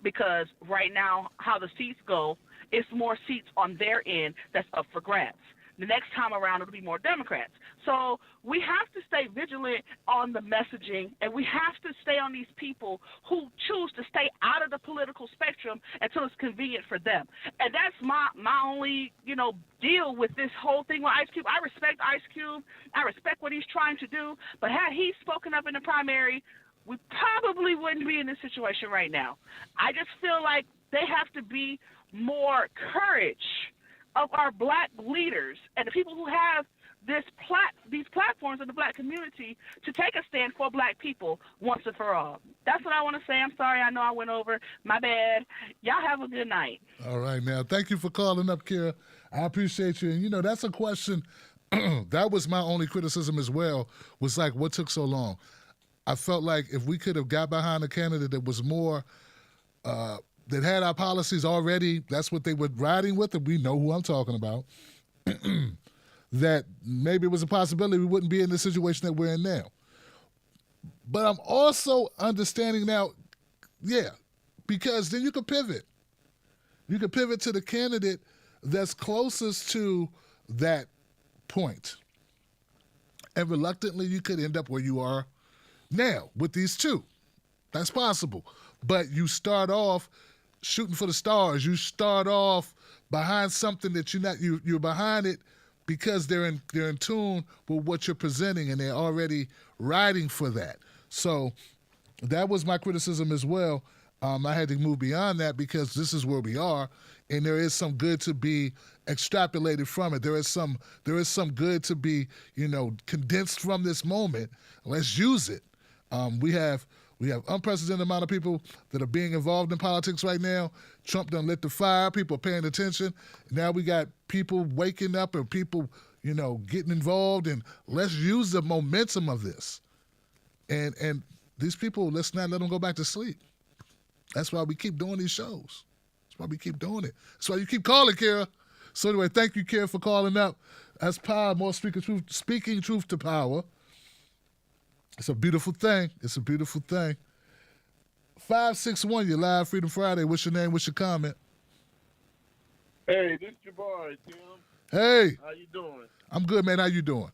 Because right now, how the seats go, it's more seats on their end that's up for grabs. The next time around, it'll be more Democrats. So we have to stay vigilant on the messaging, and we have to stay on these people who choose to stay out of the political spectrum until it's convenient for them. And that's my only, deal with this whole thing with Ice Cube. I respect Ice Cube. I respect what he's trying to do. But had he spoken up in the primary, we probably wouldn't be in this situation right now. I just feel like they have to be more courage of our black leaders and the people who have these platforms in the black community to take a stand for black people once and for all. That's what I want to say. I'm sorry. I know I went over. My bad. Y'all have a good night. All right, now. Thank you for calling up, Kiera. I appreciate you. And, that's a question. That was my only criticism as well, was like, what took so long? I felt like if we could have got behind a candidate that was more, that had our policies already, that's what they were riding with, and we know who I'm talking about, that maybe it was a possibility we wouldn't be in the situation that we're in now. But I'm also understanding now, because then you could pivot. You could pivot to the candidate that's closest to that point. And reluctantly, you could end up where you are now with these two. That's possible. But you start off shooting for the stars. You start off behind something that you're behind it because they're in tune with what you're presenting, and they're already riding for that. So that was my criticism as well. I had to move beyond that because this is where we are, and there is some good to be extrapolated from it. There is some good to be, condensed from this moment. Let's use it. We have unprecedented amount of people that are being involved in politics right now. Trump done lit the fire. People are paying attention. Now we got people waking up and people, getting involved. And let's use the momentum of this. And these people, let's not let them go back to sleep. That's why we keep doing these shows. That's why we keep doing it. That's why you keep calling, Kiera. So anyway, thank you, Kiera, for calling up. That's power, more speaking truth to power. It's a beautiful thing. It's a beautiful thing. 561, you're live, Freedom Friday. What's your name? What's your comment? Hey, this is Jabari, Tim. Hey. How you doing? I'm good, man. How you doing?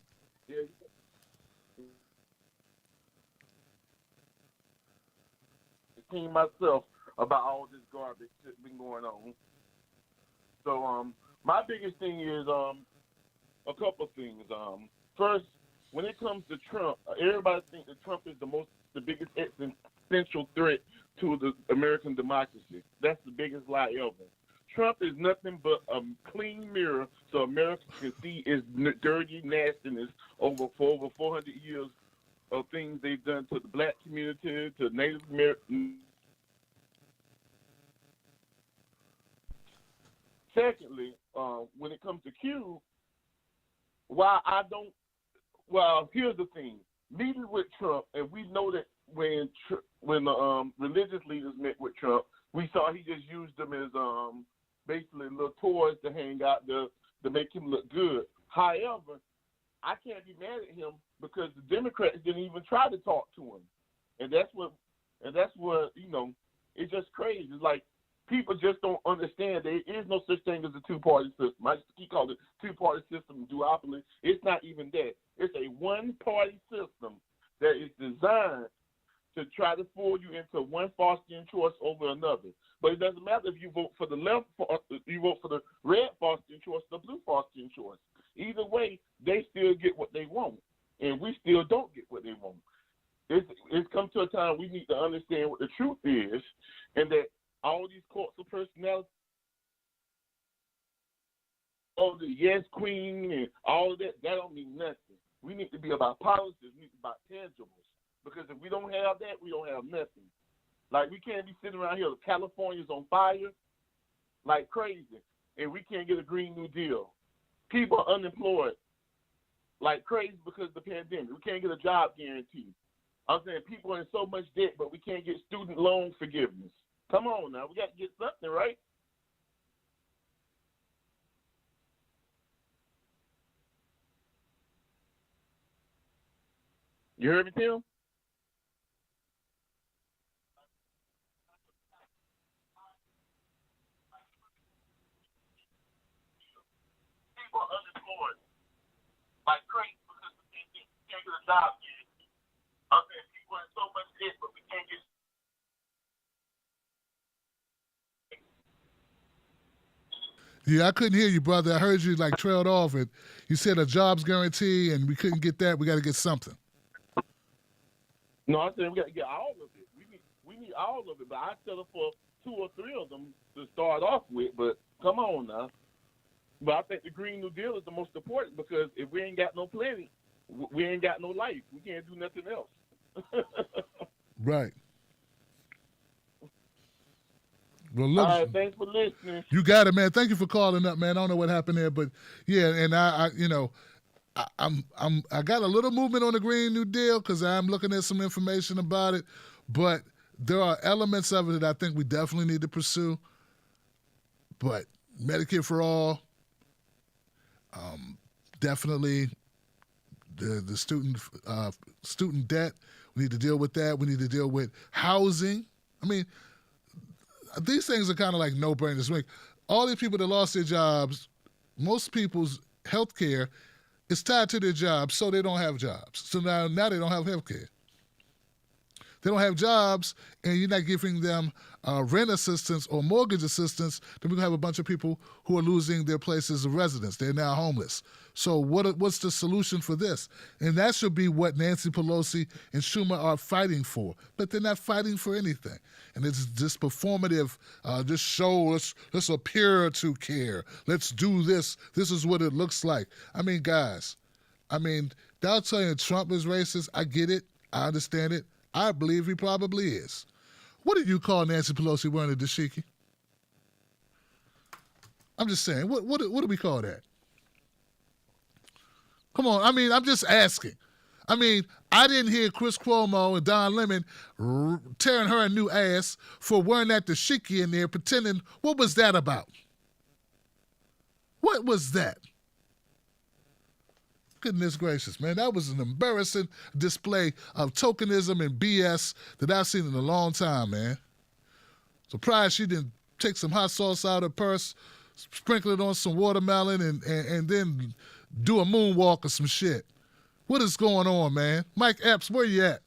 Yeah. Thinking myself about all this garbage that's been going on. So, my biggest thing is a couple of things. First, when it comes to Trump, everybody thinks that Trump is the biggest existential threat to the American democracy. That's the biggest lie ever. Trump is nothing but a clean mirror so America can see his dirty nastiness for over 400 years of things they've done to the black community, to Native American. Secondly, when it comes to Q, here's the thing. Meeting with Trump, and we know that when the religious leaders met with Trump, we saw he just used them as basically little toys to hang out to make him look good. However, I can't be mad at him because the Democrats didn't even try to talk to him, and that's what it's just crazy. It's like people just don't understand there is no such thing as a two-party system. I keep calling it two-party system, duopoly. It's not even that. It's a one-party system that is designed to try to fool you into one Faustian choice over another. But it doesn't matter if you vote for the left, you vote for the red Faustian choice, the blue Faustian choice. Either way, they still get what they want, and we still don't get what they want. It's come to a time we need to understand what the truth is, and that all these courts of personality, the yes queen and all of that don't mean nothing. We need to be about policies. We need to be about tangibles. Because if we don't have that, we don't have nothing. Like, we can't be sitting around here, California's on fire like crazy, and we can't get a Green New Deal. People are unemployed like crazy because of the pandemic. We can't get a job guarantee. I'm saying people are in so much debt, but we can't get student loan forgiveness. Come on now, we got to get something, right? You heard me, Tim? People are unemployed like crazy because we can't get a job yet. I'm saying people are in so much debt, but we can't get. Yeah, I couldn't hear you, brother. I heard you trailed off it. You said a jobs guarantee, and we couldn't get that. We got to get something. No, I said we got to get all of it. We need all of it, but I settle for 2 or 3 of them to start off with. But come on now. But I think the Green New Deal is the most important because if we ain't got no planet, we ain't got no life. We can't do nothing else. Right. Well, look. All right, thanks for listening. You got it, man. Thank you for calling up, man. I don't know what happened there, but yeah, and I got a little movement on the Green New Deal because I'm looking at some information about it, but there are elements of it that I think we definitely need to pursue. But Medicare for all, definitely the student debt. We need to deal with that. We need to deal with housing. I mean, these things are kind of like no-brainers. Like, all these people that lost their jobs, most people's health care is tied to their jobs, so they don't have jobs. So now they don't have health care. they don't have jobs, and you're not giving them rent assistance or mortgage assistance, then we're going to have a bunch of people who are losing their places of residence. They're now homeless. So what's the solution for this? And that should be what Nancy Pelosi and Schumer are fighting for. But they're not fighting for anything. And it's this performative, this show, let's appear to care. Let's do this. This is what it looks like. I mean, guys, they'll tell you Trump is racist. I get it. I understand it. I believe he probably is. What do you call Nancy Pelosi wearing a dashiki? I'm just saying, what do we call that? Come on, I'm just asking. I didn't hear Chris Cuomo and Don Lemon tearing her a new ass for wearing that dashiki in there, pretending, what was that about? What was that? Goodness gracious, man. That was an embarrassing display of tokenism and BS that I've seen in a long time, man. Surprised she didn't take some hot sauce out of her purse, sprinkle it on some watermelon, and then do a moonwalk or some shit. What is going on, man? Mike Epps, where you at?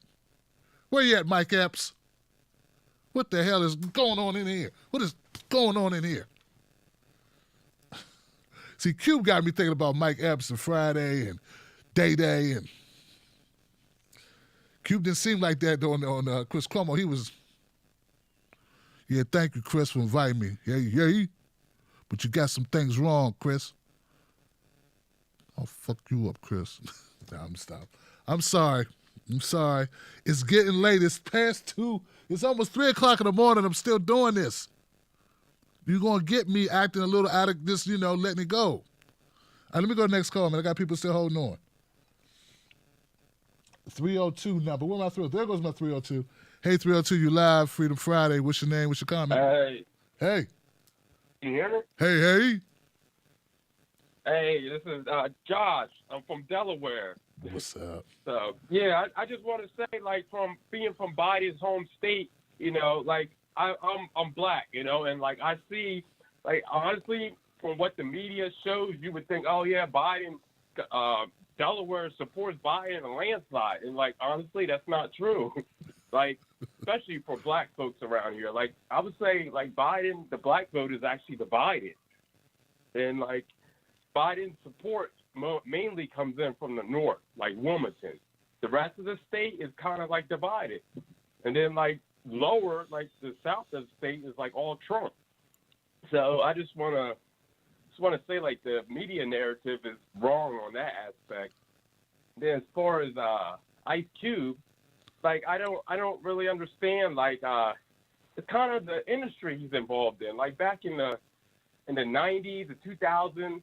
Where you at, Mike Epps? What the hell is going on in here? What is going on in here? See, Cube got me thinking about Mike Epps and Friday and Day Day, and Cube didn't seem like that on Chris Cuomo. He was, yeah, thank you, Chris, for inviting me. Yeah, but you got some things wrong, Chris. I'll fuck you up, Chris. Nah, stop. I'm sorry. It's getting late. It's past 2. It's almost 3 o'clock in the morning. I'm still doing this. You're going to get me acting a little out of this, letting it go. All right, let me go to the next call, man. I got people still holding on. 302 now, but where am I through? There goes my 302. Hey, 302, you live, Freedom Friday. What's your name? What's your comment? Hey. Can you hear me? Hey. Hey, this is Josh. I'm from Delaware. What's up? So, yeah, I just want to say, from being from Biden's home state, I'm black, and I see, honestly, from what the media shows, you would think, oh yeah, Biden, Delaware supports Biden in a landslide, and honestly, that's not true. Especially for black folks around here. I would say, Biden, the black vote is actually divided, and Biden's support mainly comes in from the north, Wilmington. The rest of the state is kind of divided, and then lower, the south of the state is all Trump. So I just want to say the media narrative is wrong on that aspect. Then as far as Ice Cube, I don't really understand it's kind of the industry he's involved in. Back in the 90s, the 2000s,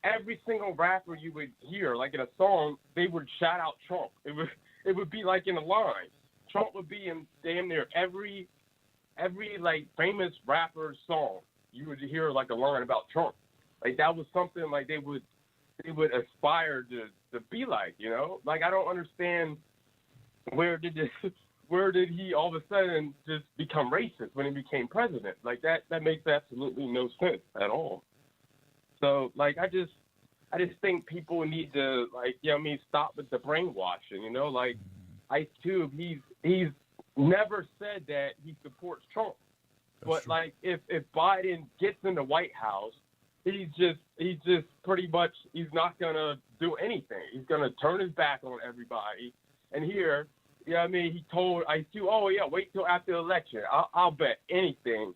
every single rapper you would hear in a song, they would shout out Trump. It would be in a line. Trump would be in damn near every famous rapper's song. You would hear a line about Trump. That was something they would aspire to be like, I don't understand where did he all of a sudden just become racist when he became president? That makes absolutely no sense at all. So I just think people need to stop with the brainwashing, Ice Cube, he's never said that he supports Trump. That's but true. If Biden gets in the White House, he's just pretty much, he's not gonna do anything. He's gonna turn his back on everybody. And here, he told Ice Cube, oh yeah, wait till after the election. I'll bet anything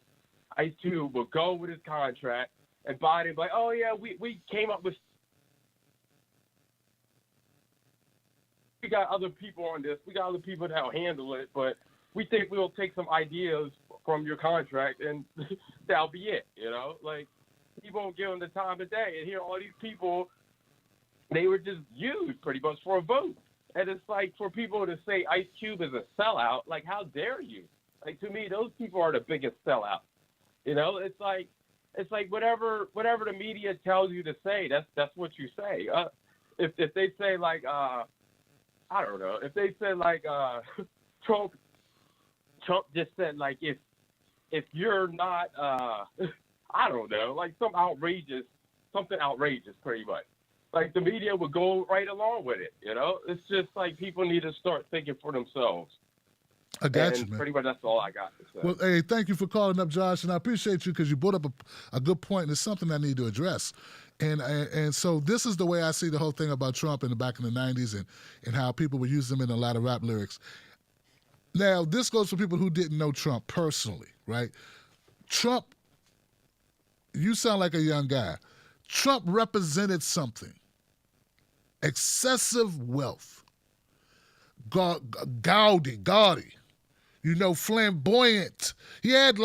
Ice Cube will go with his contract, and Biden like, oh yeah, we came up with. We got other people on this. We got other people that'll handle it, but we think we'll take some ideas from your contract, and that'll be it. He won't give them the time of day. And here, all these people, they were just used pretty much for a vote. And it's for people to say Ice Cube is a sellout, how dare you? To me, those people are the biggest sellout. It's like whatever the media tells you to say, that's what you say. If they say I don't know. If they said Trump just said if you're not I don't know, something outrageous pretty much. The media would go right along with it, It's just people need to start thinking for themselves. I got you, And man. pretty much that's all I got to say. Well, hey, thank you for calling up, Josh, and I appreciate you because you brought up a good point, and it's something I need to address. And so this is the way I see the whole thing about Trump back in the 90s and how people would use him in a lot of rap lyrics. Now, this goes for people who didn't know Trump personally, right? Trump, you sound like a young guy. Trump represented something. Excessive wealth. Gaudy. Flamboyant. He had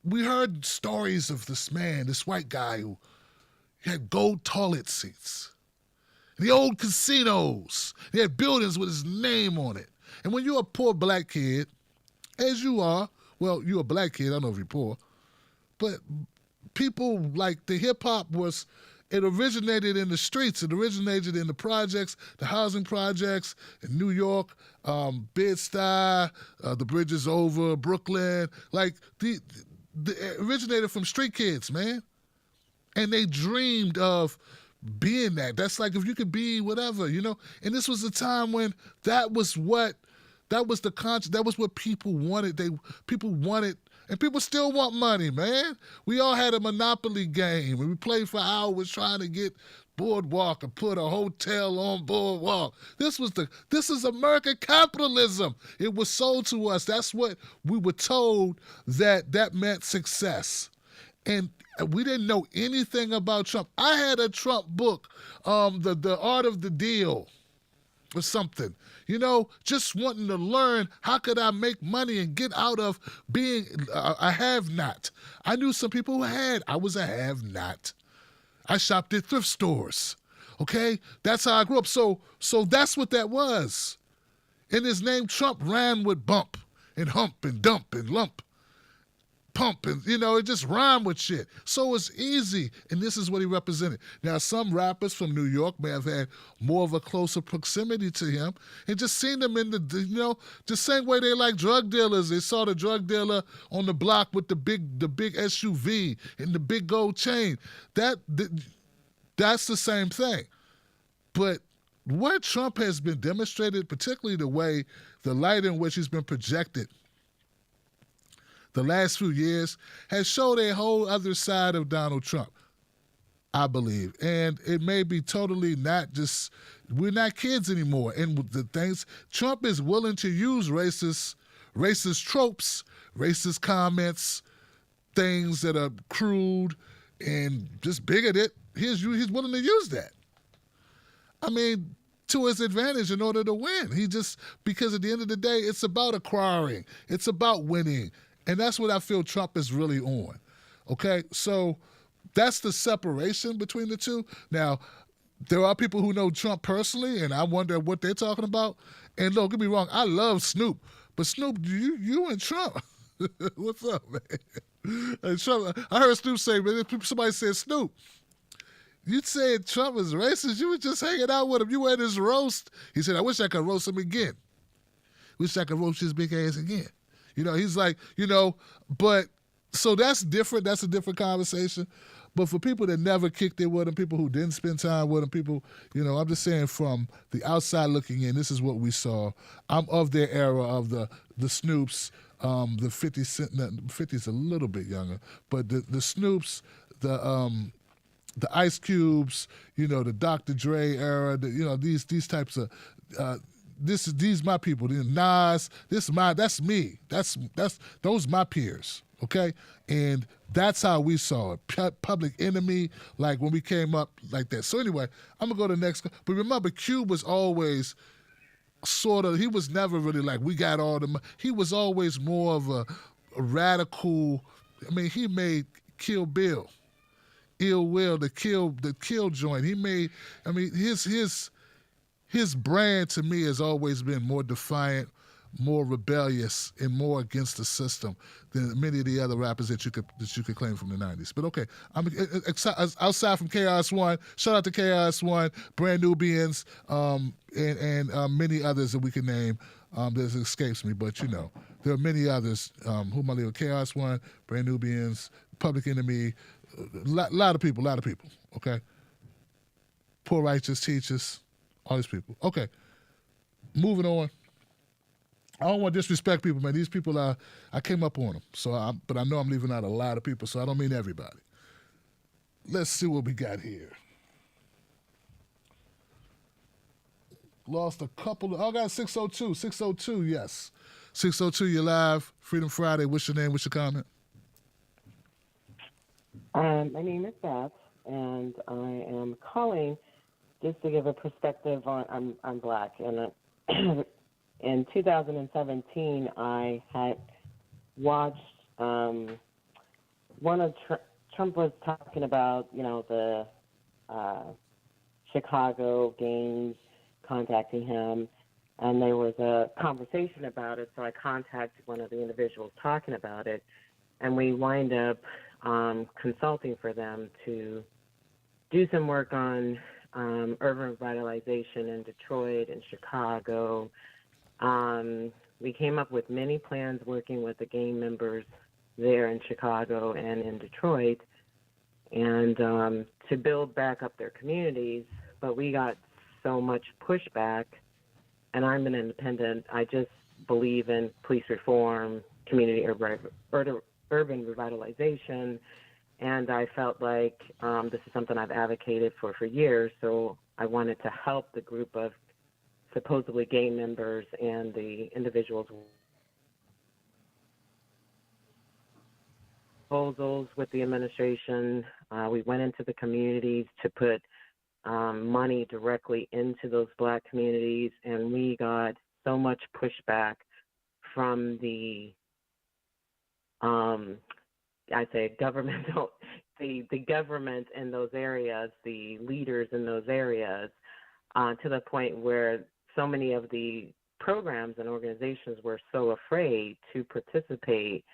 we heard stories of this man, this white guy who had gold toilet seats. The old casinos. He had buildings with his name on it. And when you're a poor black kid, as you are, well, you're a black kid, I don't know if you're poor, but people like the hip-hop it originated in the streets. It originated in the projects, the housing projects in New York, Bed-Stuy, the Bridge is Over, Brooklyn. It originated from street kids, man. And they dreamed of being that. That's like if you could be whatever, And this was a time when that was what people wanted. People wanted. And people still want money, man. We all had a Monopoly game, and we played for hours trying to get Boardwalk and put a hotel on Boardwalk. This is American capitalism. It was sold to us. That's what we were told that meant success. And we didn't know anything about Trump. I had a Trump book, The Art of the Deal or something. Just wanting to learn how could I make money and get out of being a have-not. I knew some people who had. I was a have-not. I shopped at thrift stores. Okay? That's how I grew up. So that's what that was. And his name, Trump, ran with bump and hump and dump and lump. Pump and, it just rhymed with shit. So it's easy, and this is what he represented. Now, some rappers from New York may have had more of a closer proximity to him and just seen them in the same way they like drug dealers. They saw the drug dealer on the block with the big SUV and the big gold chain. That's the same thing. But where Trump has been demonstrated, particularly the light in which he's been projected the last few years, has showed a whole other side of Donald Trump, I believe. And it may be totally not just, we're not kids anymore. And the things, Trump is willing to use racist tropes, racist comments, things that are crude and just bigoted. He's willing to use that. I mean, to his advantage in order to win. Because at the end of the day, it's about acquiring. It's about winning. And that's what I feel Trump is really on, okay? So that's the separation between the two. Now, there are people who know Trump personally, and I wonder what they're talking about. And don't get me wrong, I love Snoop. But Snoop, you and Trump, what's up, man? And Trump, I heard Snoop say, somebody said, Snoop, you said Trump is racist. You were just hanging out with him. You were at his roast. He said, I wish I could roast him again. Wish I could roast his big ass again. He's like, but so that's different. That's a different conversation. But for people that never kicked it with him, people who didn't spend time with him, people, I'm just saying from the outside looking in, this is what we saw. I'm of their era of the Snoops, the 50 Cent, 50's a little bit younger, but the Snoops, the Ice Cubes, the Dr. Dre era, these types of, these my people. Nas, that's me. Those my peers. Okay, and that's how we saw it. Public Enemy, like when we came up like that. So anyway, I'm gonna go to the next. But remember, Cube was always sort of. He was never really like we got all the. He was always more of a radical. I mean, he made Kill Bill, Ill Will, the kill joint. He made. I mean, his brand to me has always been more defiant, more rebellious, and more against the system than many of the other rappers that you could claim from the 90s. But okay, I'm outside from KRS-One. Shout out to KRS-One, Brand Nubians, and many others that we can name. That escapes me, but there are many others. Who am I leaving? KRS-One, Brand Nubians, Public Enemy, a lot of people. Okay, Poor Righteous Teachers. All these people. Okay. Moving on. I don't want to disrespect people, man. These people I came up on them, but I know I'm leaving out a lot of people, so I don't mean everybody. Let's see what we got here. Lost a couple. I got 602. 602, yes. 602, you're live. Freedom Friday. What's your name? What's your comment? My name is Beth, and I am calling just to give a perspective on. I'm Black, and in 2017, I had watched one of Trump was talking about, the Chicago gangs contacting him, and there was a conversation about it, so I contacted one of the individuals talking about it, and we wind up consulting for them to do some work on urban revitalization in Detroit and Chicago. We came up with many plans working with the gang members there in Chicago and in Detroit, and to build back up their communities, but we got so much pushback, and I'm an independent. I just believe in police reform, community urban revitalization, and I felt like this is something I've advocated for years, so I wanted to help the group of supposedly gang members and the individuals proposals with the administration. We went into the communities to put money directly into those Black communities, and we got so much pushback from the governmental, the government in those areas, the leaders in those areas, to the point where so many of the programs and organizations were so afraid to participate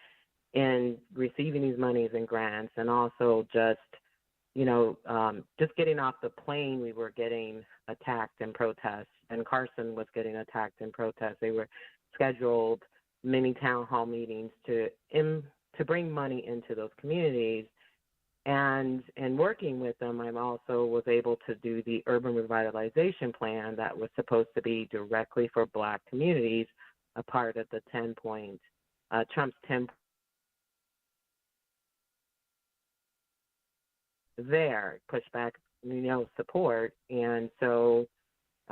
in receiving these monies and grants, and also just getting off the plane, we were getting attacked in protests, and Carson was getting attacked in protests. They were scheduled many town hall meetings to bring money into those communities, and working with them, I also was able to do the urban revitalization plan that was supposed to be directly for Black communities, a part of the Trump's 10 there, pushback, support. And so,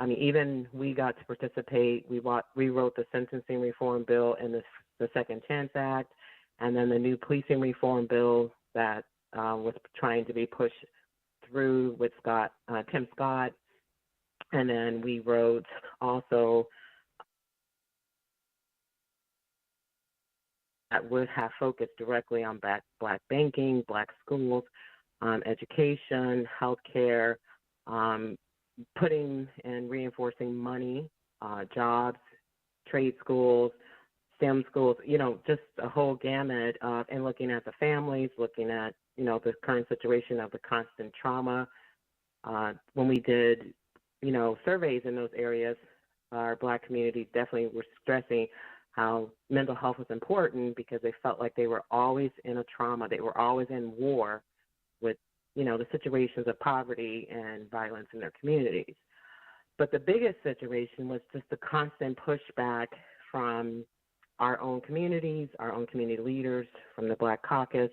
even we got to participate. We rewrote the sentencing reform bill and the Second Chance Act, and then the new policing reform bill that was trying to be pushed through with Tim Scott. And then we wrote also that would have focused directly on Black banking, Black schools, education, healthcare, putting and reinforcing money, jobs, trade schools, STEM schools, just a whole gamut of, and looking at the families, looking at, the current situation of the constant trauma. When we did, surveys in those areas, our Black communities definitely were stressing how mental health was important because they felt like they were always in a trauma. They were always in war with, the situations of poverty and violence in their communities. But the biggest situation was just the constant pushback from our own communities, our own community leaders, from the Black Caucus,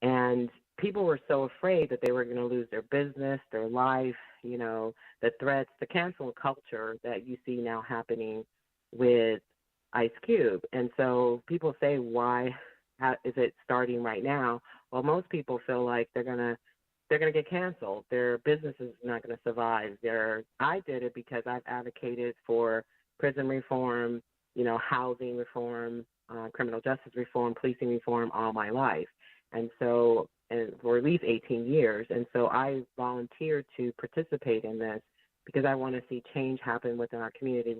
and people were so afraid that they were going to lose their business, their life, the threats, the cancel culture that you see now happening with Ice Cube. And so people say, how is it starting right now? Well, most people feel like they're gonna get canceled. Their business is not going to survive. I did it because I've advocated for prison reform, housing reform, criminal justice reform, policing reform all my life. And so, for at least 18 years. And so I volunteered to participate in this because I want to see change happen within our community,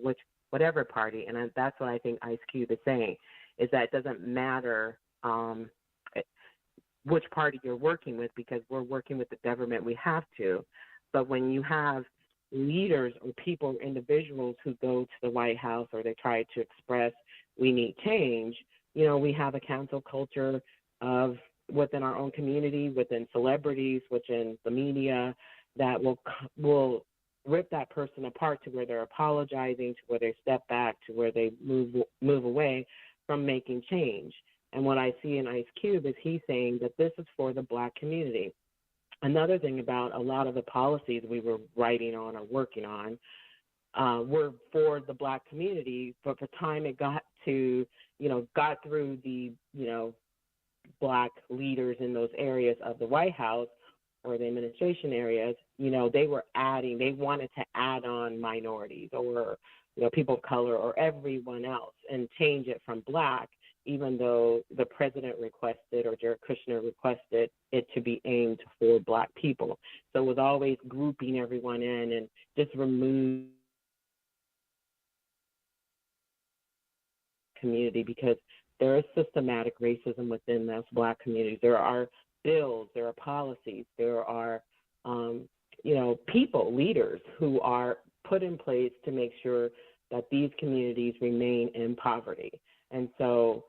whatever party. And that's what I think Ice Cube is saying, is that it doesn't matter which party you're working with, because we're working with the government. We have to. But when you have leaders or people, individuals who go to the White House or they try to express we need change, we have a cancel culture of within our own community, within celebrities, within the media, that will rip that person apart to where they're apologizing, to where they step back, to where they move away from making change. And what I see in Ice Cube is he's saying that this is for the Black community. Another thing about a lot of the policies we were writing on or working on were for the Black community, but by the time it got to, got through the, Black leaders in those areas of the White House or the administration areas, they wanted to add on minorities or, people of color or everyone else and change it from Black, even though the president requested or Jared Kushner requested it to be aimed for Black people. So it was always grouping everyone in and just remove community, because there is systematic racism within those Black communities. There are bills, there are policies, there are, people, leaders who are put in place to make sure that these communities remain in poverty. And so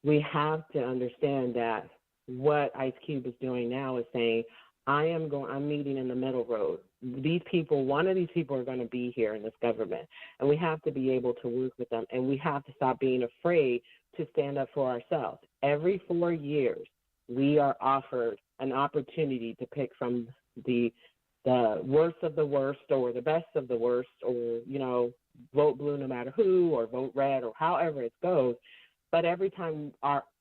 we have to understand that what Ice Cube is doing now is saying, I'm meeting in the middle road. One of these people are going to be here in this government, and we have to be able to work with them, and we have to stop being afraid to stand up for ourselves. Every 4 years, we are offered an opportunity to pick from the worst of the worst or the best of the worst, or, vote blue no matter who, or vote red, or however it goes. But every time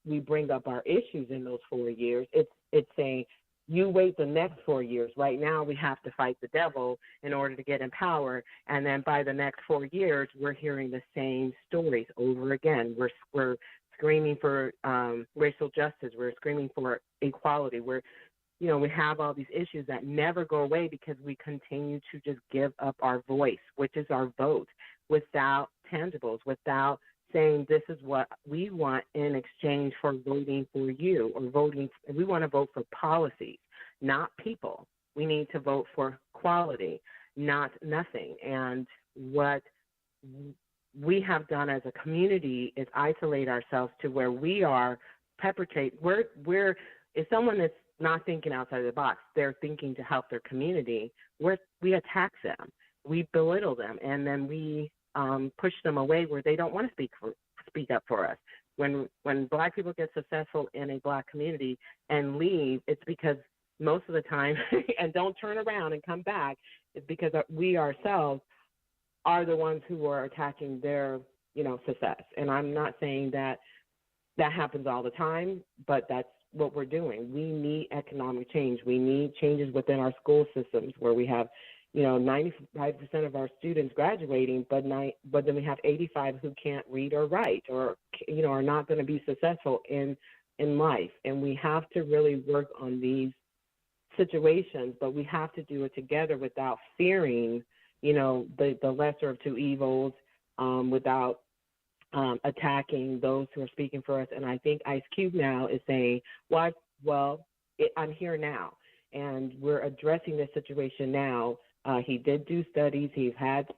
we bring up our issues in those 4 years, it's saying, you wait the next 4 years. Right now, we have to fight the devil in order to get in power. And then by the next 4 years, we're hearing the same stories over again. We're screaming for racial justice. We're screaming for equality. We have all these issues that never go away because we continue to just give up our voice, which is our vote, without tangibles, without saying this is what we want in exchange for voting for you, or we want to vote for policies, not people. We need to vote for quality, not nothing. And what we have done as a community is isolate ourselves to where we are if someone is not thinking outside the box, they're thinking to help their community, we attack them, we belittle them, and then we push them away where they don't want to speak up for us. When Black people get successful in a Black community and leave, it's because most of the time, and don't turn around and come back, it's because we ourselves are the ones who are attacking their, success. And I'm not saying that happens all the time, but that's what we're doing. We need economic change. We need changes within our school systems where we have 95% of our students graduating, but then we have 85 who can't read or write, or are not going to be successful in life. And we have to really work on these situations, but we have to do it together without fearing, the lesser of two evils, without attacking those who are speaking for us. And I think Ice Cube now is saying, I'm here now, and we're addressing this situation now. He did do studies. He's had,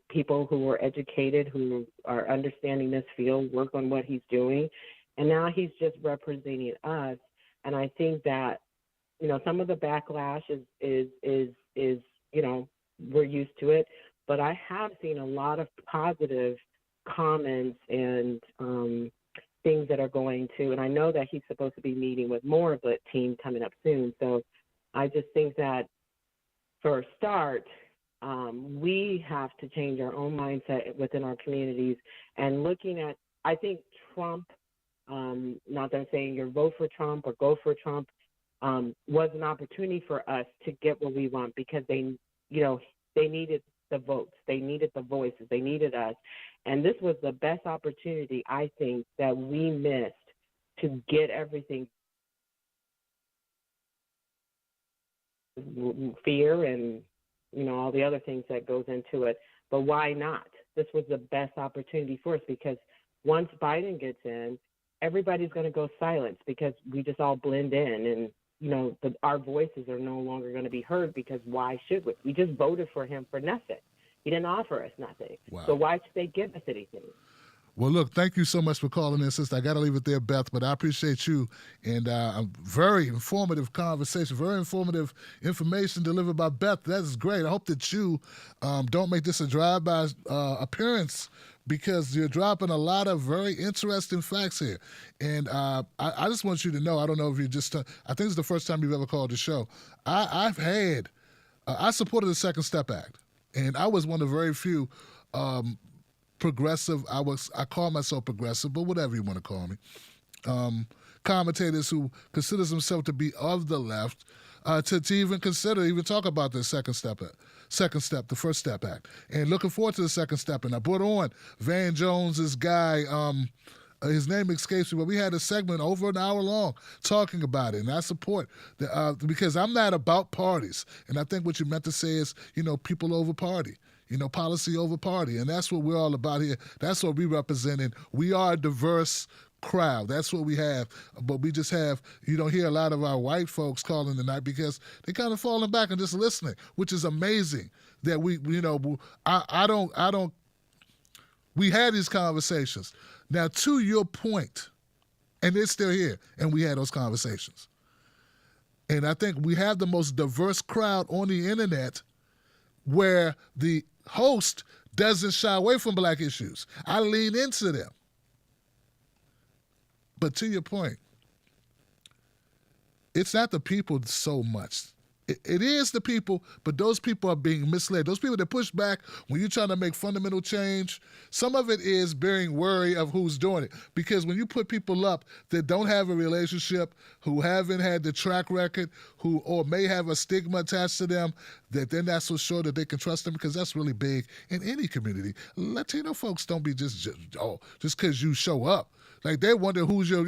people who are educated, who are understanding this field, work on what he's doing. And now he's just representing us. And I think that, some of the backlash is we're used to it. But I have seen a lot of positive comments and things that are going to, and I know that he's supposed to be meeting with more of the team coming up soon. So I just think that for a start, we have to change our own mindset within our communities. And looking at, I think Trump, not that I'm saying you vote for Trump or go for Trump, was an opportunity for us to get what we want, because they needed the votes, they needed the voices, they needed us. And this was the best opportunity, I think, that we missed to get everything. Fear and all the other things that goes into it, but why not? This was the best opportunity for us, because once Biden gets in, everybody's going to go silent, because we just all blend in, and our voices are no longer going to be heard, because why should we? We just voted for him for nothing. He didn't offer us nothing. Wow. So why should they give us anything? Well, look, thank you so much for calling in, sister. I got to leave it there, Beth, but I appreciate you. And a very informative conversation, very informative information delivered by Beth. That is great. I hope that you don't make this a drive-by appearance, because you're dropping a lot of very interesting facts here. And I just want you to know, I don't know if you just, I think it's the first time you've ever called the show. I supported the Second Step Act, and I was one of the very few progressive, I call myself progressive, but whatever you want to call me, commentators who considers themselves to be of the left, to even talk about the Second Step, the First Step Act, and looking forward to the Second Step. And I brought on Van Jones's guy, his name escapes me, but we had a segment over an hour long talking about it, and I support because I'm not about parties, and I think what you meant to say is, people over party. Policy over party. And that's what we're all about here. That's what we representing. We are a diverse crowd. That's what we have. But we just have, you don't hear a lot of our white folks calling tonight because they kind of falling back and just listening, which is amazing that we had these conversations. Now, to your point, and it's still here, and we had those conversations. And I think we have the most diverse crowd on the internet where the host doesn't shy away from black issues. I lean into them. But to your point, it's not the people so much. It is the people, but those people are being misled. Those people that push back when you're trying to make fundamental change, some of it is being worry of who's doing it. Because when you put people up that don't have a relationship, who haven't had the track record, or may have a stigma attached to them, that they're not so sure that they can trust them, because that's really big in any community. Latino folks don't be just because you show up. Like, they wonder who's your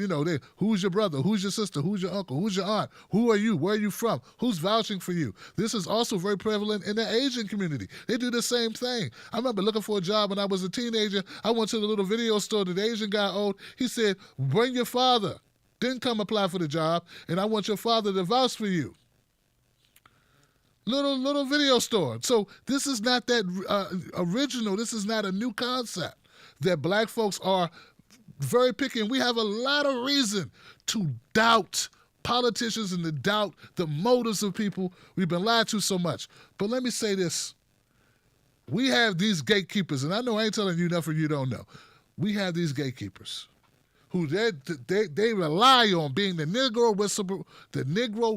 brother, who's your sister, who's your uncle, who's your aunt, who are you, where are you from, who's vouching for you. This is also very prevalent in the Asian community. They do the same thing. I remember looking for a job when I was a teenager. I went to the little video store that the Asian guy owned. He said, bring your father. Didn't come apply for the job, and I want your father to vouch for you. Little video store. So this is not that original. This is not a new concept that black folks are very picky, and we have a lot of reason to doubt politicians and to doubt the motives of people. We've been lied to so much. But let me say this. We have these gatekeepers, and I know I ain't telling you nothing you don't know. We have these gatekeepers who they rely on being the Negro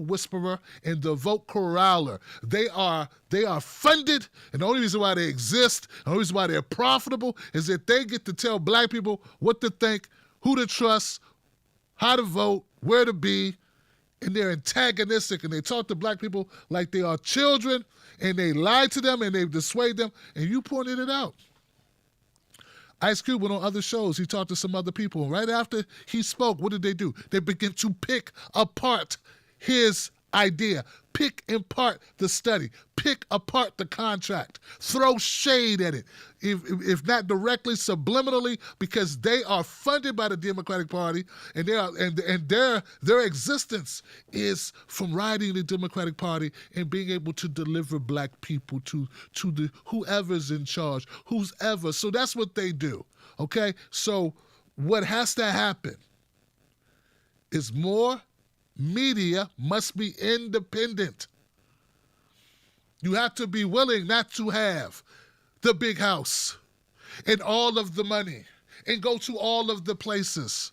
whisperer and the vote corraller. They are funded, and the only reason why they exist, the only reason why they're profitable, is that they get to tell black people what to think, who to trust, how to vote, where to be, and they're antagonistic, and they talk to black people like they are children, and they lie to them, and they dissuade them, and you pointed it out. Ice Cube went on other shows. He talked to some other people. And right after he spoke, what did they do? They began to pick apart his idea, pick apart the study, pick apart the contract, throw shade at it, if not directly, subliminally, because they are funded by the Democratic Party, and their existence is from riding the Democratic Party and being able to deliver black people to the whoever's in charge, whoever. So that's what they do. Okay? So what has to happen is more media must be independent. You have to be willing not to have the big house and all of the money and go to all of the places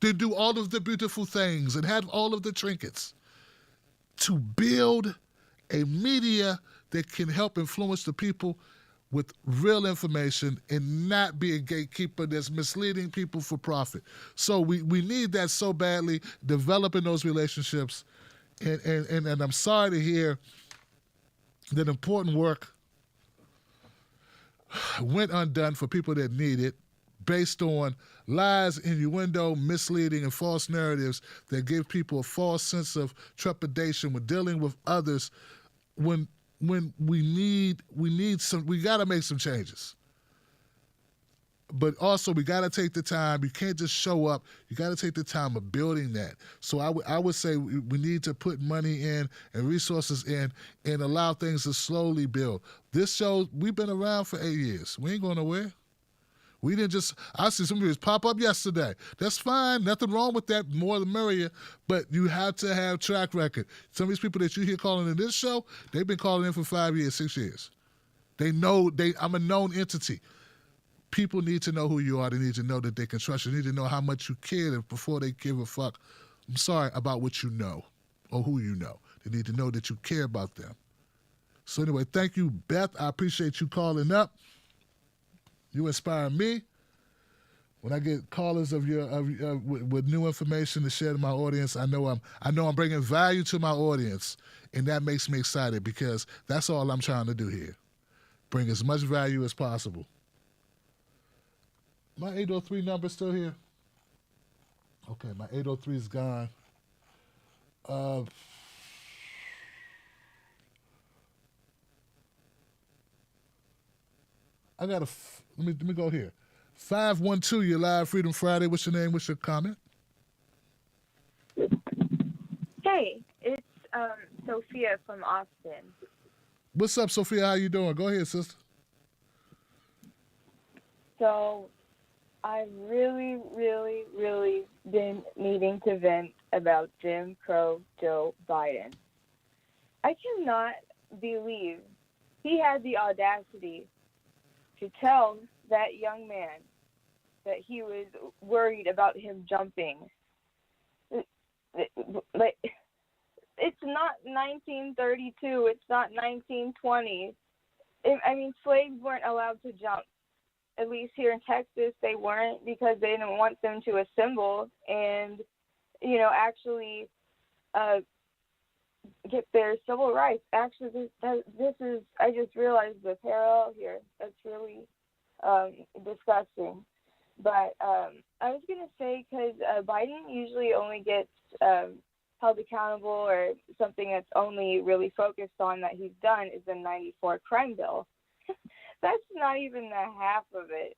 to do all of the beautiful things and have all of the trinkets. To build a media that can help influence the people with real information and not be a gatekeeper that's misleading people for profit. So we need that so badly, developing those relationships. And I'm sorry to hear that important work went undone for people that need it, based on lies, innuendo, misleading, and false narratives that give people a false sense of trepidation when dealing with others, when we got to make some changes. But also, we got to take the time. You can't just show up. You got to take the time of building that. So I would say we need to put money in and resources in and allow things to slowly build. This show, we've been around for 8 years. We ain't going nowhere. We didn't just, I see some videos pop up yesterday. That's fine. Nothing wrong with that. More the merrier. But you have to have track record. Some of these people that you hear calling in this show, they've been calling in for 5 years, 6 years. They know I'm a known entity. People need to know who you are. They need to know that they can trust you. They need to know how much you care before they give a fuck, I'm sorry, about what you know or who you know. They need to know that you care about them. So anyway, thank you, Beth. I appreciate you calling up. You inspire me. When I get callers with new information to share to my audience, I know I'm bringing value to my audience, and that makes me excited because that's all I'm trying to do here. Bring as much value as possible. My 803 number still here? Okay, my 803 is gone. I got let me go here. 512, you're live, Freedom Friday. What's your name? What's your comment? Hey, it's Sophia from Austin. What's up, Sophia? How you doing? Go ahead, sister. So, I've really, really, really been needing to vent about Jim Crow Joe Biden. I cannot believe he had the audacity to tell that young man that he was worried about him jumping. Like, it's not 1932. It's not 1920. I mean, slaves weren't allowed to jump. At least here in Texas, they weren't because they didn't want them to assemble and, actually get their civil rights. Actually, this is, I just realized the parallel here. That's really disgusting. But I was going to say, because Biden usually only gets held accountable or something that's only really focused on that he's done is the 94 crime bill. That's not even the half of it.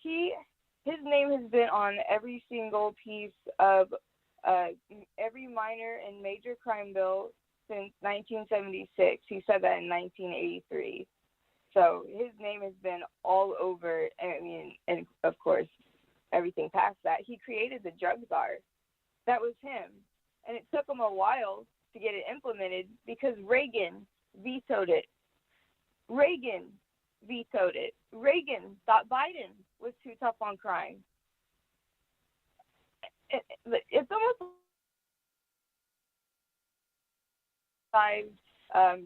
His name has been on every single piece of every minor and major crime bill since 1976. He said that in 1983. So his name has been all over. I mean, and of course, everything past that. He created the drug czar. That was him. And it took him a while to get it implemented because Reagan vetoed it. Reagan vetoed it. Reagan thought Biden was too tough on crime. It's almost like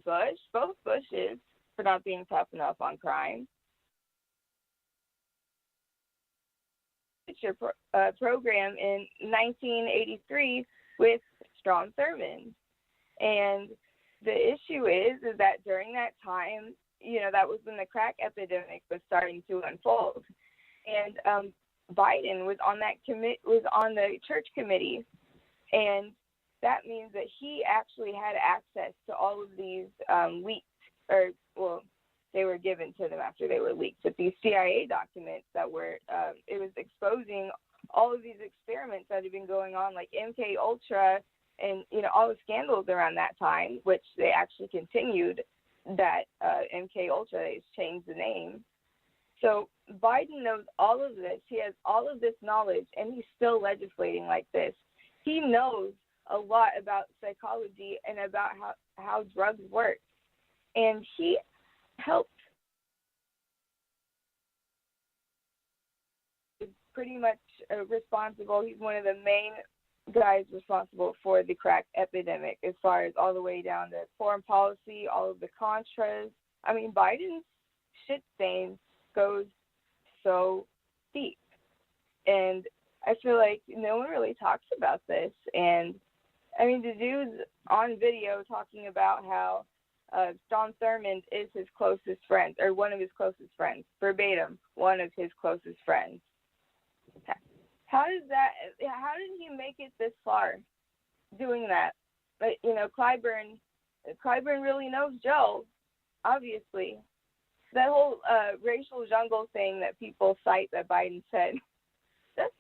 Bush, both Bushes, for not being tough enough on crime. Your program in 1983 with Strom Thurmond. And the issue is that during that time, that was when the crack epidemic was starting to unfold. And Biden was on on the church committee. And that means that he actually had access to all of these leaked, they were given to them after they were leaked, but these CIA documents that were, it was exposing all of these experiments that had been going on, like MK Ultra and, all the scandals around that time, which they actually continued that MK Ultra, they just changed the name. So Biden knows all of this. He has all of this knowledge, and he's still legislating like this. He knows a lot about psychology and about how drugs work. And he helped is pretty much responsible. He's one of the main guys responsible for the crack epidemic, as far as all the way down to foreign policy, all of the Contras. I mean, Biden's shit stain goes so deep. And I feel like no one really talks about this. And I mean, the dude's on video talking about how Strom Thurmond is his closest friend, or one of his closest friends, verbatim, one of his closest friends. How did he make it this far doing that? But, Clyburn really knows Joe, obviously. That whole racial jungle thing that people cite that Biden said, that's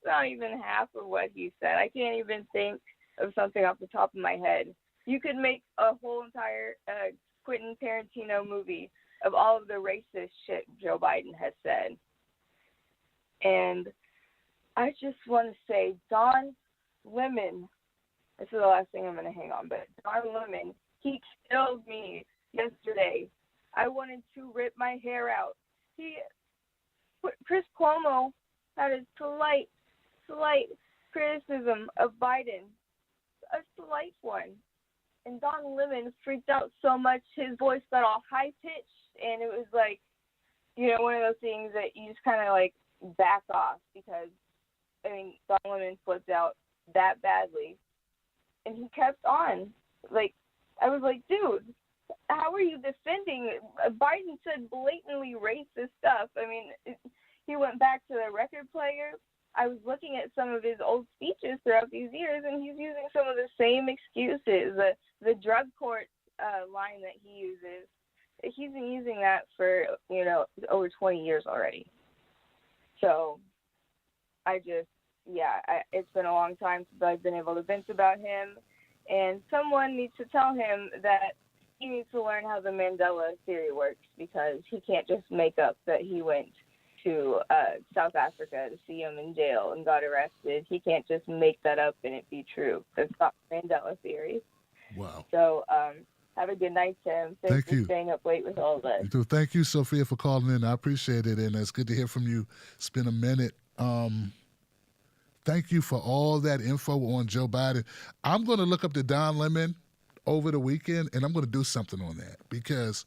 not even half of what he said. I can't even think of something off the top of my head. You could make a whole entire Quentin Tarantino movie of all of the racist shit Joe Biden has said. And I just want to say, Don Lemon, this is the last thing I'm going to hang on, but Don Lemon, he killed me yesterday. I wanted to rip my hair out. Chris Cuomo had a slight criticism of Biden, a slight one. And Don Lemon freaked out so much, his voice got all high-pitched, and it was like, one of those things that you just kind of like back off because, Don Lemon flipped out that badly. And he kept on. Like, I was like, dude, how are you defending? Biden said blatantly racist stuff. He went back to the record player. I was looking at some of his old speeches throughout these years, and he's using some of the same excuses. The drug court line that he uses, he's been using that for, over 20 years already. So it's been a long time since I've been able to vent about him, and someone needs to tell him that he needs to learn how the Mandela theory works, because he can't just make up that he went to South Africa to see him in jail and got arrested. He can't just make that up and it be true. That's not Mandela theory. Wow. So have a good night, Tim. Thanks for you. staying up late with all of us. Thank you, Sophia, for calling in. I appreciate it, and it's good to hear from you. It's been a minute. Thank you for all that info on Joe Biden. I'm going to look up the Don Lemon over the weekend, and I'm going to do something on that, because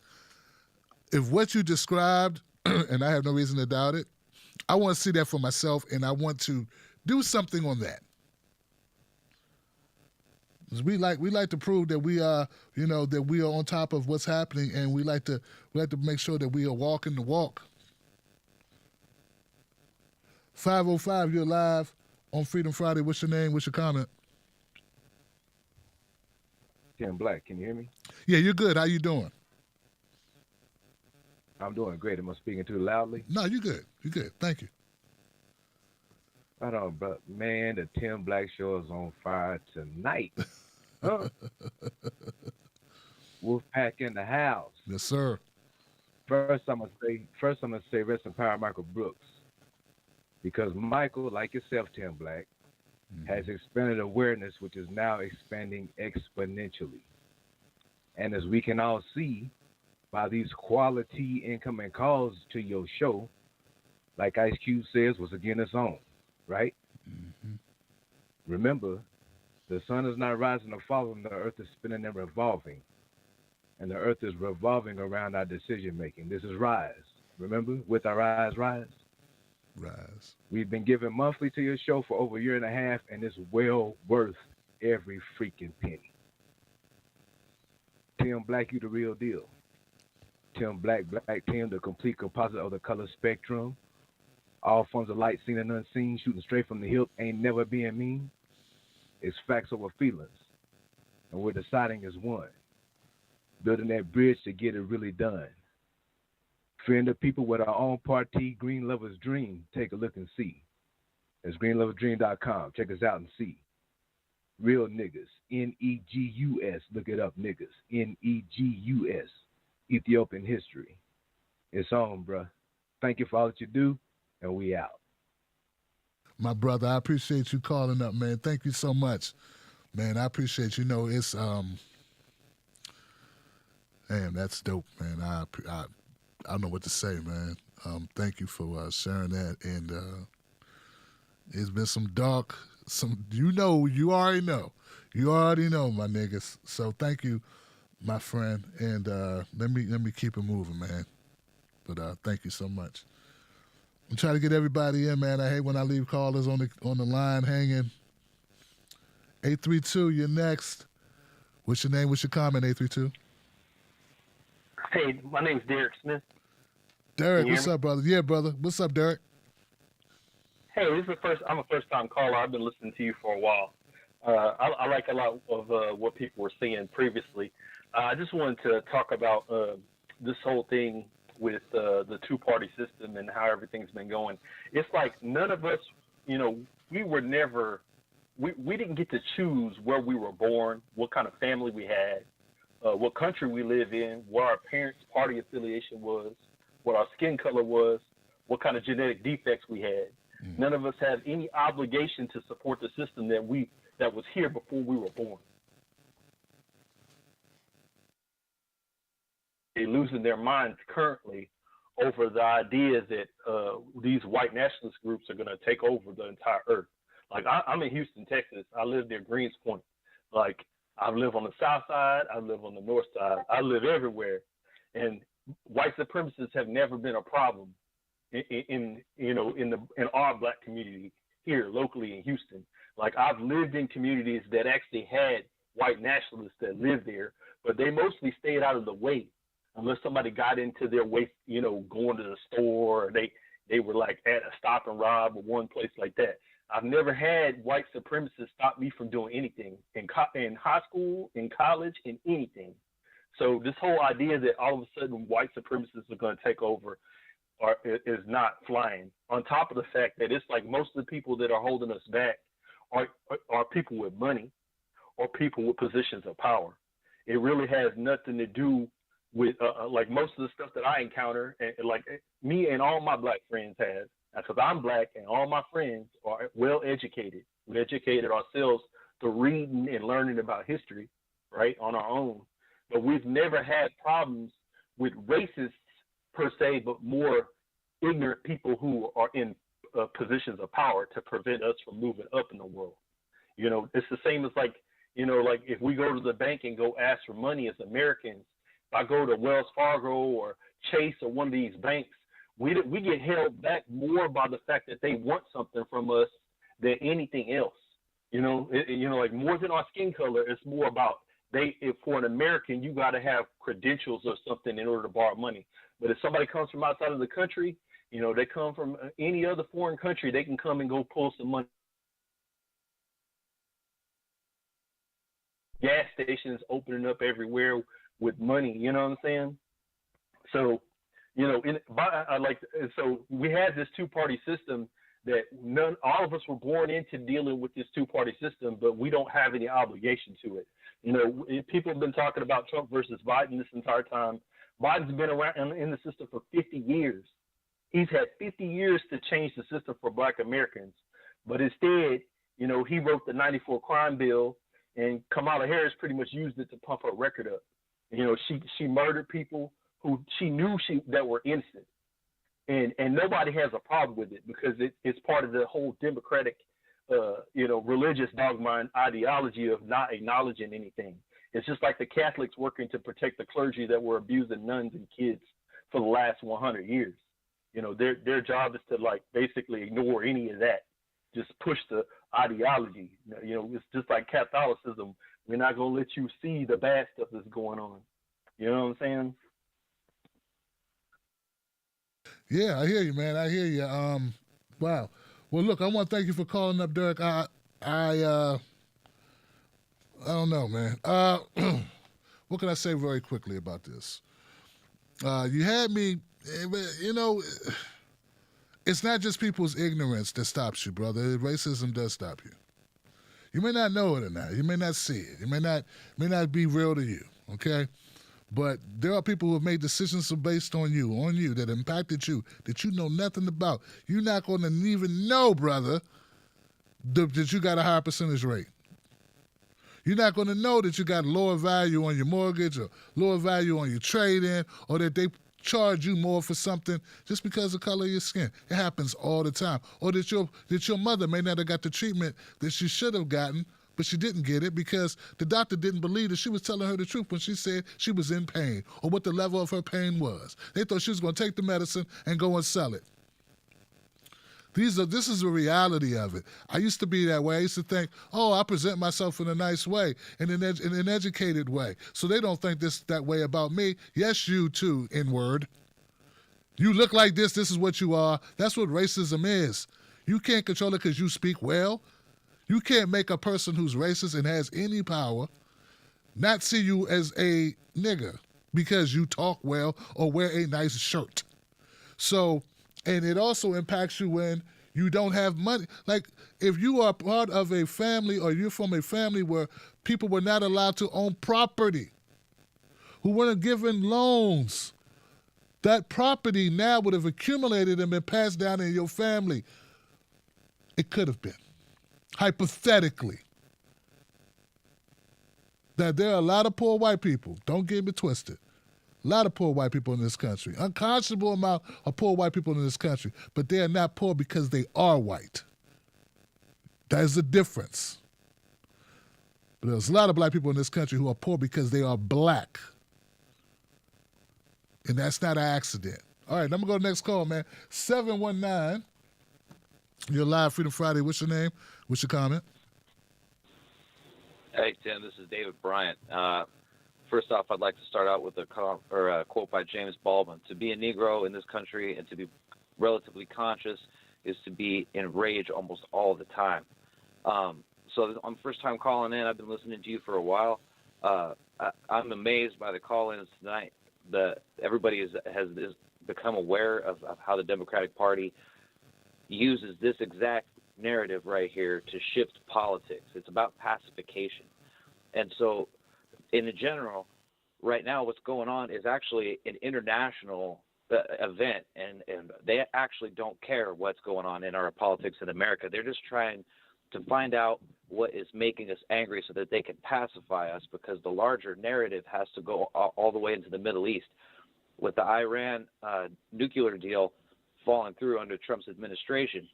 if what you described, and I have no reason to doubt it, I want to see that for myself, and I want to do something on that. We like to prove that we are, that we are on top of what's happening, and we like to make sure that we are walking the walk. 505, you're live on Freedom Friday. What's your name? What's your comment? Tim Black, can you hear me? Yeah, you're good. How you doing? I'm doing great. Am I speaking too loudly? No, you're good. You're good. Thank you. Right on, bro. Man, the Tim Black Show is on fire tonight. Huh? Wolfpack in the house. Yes, sir. First, I'm gonna say rest in power, Michael Brooks, because Michael, like yourself, Tim Black, has expanded awareness, which is now expanding exponentially. And as we can all see by these quality incoming calls to your show, like Ice Cube says, was again its own, right? Mm-hmm. Remember, the sun is not rising or falling, the earth is spinning and revolving. And the earth is revolving around our decision making. This is Rise. Remember, with our eyes rise? Rise. We've been giving monthly to your show for over a year and a half, and it's well worth every freaking penny. Tim Black, you the real deal. Tim Black, Black Tim, the complete composite of the color spectrum. All forms of light seen and unseen, shooting straight from the hip, ain't never being mean. It's facts over feelings. And we're deciding as one. Building that bridge to get it really done. Freeing the people with our own party, Green Lovers Dream. Take a look and see. It's greenloversdream.com. Check us out and see. Real niggas. Negus. Look it up, niggas. Negus. Ethiopian history. It's on, bruh. Thank you for all that you do, and we out. My brother, I appreciate you calling up, man. Thank you so much. Man, I appreciate you. It's damn, that's dope, man. I don't know what to say, man. Thank you for sharing that. And it's been you already know, my niggas. So thank you, my friend. And let me keep it moving, man. But thank you so much. I'm trying to get everybody in, man. I hate when I leave callers on the line hanging. 832, you're next. What's your name? What's your comment, 832? Hey, my name's Derek Smith. Derek, what's up, brother? Yeah, brother. What's up, Derek? Hey, I'm a first-time caller. I've been listening to you for a while. I like a lot of what people were saying previously. I just wanted to talk about this whole thing with the two-party system and how everything's been going. It's like none of us, we were never, we didn't get to choose where we were born, what kind of family we had, what country we live in, what our parents' party affiliation was, what our skin color was, what kind of genetic defects we had. None of us have any obligation to support the system that was here before we were born. They're losing their minds currently over the idea that these white nationalist groups are going to take over the entire earth. Like, I'm in Houston, Texas. I live near Greens Point. Like, I live on the south side. I live on the north side. I live everywhere. And white supremacists have never been a problem in our black community here locally in Houston. Like, I've lived in communities that actually had white nationalists that lived there, but they mostly stayed out of the way unless somebody got into their way, going to the store, or they were like at a stop and rob or one place like that. I've never had white supremacists stop me from doing anything in high school, in college, in anything. So this whole idea that all of a sudden white supremacists are going to take over is not flying. On top of the fact that it's like most of the people that are holding us back are people with money or people with positions of power. It really has nothing to do with like most of the stuff that I encounter, and like me and all my black friends have, because I'm black and all my friends are well educated. We educated ourselves through reading and learning about history, right, on our own. But we've never had problems with racists per se, but more ignorant people who are in positions of power to prevent us from moving up in the world. It's the same as like if we go to the bank and go ask for money as Americans. If I go to Wells Fargo or Chase or one of these banks, we get held back more by the fact that they want something from us than anything else. Like more than our skin color, it's more about if for an American, you got to have credentials or something in order to borrow money. But if somebody comes from outside of the country, they come from any other foreign country, they can come and go pull some money. Gas stations opening up everywhere with money, you know what I'm saying? So, so we had this two-party system that all of us were born into dealing with this two-party system, but we don't have any obligation to it. People have been talking about Trump versus Biden this entire time. Biden's been around in the system for 50 years. He's had 50 years to change the system for black Americans. But instead, he wrote the 94 crime bill, and Kamala Harris pretty much used it to pump her record up. She murdered people who she knew that were innocent. And nobody has a problem with it because it's part of the whole democratic, religious dogma and ideology of not acknowledging anything. It's just like the Catholics working to protect the clergy that were abusing nuns and kids for the last 100 years. Their job is to basically ignore any of that, just push the ideology. It's just like Catholicism. We're not going to let you see the bad stuff that's going on. You know what I'm saying? Yeah, I hear you, man. I hear you. Wow. Well, look, I want to thank you for calling up, Derek. I don't know, man. What can I say very quickly about this? You had me, it's not just people's ignorance that stops you, brother. Racism does stop you. You may not know it or not. You may not see it. It may not be real to you, okay? But there are people who have made decisions based on you, that impacted you, that you know nothing about. You're not going to even know, brother, that you got a higher percentage rate. You're not going to know that you got lower value on your mortgage or lower value on your trade-in, or that they charge you more for something just because of the color of your skin. It happens all the time. Or that your mother may not have got the treatment that she should have gotten, but she didn't get it because the doctor didn't believe that she was telling her the truth when she said she was in pain or what the level of her pain was. They thought she was going to take the medicine and go and sell it. This is the reality of it. I used to be that way. I used to think, I present myself in a nice way, in an educated way. So they don't think that way about me. Yes, you too, N-word. You look like this is what you are. That's what racism is. You can't control it because you speak well. You can't make a person who's racist and has any power not see you as a nigger because you talk well or wear a nice shirt. So, and it also impacts you when you don't have money. Like, if you are part of a family or you're from a family where people were not allowed to own property, who weren't given loans, that property now would have accumulated and been passed down in your family It could have been. Hypothetically. That there are a lot of poor white people. Don't get me twisted. A lot of poor white people in this country. Unconscionable amount of poor white people in this country. But they are not poor because they are white. That is the difference. But there's a lot of black people in this country who are poor because they are black. And that's not an accident. All right, I'm going to go to the next call, man. 719. You're live, Freedom Friday. What's your name? What's your comment? Hey, Tim, this is David Bryant. First off, I'd like to start out with a quote by James Baldwin. To be a Negro in this country and to be relatively conscious is to be enraged almost all the time. So I'm first time calling in. I've been listening to you for a while. I'm amazed by the call-ins tonight. Everybody has become aware of how the Democratic Party uses this exact narrative right here to shift politics. It's about pacification. And so in general, right now what's going on is actually an international event, and they actually don't care what's going on in our politics in America. They're just trying to find out what is making us angry so that they can pacify us, because the larger narrative has to go all the way into the Middle East. With the Iran nuclear deal falling through under Trump's administration,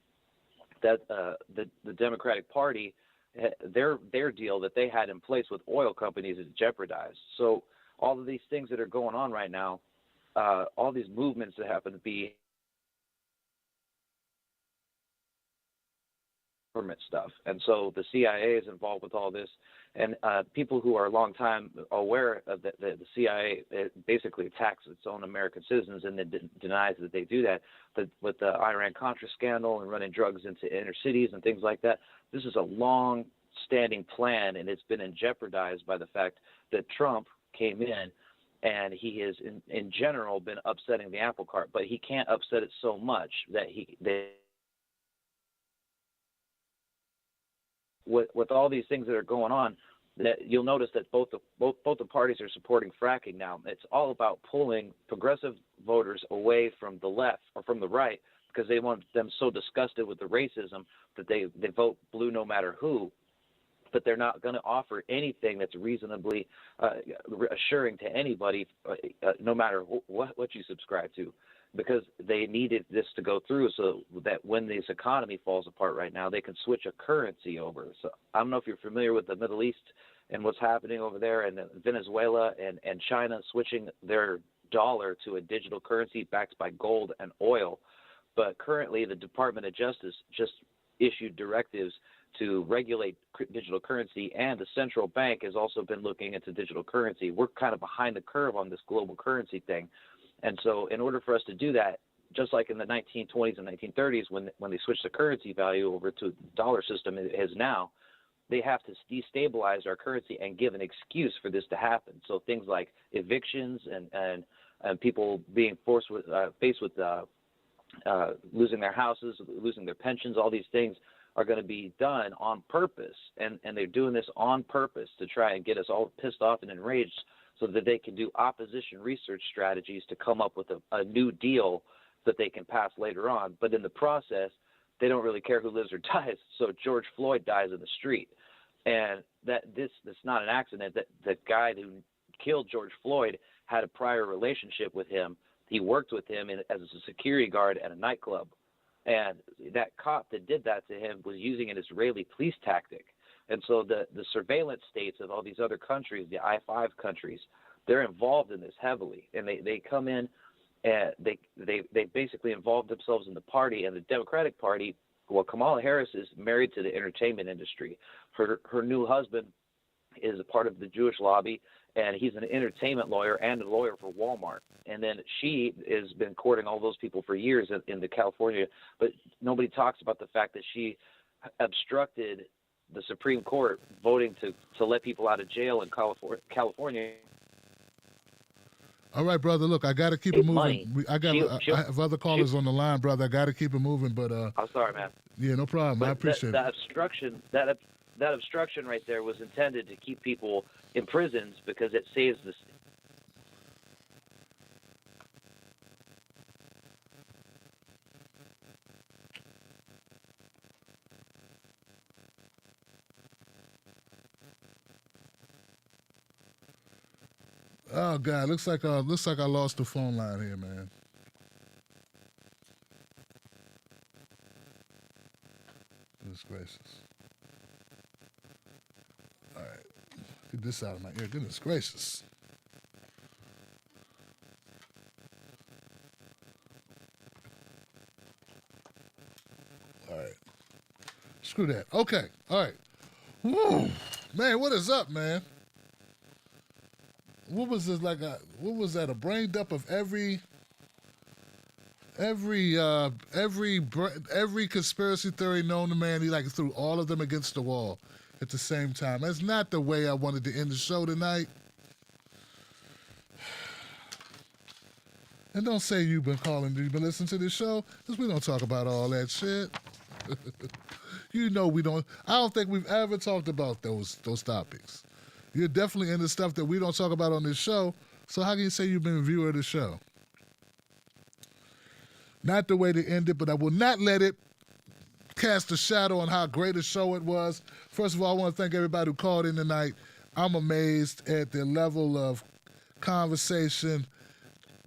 that the Democratic Party, their deal that they had in place with oil companies is jeopardized. So all of these things that are going on right now, all these movements that happen to be government stuff. And so the CIA is involved with all this. And people who are a long time aware of the CIA basically attacks its own American citizens and then denies that they do that. But with the Iran-Contra scandal and running drugs into inner cities and things like that, this is a long-standing plan, and it's been jeopardized by the fact that Trump came in and he has, in general, been upsetting the apple cart. But he can't upset it so much that with all these things that are going on, that you'll notice that both the parties are supporting fracking now. It's all about pulling progressive voters away from the left or from the right, because they want them so disgusted with the racism that they vote blue no matter who. But they're not going to offer anything that's reasonably assuring to anybody, no matter what you subscribe to, because they needed this to go through so that when this economy falls apart right now, they can switch a currency over. So I don't know if you're familiar with the Middle East and what's happening over there, and Venezuela and China switching their dollar to a digital currency backed by gold and oil. But currently the Department of Justice just issued directives to regulate digital currency, and the central bank has also been looking into digital currency. We're kind of behind the curve on this global currency thing. And so in order for us to do that, just like in the 1920s and 1930s when they switched the currency value over to the dollar system it is now, they have to destabilize our currency and give an excuse for this to happen. So things like evictions and people being faced with losing their houses, losing their pensions, all these things are going to be done on purpose. And they're doing this on purpose to try and get us all pissed off and enraged so that they can do opposition research strategies to come up with a new deal that they can pass later on. But in the process, they don't really care who lives or dies. So George Floyd dies in the street. And that's not an accident. That the guy who killed George Floyd had a prior relationship with him. He worked with him as a security guard at a nightclub. And that cop that did that to him was using an Israeli police tactic. And so the surveillance states of all these other countries, the I-5 countries, they're involved in this heavily. And they come in and they basically involve themselves in the party. And the Democratic Party, well, Kamala Harris is married to the entertainment industry. Her new husband is a part of the Jewish lobby, and he's an entertainment lawyer and a lawyer for Walmart. And then she has been courting all those people for years in California, but nobody talks about the fact that she obstructed the Supreme Court voting to let people out of jail in California. All right, brother. Look, I got to keep it moving. I have other callers on the line, brother. I got to keep it moving, but I'm sorry, man. Yeah, no problem. But I appreciate that obstruction. That obstruction right there was intended to keep people in prisons because it saves the. Oh God, looks like I lost the phone line here, man. Goodness gracious. All right, get this out of my ear. Goodness gracious. All right. Screw that. Okay. All right. Woo. Man, what is up, man? What was this like? What was that? A brain dump of every conspiracy theory known to man. He like threw all of them against the wall at the same time. That's not the way I wanted to end the show tonight. And don't say you've been listening to this show, because we don't talk about all that shit. You know we don't. I don't think we've ever talked about those topics. You're definitely into stuff that we don't talk about on this show. So how can you say you've been a viewer of the show? Not the way to end it, but I will not let it cast a shadow on how great a show it was. First of all, I want to thank everybody who called in tonight. I'm amazed at the level of conversation,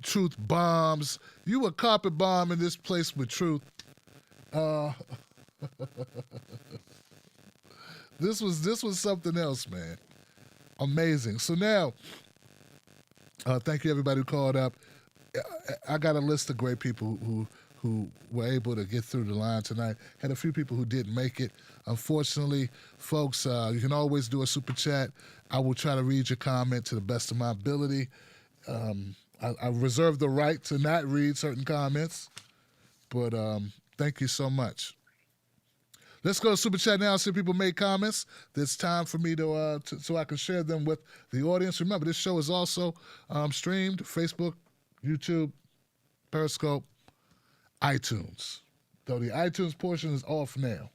truth bombs. You were carpet bombing this place with truth. This was something else, man. Amazing. So now, thank you everybody who called up. I got a list of great people who were able to get through the line tonight. Had a few people who didn't make it. Unfortunately, folks, you can always do a super chat. I will try to read your comment to the best of my ability. I reserve the right to not read certain comments, but thank you so much. Let's go to Super Chat now and see if people make comments. It's time for me to so I can share them with the audience. Remember, this show is also streamed, Facebook, YouTube, Periscope, iTunes. Though the iTunes portion is off now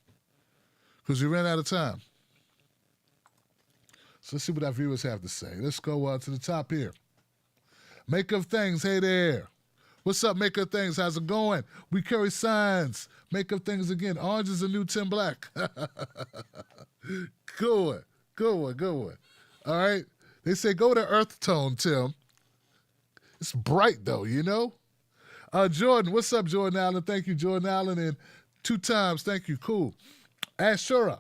because we ran out of time. So let's see what our viewers have to say. Let's go to the top here. Make of Things, hey there. What's up, Make of Things? How's it going? We carry signs. Make of Things again. Orange is the new Tim Black. Good one. All right. They say go to earth tone, Tim. It's bright, though, you know? Jordan, what's up, Jordan Allen? Thank you, Jordan Allen. And 2 times, thank you. Cool. Ashura.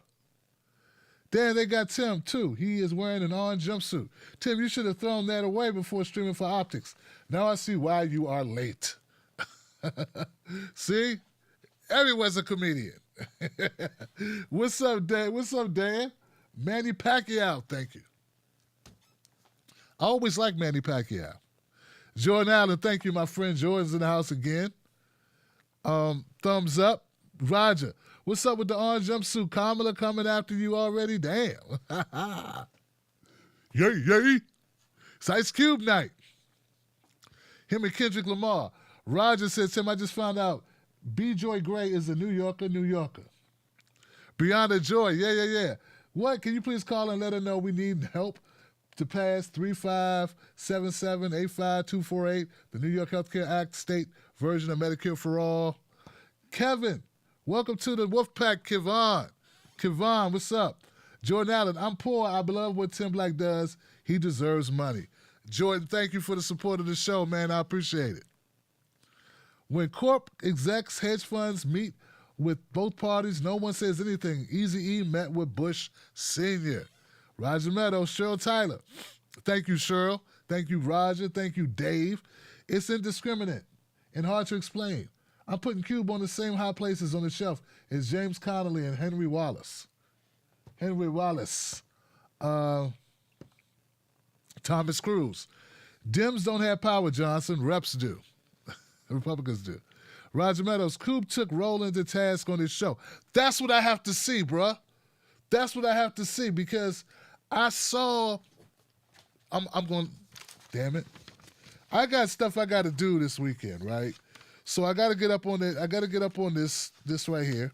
Dan, they got Tim, too. He is wearing an orange jumpsuit. Tim, you should have thrown that away before streaming for optics. Now I see why you are late. See? Everyone's a comedian. What's up, Dan? Manny Pacquiao, thank you. I always like Manny Pacquiao. Jordan Allen, thank you, my friend. Jordan's in the house again. Thumbs up. Roger, what's up with the orange jumpsuit? Kamala coming after you already? Damn. Yay. It's Ice Cube night. Him and Kendrick Lamar. Roger says, Tim, I just found out B. Joy Gray is a New Yorker. Beyond a Joy, yeah. What? Can you please call and let her know we need help to pass 3577-85248, the New York Healthcare Act state version of Medicare for All. Kevin, welcome to the Wolfpack, Kevon. Kevon, what's up? Jordan Allen, I'm poor. I love what Tim Black does. He deserves money. Jordan, thank you for the support of the show, man. I appreciate it. When corp execs, hedge funds meet with both parties, no one says anything. Eazy-E met with Bush Sr. Roger Meadows, Cheryl Tyler. Thank you, Cheryl. Thank you, Roger. Thank you, Dave. It's indiscriminate and hard to explain. I'm putting Cube on the same high places on the shelf as James Connolly and Henry Wallace. Thomas Cruise. Dems don't have power, Johnson. Reps do. Republicans do. Roger Meadows. Cube took Roland to task on his show. That's what I have to see, bruh. That's what I have to see because I saw. I'm going. Damn it. I got stuff I got to do this weekend, right? So I got to get up on it. I got to get up on this right here.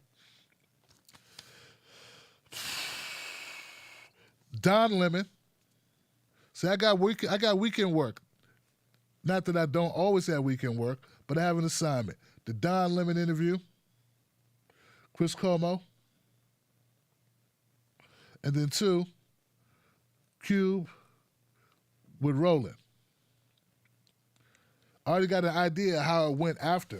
Don Lemon. See, I got weekend work. Not that I don't always have weekend work, but I have an assignment. The Don Lemon interview. Chris Cuomo. And then 2, Cube with Roland. I already got an idea how it went after.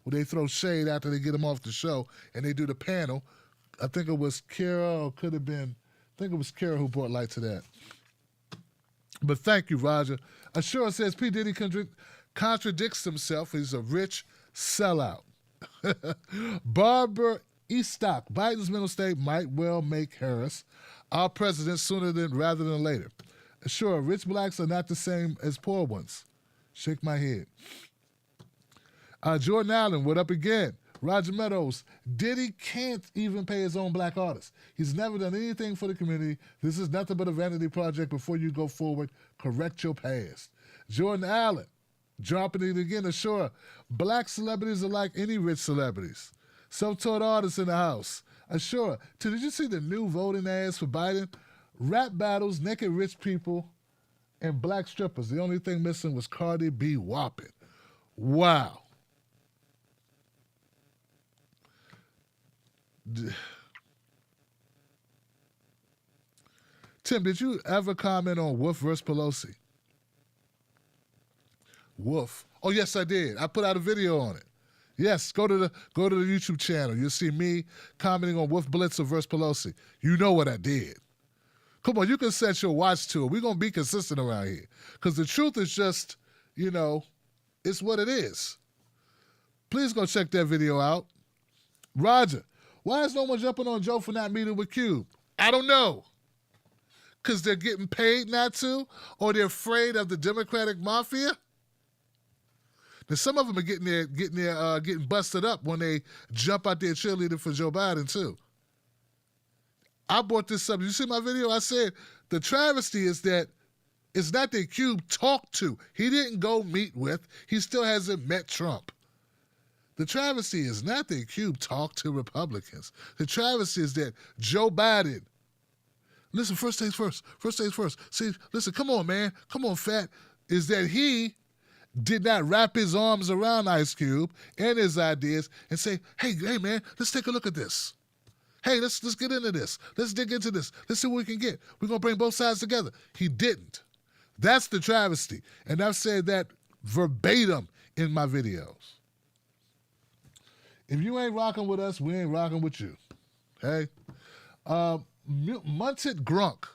Well, they throw shade after they get him off the show, and they do the panel. I think it was Kiera, or could have been, I think it was Kiera who brought light to that. But thank you, Roger. Ashura says P. Diddy contradicts himself. He's a rich sellout. Barbara Estock, Biden's mental state might well make Harris our president sooner rather than later. Sure, rich blacks are not the same as poor ones. Shake my head. Jordan Allen, what up again? Roger Meadows, Diddy can't even pay his own black artists. He's never done anything for the community. This is nothing but a vanity project. Before you go forward, correct your past. Jordan Allen, dropping it again, Ashura. Black celebrities are like any rich celebrities. Self-taught artists in the house. Ashura, did you see the new voting ads for Biden? Rap battles, naked rich people, and black strippers. The only thing missing was Cardi B whopping. Wow. Tim, did you ever comment on Wolf versus Pelosi? Wolf. Oh, yes, I did. I put out a video on it. Yes, go to the YouTube channel. You'll see me commenting on Wolf Blitzer versus Pelosi. You know what I did. Come on, you can set your watch to it. We're going to be consistent around here. Because the truth is just, it's what it is. Please go check that video out. Roger, why is no one jumping on Joe for not meeting with Cube? I don't know. Because they're getting paid not to? Or they're afraid of the Democratic mafia? Now, some of them are getting busted up when they jump out there cheerleading for Joe Biden, too. I brought this up. You see my video? I said the travesty is that it's not that Cube talked to. He didn't go meet with. He still hasn't met Trump. The travesty is not that Cube talked to Republicans. The travesty is that Joe Biden, listen, first things first. See, listen, come on, man. Come on, fat. Is that he did not wrap his arms around Ice Cube and his ideas and say, hey, man, let's take a look at this. Hey, let's get into this. Let's dig into this. Let's see what we can get. We're going to bring both sides together. He didn't. That's the travesty. And I've said that verbatim in my videos. If you ain't rocking with us, we ain't rocking with you. Hey? Munted Grunk.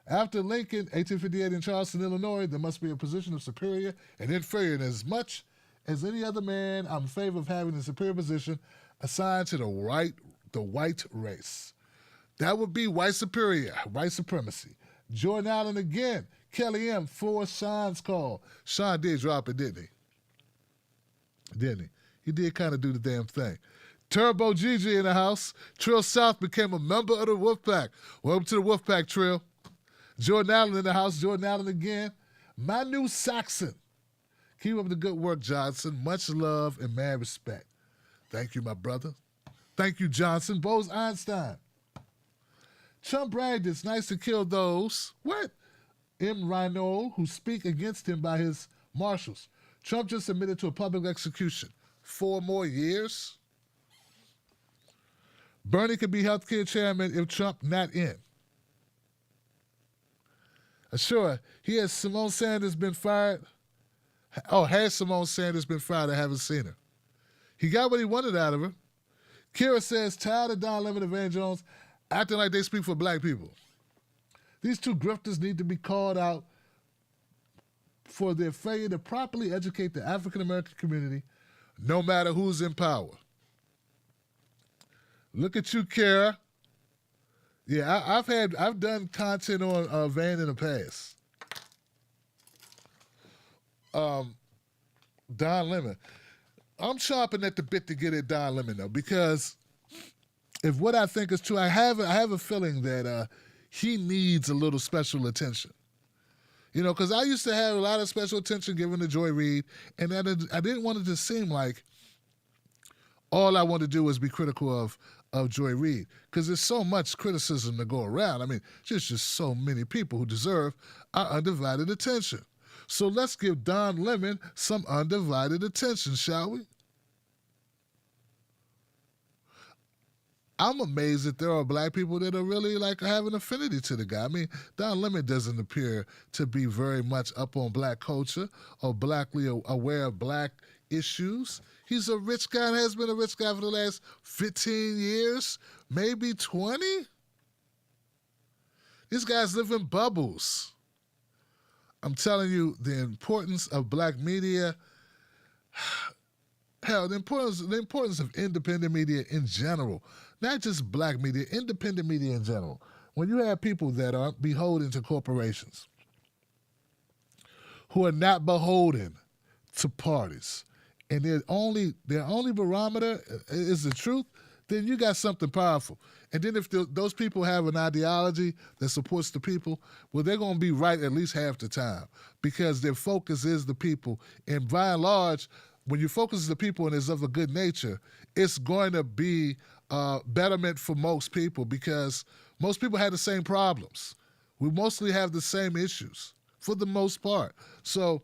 After Lincoln, 1858 in Charleston, Illinois, there must be a position of superior and inferior. And as much as any other man, I'm in favor of having a superior position assigned to the white race. That would be white superior, white supremacy. Jordan Allen again. Kelly M. for Sean's call. Sean did drop it, didn't he? He did kind of do the damn thing. Turbo Gigi in the house. Trill South became a member of the Wolfpack. Welcome to the Wolfpack, Trill. Jordan Allen in the house. Jordan Allen again. Manu Saxon. Keep up the good work, Johnson. Much love and mad respect. Thank you, my brother. Thank you, Johnson. Bose Einstein. Trump bragged it's nice to kill those, M. Rhino, who speak against him by his marshals. Trump just admitted to a public execution. 4 more years? Bernie could be healthcare chairman if Trump not in. Sure, has Simone Sanders been fired? Oh, has Simone Sanders been fired? I haven't seen her. He got what he wanted out of her. Kiera says, tired of Don Lemon and Van Jones acting like they speak for black people. These two grifters need to be called out for their failure to properly educate the African-American community, no matter who's in power. Look at you, Kiera. Yeah, I've done content on Van in the past. Don Lemon. I'm chomping at the bit to get at Don Lemon though, because if what I think is true, I have a feeling that he needs a little special attention. Because I used to have a lot of special attention given to Joy Reid, and I didn't want it to seem like all I want to do is be critical of Joy Reid, because there's so much criticism to go around. I mean, there's just so many people who deserve our undivided attention. So let's give Don Lemon some undivided attention, shall we? I'm amazed that there are black people that are really like have an affinity to the guy. I mean, Don Lemon doesn't appear to be very much up on black culture or blackly aware of black issues. He's a rich guy and has been a rich guy for the last 15 years, maybe 20. These guys live in bubbles. I'm telling you, the importance of black media, hell, the importance of independent media in general, not just black media, independent media in general. When you have people that are beholden to corporations, who are not beholden to parties, and their only barometer is the truth, then you got something powerful. And then if those people have an ideology that supports the people, well, they're going to be right at least half the time because their focus is the people. And by and large, when you focus on the people and is of a good nature, it's going to be betterment for most people because most people have the same problems. We mostly have the same issues for the most part. So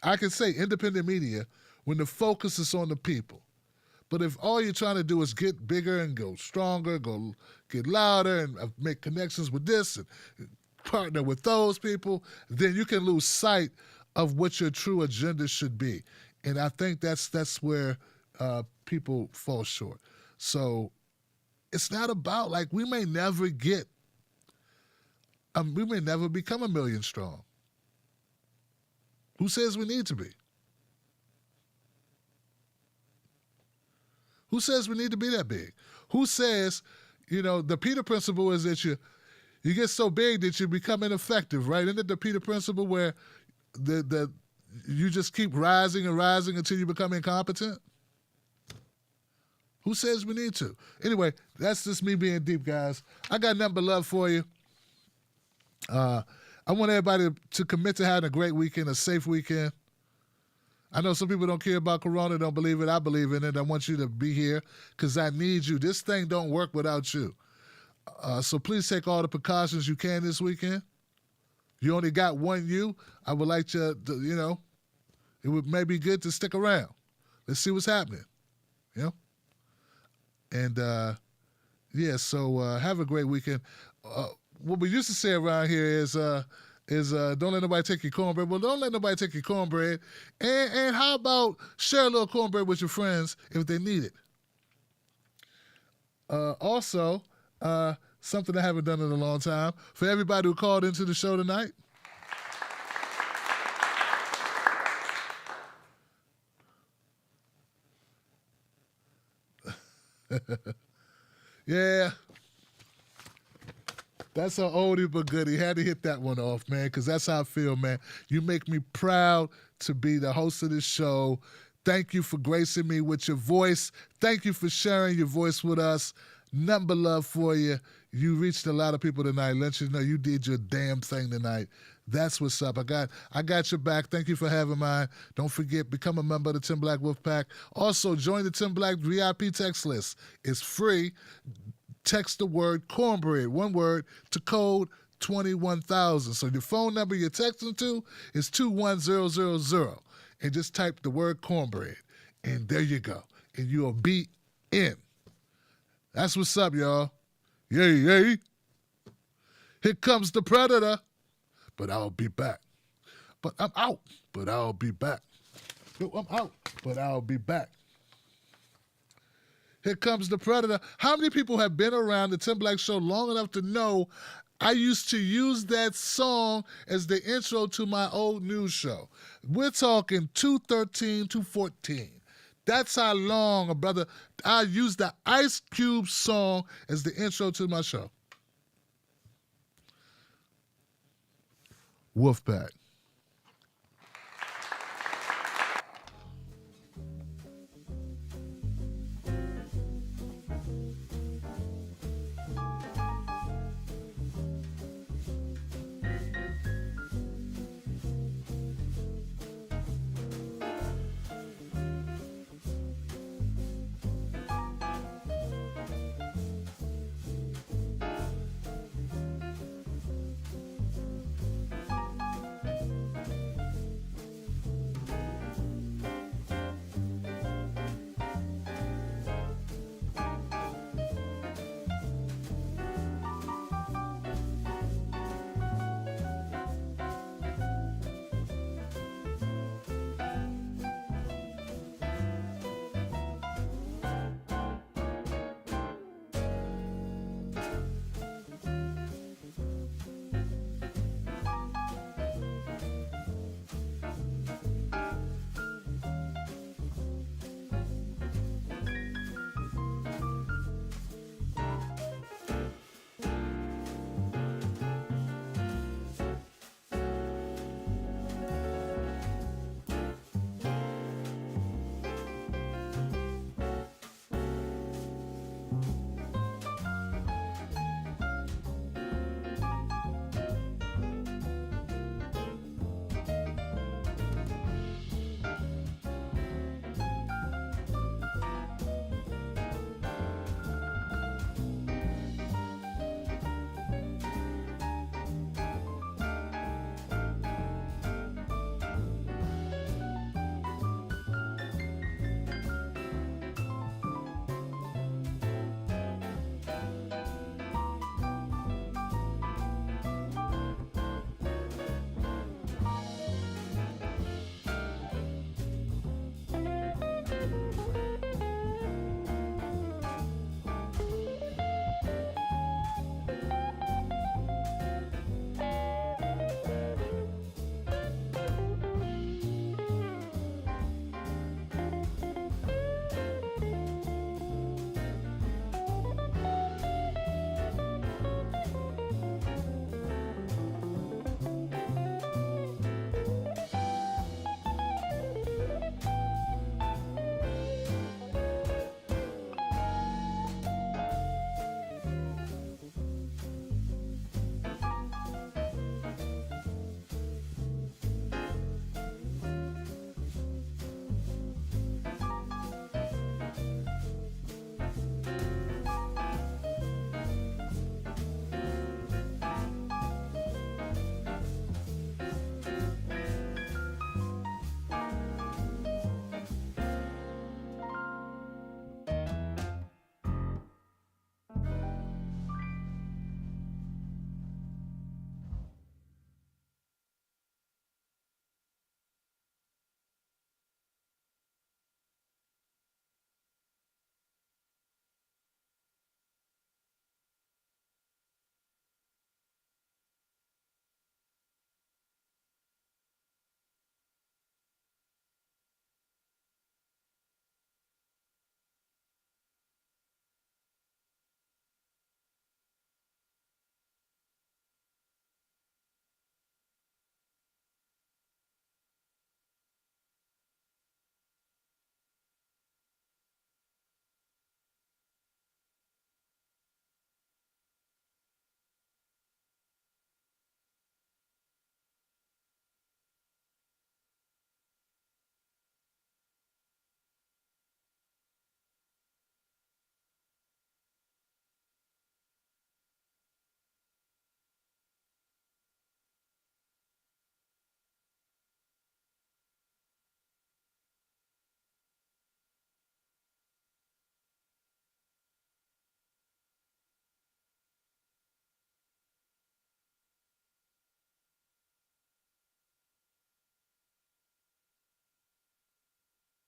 I can say independent media when the focus is on the people. But if all you're trying to do is get bigger and go stronger, go get louder and make connections with this and partner with those people, then you can lose sight of what your true agenda should be. And I think that's where people fall short. So it's not about, like, we may never become 1 million strong. Who says we need to be? Who says we need to be that big? Who says, the Peter principle is that you get so big that you become ineffective, right? Isn't it the Peter principle where you just keep rising and rising until you become incompetent? Who says we need to? Anyway, that's just me being deep, guys. I got nothing but love for you. I want everybody to commit to having a great weekend, a safe weekend. I know some people don't care about Corona, don't believe it. I believe in it. I want you to be here because I need you. This thing don't work without you. So please take all the precautions you can this weekend. You only got one you. I would like you to, it would maybe be good to stick around. Let's see what's happening. And, so have a great weekend. What we used to say around here is don't let nobody take your cornbread. Well, don't let nobody take your cornbread. And how about share a little cornbread with your friends if they need it? Also, something I haven't done in a long time, for everybody who called into the show tonight, yeah. That's an oldie but goodie. Had to hit that one off, man, because that's how I feel, man. You make me proud to be the host of this show. Thank you for gracing me with your voice. Thank you for sharing your voice with us. Nothing but love for you. You reached a lot of people tonight. Let you know you did your damn thing tonight. That's what's up. I got your back. Thank you for having mine. Don't forget, become a member of the Tim Black Wolf Pack. Also, join the Tim Black VIP text list. It's free. Text the word cornbread, one word, to code 21,000. So your phone number you're texting to is 21000. And just type the word cornbread. And there you go. And you'll be in. That's what's up, y'all. Yay, yay. Here comes the predator. But I'll be back. But I'm out. But I'll be back. Yo, I'm out. But I'll be back. Here comes the predator. How many people have been around the Tim Black Show long enough to know I used to use that song as the intro to my old news show? We're talking 213, 214. That's how long, brother, I used the Ice Cube song as the intro to my show. Wolfpack.